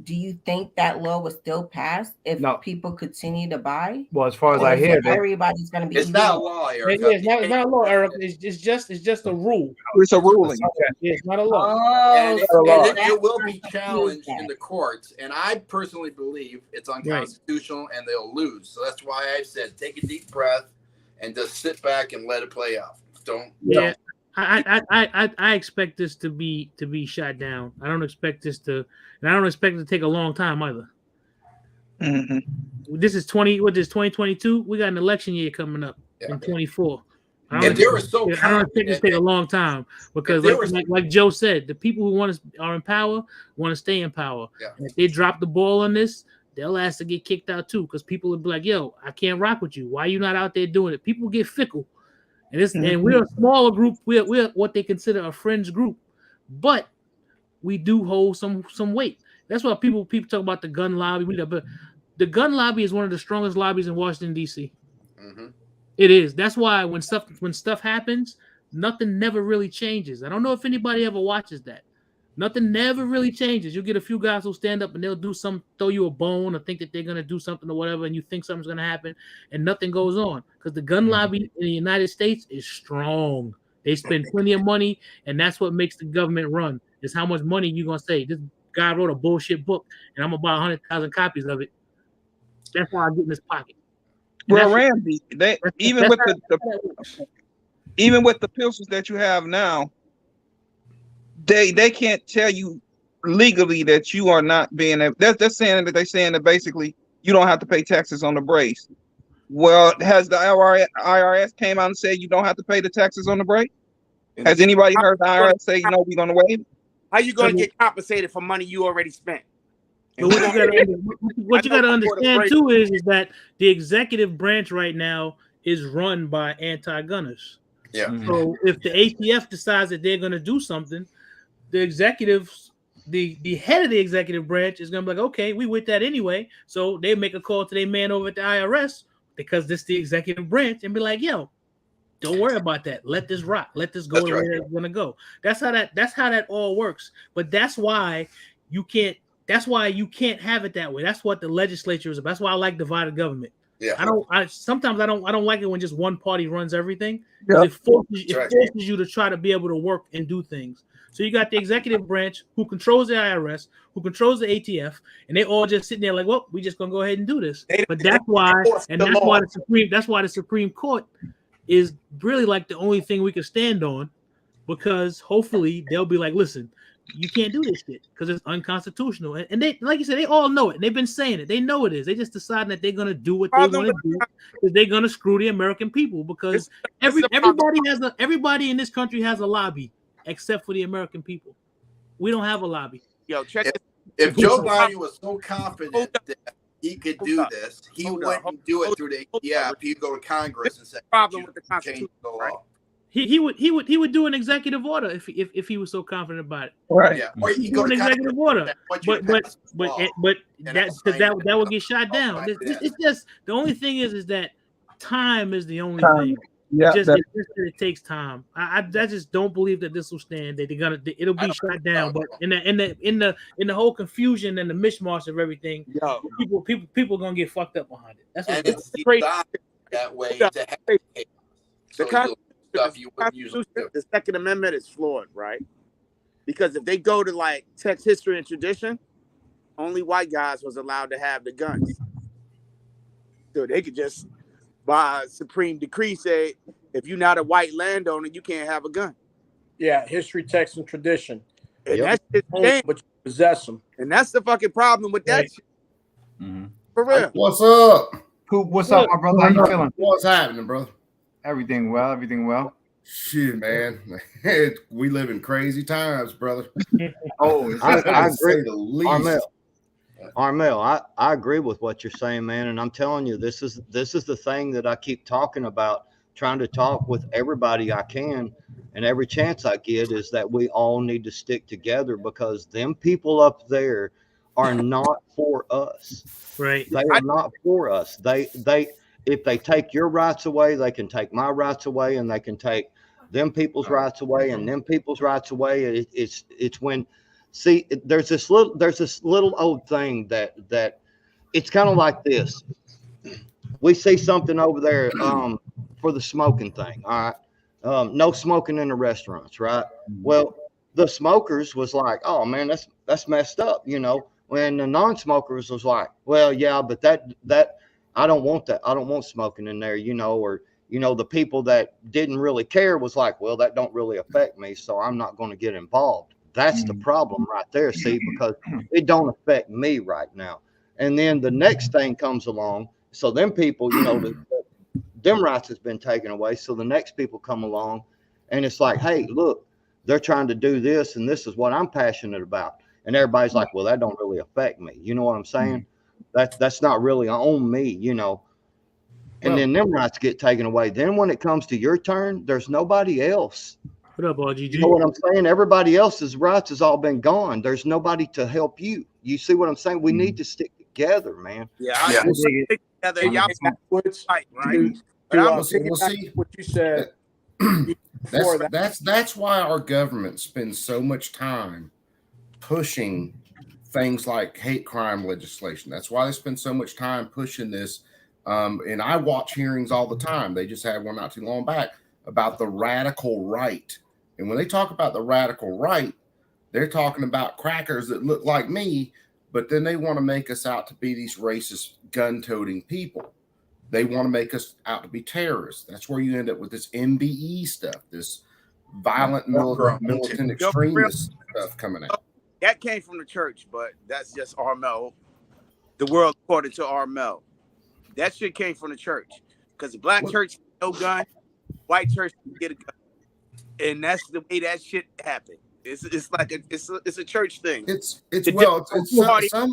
do you think that law was still passed if people continue to buy? Well, as far as I hear, everybody's going to be. It's not a law, Erica. It's not a law, Erica. It's just a rule. It's a ruling. It's not a law. And it will be challenged in the courts. And I personally believe it's unconstitutional and they'll lose. So that's why I said take a deep breath and just sit back and let it play out. Don't. I expect this to be shot down. I don't expect this to take a long time either. This is 2022. We got an election year coming up in 24. I don't expect this to take a long time because, like Joe said, the people who are in power want to stay in power. Yeah. And if they drop the ball on this, they'll ask to get kicked out too because people will be like, "Yo, I can't rock with you. Why are you not out there doing it?" People get fickle. And we're a smaller group. We're what they consider a fringe group, but we do hold some weight. That's why people talk about the gun lobby. But the gun lobby is one of the strongest lobbies in Washington, D.C. Mm-hmm. It is. That's why when stuff happens, nothing never really changes. I don't know if anybody ever watches that. Nothing never really changes. You get a few guys who stand up and they'll do some, throw you a bone or think that they're going to do something or whatever, and you think something's going to happen, and nothing goes on. Because the gun lobby in the United States is strong. They spend plenty of money, and that's what makes the government run, is how much money you're going to say. This guy wrote a bullshit book, and I'm going to buy 100,000 copies of it. That's why I get in his pocket. And well, Randy, even with the pistols that you have now, they can't tell you legally that you are not being they're saying that basically you don't have to pay taxes on the brace. Well, has the IRS came out and said you don't have to pay the taxes on the brace? Has anybody heard the IRS say, you know, we're gonna waive it? How you gonna get compensated for money you already spent? But what you got to understand too is that the executive branch right now is run by anti-gunners. Yeah. So if the ATF decides that they're going to do something, the executives, the head of the executive branch is going to be like, okay, we with that anyway. So they make a call to their man over at the IRS because this is the executive branch and be like, yo, don't worry about that. Let this rock. Let this go the way it's going to go. That's how that all works. But that's why you can't have it that way. That's what the legislature is about. That's why I like divided government. Yeah. Sometimes I don't like it when just one party runs everything. Yep. It forces you to try to be able to work and do things. So you got the executive branch who controls the IRS, who controls the ATF, and they all just sitting there like, well, we just gonna go ahead and do this. But that's why the Supreme Court is really like the only thing we can stand on, because hopefully they'll be like, listen, you can't do this shit because it's unconstitutional. And they, like you said, they all know it. They've been saying it. They know it is. They just deciding that they're gonna do what they want to do because they're gonna screw the American people. Because everybody in this country has a lobby except for the American people. We don't have a lobby. Yo, check if Joe Biden was so confident that he could do this, he wouldn't do it through the ATF. He'd go to Congress and say, "Problem with the Constitution." Right? He would do an executive order if he was so confident about it. Right. Yeah. Or he do an executive order. But that would get shot down. It's just the only thing is that time is the only thing. Yeah, it takes time. I just don't believe that this will stand. That it'll be shot down. But in the whole confusion and the mishmash of everything, people are gonna get fucked up behind it. That's what it's crazy that way to have the Second Amendment is flawed, right? Because if they go to like text history and tradition, only white guys was allowed to have the guns. So they could just by a supreme decree say, if you're not a white landowner, you can't have a gun. Yeah, history, text, and tradition. And that's just but you possess them. And that's the fucking problem with that shit. Mm-hmm. For real. What's up? Cool. What's up, my brother? How you feeling? What's happening, brother? Everything well. Shit, man. We live in crazy times, brother. I agree. The least. Armel, I agree with what you're saying, man. And I'm telling you, this is the thing that I keep talking about, trying to talk with everybody I can. And every chance I get is that we all need to stick together, because them people up there are not for us. Right. They are not for us. They if they take your rights away, they can take my rights away, and they can take them people's rights away and them people's rights away. It's when, see, there's this little old thing that it's kind of like this. We see something over there for the smoking thing. All right. No smoking in the restaurants. Right. Well, the smokers was like, oh man, that's messed up. You know, when the non-smokers was like, well, yeah, but that I don't want that. I don't want smoking in there, you know, or, you know, the people that didn't really care was like, well, that don't really affect me, so I'm not going to get involved. That's the problem right there, see, because it don't affect me right now. And then the next thing comes along. So them people, you know, them rights has been taken away. So the next people come along and it's like, hey, look, they're trying to do this, and this is what I'm passionate about. And everybody's like, well, that don't really affect me. You know what I'm saying? That's not really on me, you know. And then them rights get taken away. Then when it comes to your turn, there's nobody else What up, RGG? You know what I'm saying? Everybody else's rights has all been gone. There's nobody to help you. You see what I'm saying? We need to stick together, man. Yeah, we'll stick together. Y'all fight, right? But I'm see what you said. That's why our government spends so much time pushing things like hate crime legislation. That's why they spend so much time pushing this. And I watch hearings all the time. They just had one not too long back about the radical right. And when they talk about the radical right, they're talking about crackers that look like me, but then they want to make us out to be these racist, gun-toting people. They want to make us out to be terrorists. That's where you end up with this MBE stuff, this violent militant extremist stuff coming out. That came from the church, but that's just Armel. The world according to Armel. That shit came from the church. Because the black church no gun, white church get a gun. And that's the way that shit happened. It's like it's a church thing. Some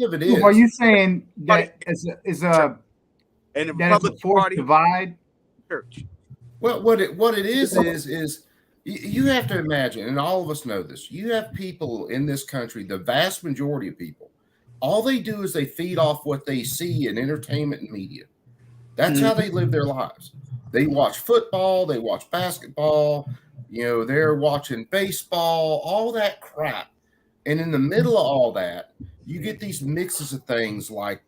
of it is. Are you saying that is a and the Republican Party divide church? Well, what it is you have to imagine, and all of us know this. You have people in this country, the vast majority of people, all they do is they feed off what they see in entertainment and media. That's how they live their lives. They watch football, they watch basketball, they're watching baseball, all that crap. And in the middle of all that, you get these mixes of things like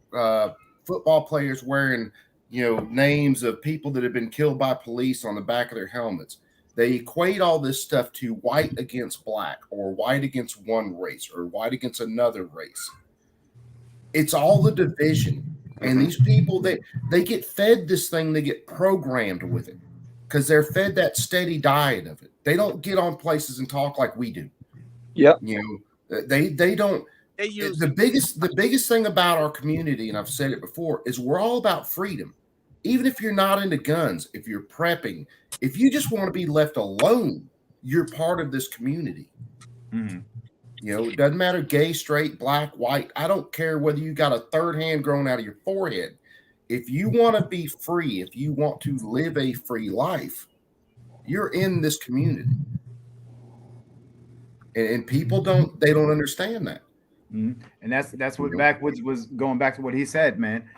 football players wearing, names of people that have been killed by police on the back of their helmets. They equate all this stuff to white against black, or white against one race, or white against another race. It's all the division. And these people, they get fed this thing, they get programmed with it because they're fed that steady diet of it. They don't get on places and talk like we do. Yep. They don't. The biggest thing about our community, and I've said it before, is we're all about freedom. Even if you're not into guns, if you're prepping, if you just want to be left alone, you're part of this community. Mm-hmm. It doesn't matter gay, straight, black, white. I don't care whether you got a third hand growing out of your forehead. If you want to be free, if you want to live a free life, you're in this community. And people don't understand that. Mm-hmm. And that's what Backwoods was going back to what he said, man.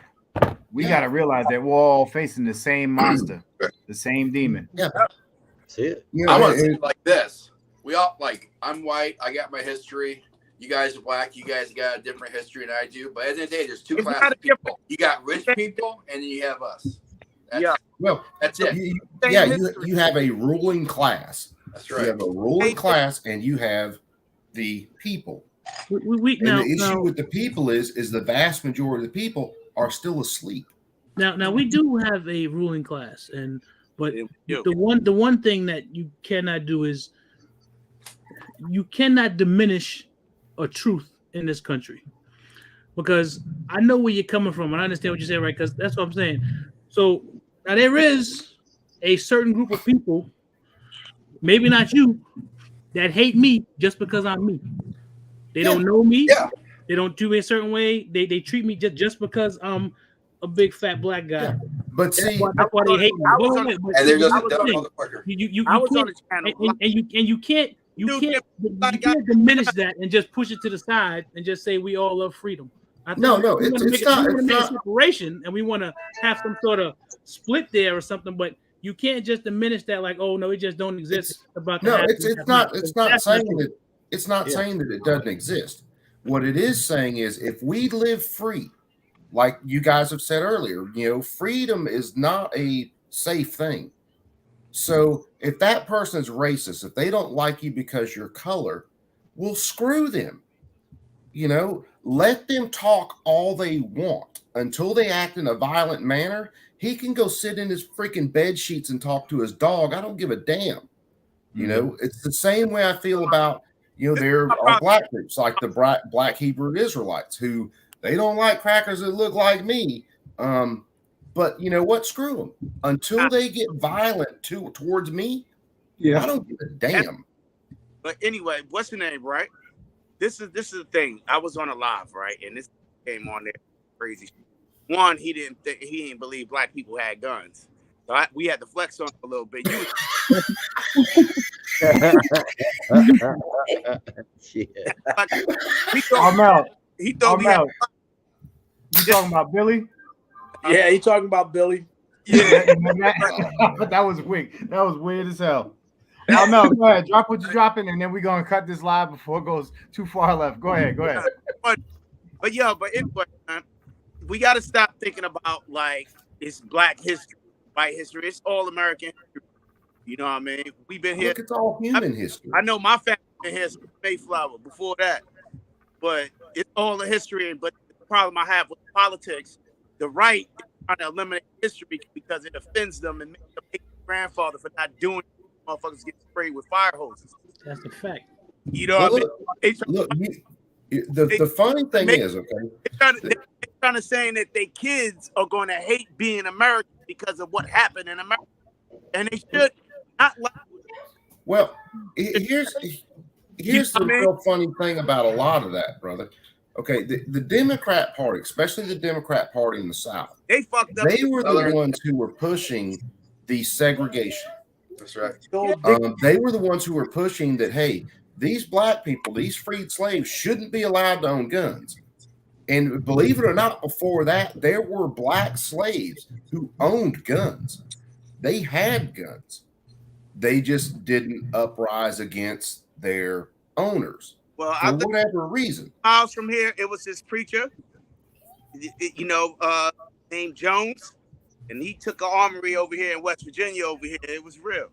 We got to realize that we're all facing the same monster, the same demon. Yeah. That's it. I want to say it like this. We all I'm white. I got my history. You guys are black. You guys got a different history than I do. But at the end of the day, there's two classes of people. You got rich people, and then you have us. That's it. You have a ruling class. That's right. You have a ruling class, and you have the people. The issue with the people is the vast majority of the people are still asleep. Now we do have a ruling class, but the one thing that you cannot do is you cannot diminish a truth in this country, because I know where you're coming from and I understand what you say, right? Because that's what I'm saying. So now there is a certain group of people, maybe not you, that hate me just because I'm me. They don't know me. Yeah. They don't do it a certain way. They treat me just because I'm a big fat black guy. Yeah. But that's why they hate me. And they're just a dumb motherfucker. You can't diminish that and just push it to the side and just say we all love freedom. It's not. We want to make a separation and we want to have some sort of split there or something, but you can't just diminish that like, oh no, it just don't exist. It's not saying that it doesn't exist. What it is saying is if we live free, like you guys have said earlier, freedom is not a safe thing. So if that person is racist, if they don't like you because your color, well, screw them. Let them talk all they want until they act in a violent manner. He can go sit in his freaking bed sheets and talk to his dog. I don't give a damn. It's the same way I feel about, there are black groups like the Black Hebrew Israelites who they don't like crackers that look like me. But you know what? Screw them. Until they get violent towards me, I don't give a damn. But anyway, what's the name, right? This is the thing. I was on a live, right? And this came on there crazy. One, he didn't believe black people had guns. So we had to flex on a little bit. I'm out. He thought I'm out. You talking about Billy? Yeah, he talking about Billy. Yeah, that was weird. That was weird as hell. I'm out. Go ahead. Drop what you're dropping, and then we're gonna cut this live before it goes too far left. Go ahead. Go ahead. But anyway, man, we got to stop thinking about like it's Black history, white history. It's all American history. You know what I mean? We've been here. Look, it's all human history. I know my family been here since Mayflower. Before that, but it's all the history. But the problem I have with politics, the right is trying to eliminate history because it offends them and makes them hate their grandfather for not doing it. Motherfuckers get sprayed with fire hoses. That's a fact. You know what I mean? Look, the funny thing is, okay, they're trying to say that their kids are going to hate being American because of what happened in America, and they should not. Well, here's the real funny thing about a lot of that, brother. Okay, the Democrat Party, especially the Democrat Party in the South, they fucked up. They were the ones who were pushing the segregation. That's right. They were the ones who were pushing that, hey, these black people, these freed slaves shouldn't be allowed to own guns. And believe it or not, before that, there were black slaves who owned guns. They had guns. They just didn't uprise against their owners for whatever reason. Miles from here, it was this preacher, named Jones. And he took an armory over here in West Virginia over here. It was real.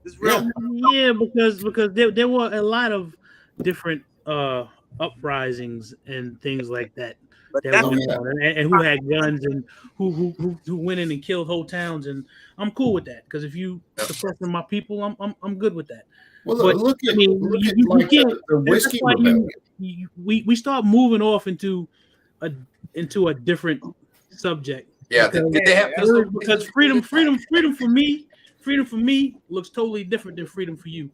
It's real. Yeah, because there were a lot of different uprisings and things like that went on, and who had guns and who went in and killed whole towns. And I'm cool with that because if you suppressing my people, I'm good with that. Well, look at the whiskey rebellion. We start moving off into a different subject. Yeah, because freedom for me looks totally different than freedom for you.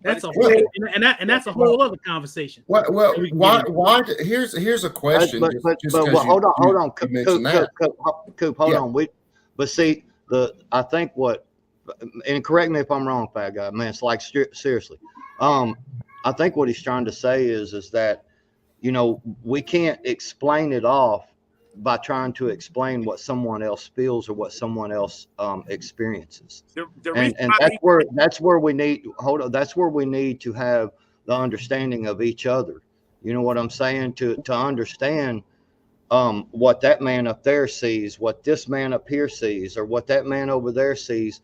That's a whole, and that's a whole other conversation. Well, why? Here's a question. But hold on, Coop, hold on. But see, I think and correct me if I'm wrong, fat guy, man. It's like seriously. I think what he's trying to say is that we can't explain it off by trying to explain what someone else feels or what someone else experiences. And that's where we need to have the understanding of each other. You know what I'm saying? To understand what that man up there sees, what this man up here sees, or what that man over there sees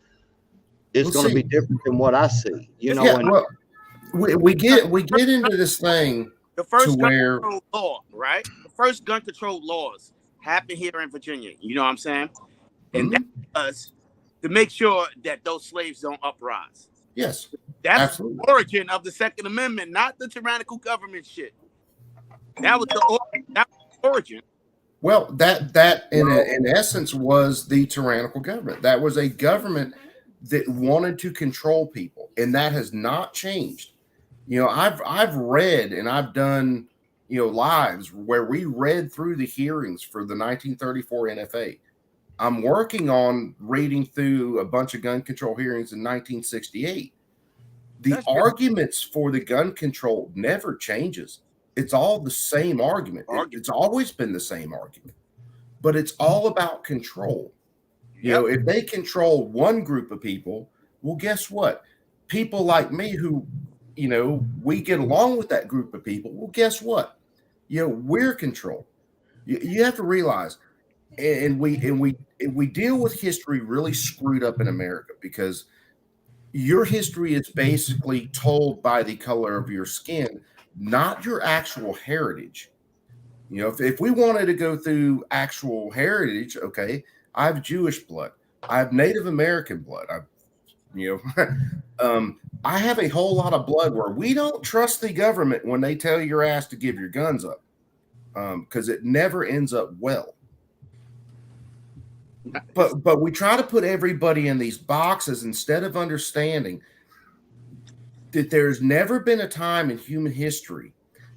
is going to be different than what I see. We get into this thing. The first gun control law, right? The first gun control laws happened here in Virginia. You know what I'm saying? And that was to make sure that those slaves don't uprise. Yes. That's absolutely. The origin of the Second Amendment, not the tyrannical government shit. That was the origin. Well, that in essence was the tyrannical government. That was a government that wanted to control people, and that has not changed. I've read and I've done lives where we read through the hearings for the 1934 NFA. I'm working on reading through a bunch of gun control hearings in 1968. The arguments for the gun control never changes. It's all the same argument. It's always been the same argument, but it's all about control. If they control one group of people, well, guess what? People like me who, we get along with that group of people. Well, guess what? We're controlled. You have to realize, and we deal with history really screwed up in America because your history is basically told by the color of your skin, not your actual heritage. If we wanted to go through actual heritage, okay, I have Jewish blood, I have Native American blood, I have a whole lot of blood where we don't trust the government when they tell your ass to give your guns up, because it never ends up well. But we try to put everybody in these boxes instead of understanding that there's never been a time in human history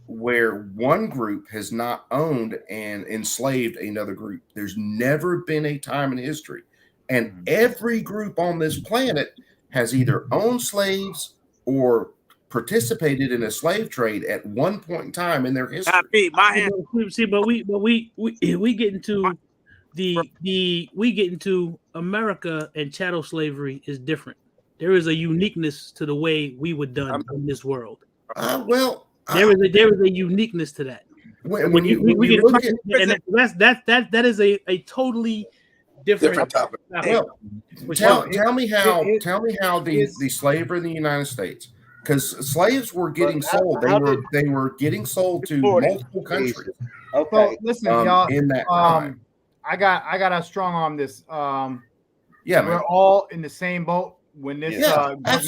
where one group has not owned and enslaved another group. There's never been a time in history. And every group on this planet has either owned slaves or participated in a slave trade at one point in time in their history. But we get into we get into America, and chattel slavery is different. There is a uniqueness to the way we were done in this world. There is a uniqueness to that. That is a totally different topic. Well, tell me how the slavery in the United States, because slaves were getting sold. They were getting sold to multiple countries. Okay. So listen, y'all. In that time. I got to strong arm this. We're all in the same boat when this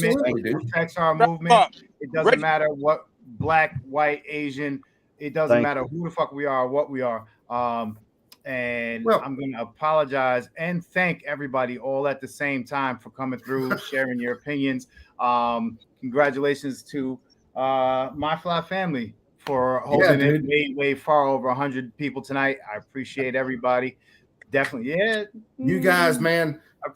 movement affects our movement. It doesn't matter what black, white, Asian. It doesn't matter who the fuck we are, what we are. And I'm going to apologize and thank everybody all at the same time for coming through, sharing your opinions. Congratulations to my fly family for holding it way far over 100 people tonight. I appreciate everybody. Definitely. Yeah. You guys, man. I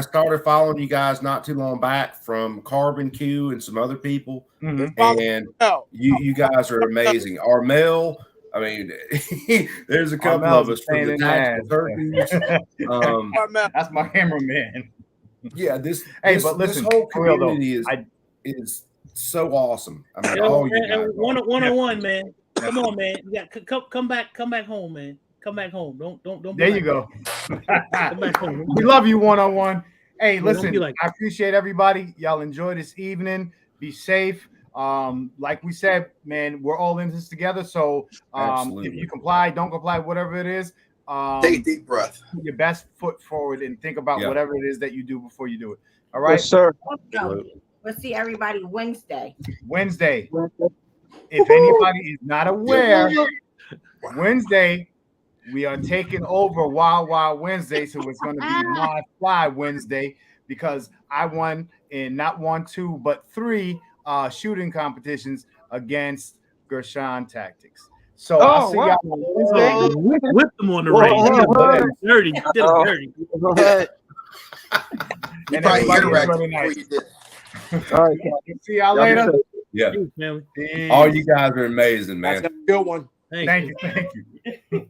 started following you guys not too long back from Carbon Q and some other people. And you guys are amazing. Armel, I mean, there's a couple of us from the Tactical Turkeys. That's my cameraman. Yeah, this listen, whole community is so awesome. I mean, one-on-one, man. Come on, man. Yeah, come back home, man. Come back home. Don't. There you go. Come back home. We love you one-on-one. Hey, listen. I appreciate everybody. Y'all enjoy this evening. Be safe. Like we said, man, we're all in this together. So if you comply, don't comply, whatever it is, take a deep breath. Put your best foot forward and think about whatever it is that you do before you do it. All right, yes, sir. We'll see everybody Wednesday. If anybody is not aware, Wednesday we are taking over Wild Wild Wednesday, so it's going to be my Fly Wednesday because I won in not 1, 2, but 3 shooting competitions against Gershon Tactics. So I'll see y'all on Wednesday. Whip them on the range. Dirty. You did it dirty. You probably interacted before you did. All right. See y'all later. Yeah. All you guys are amazing, man. That's a good one. Thank you.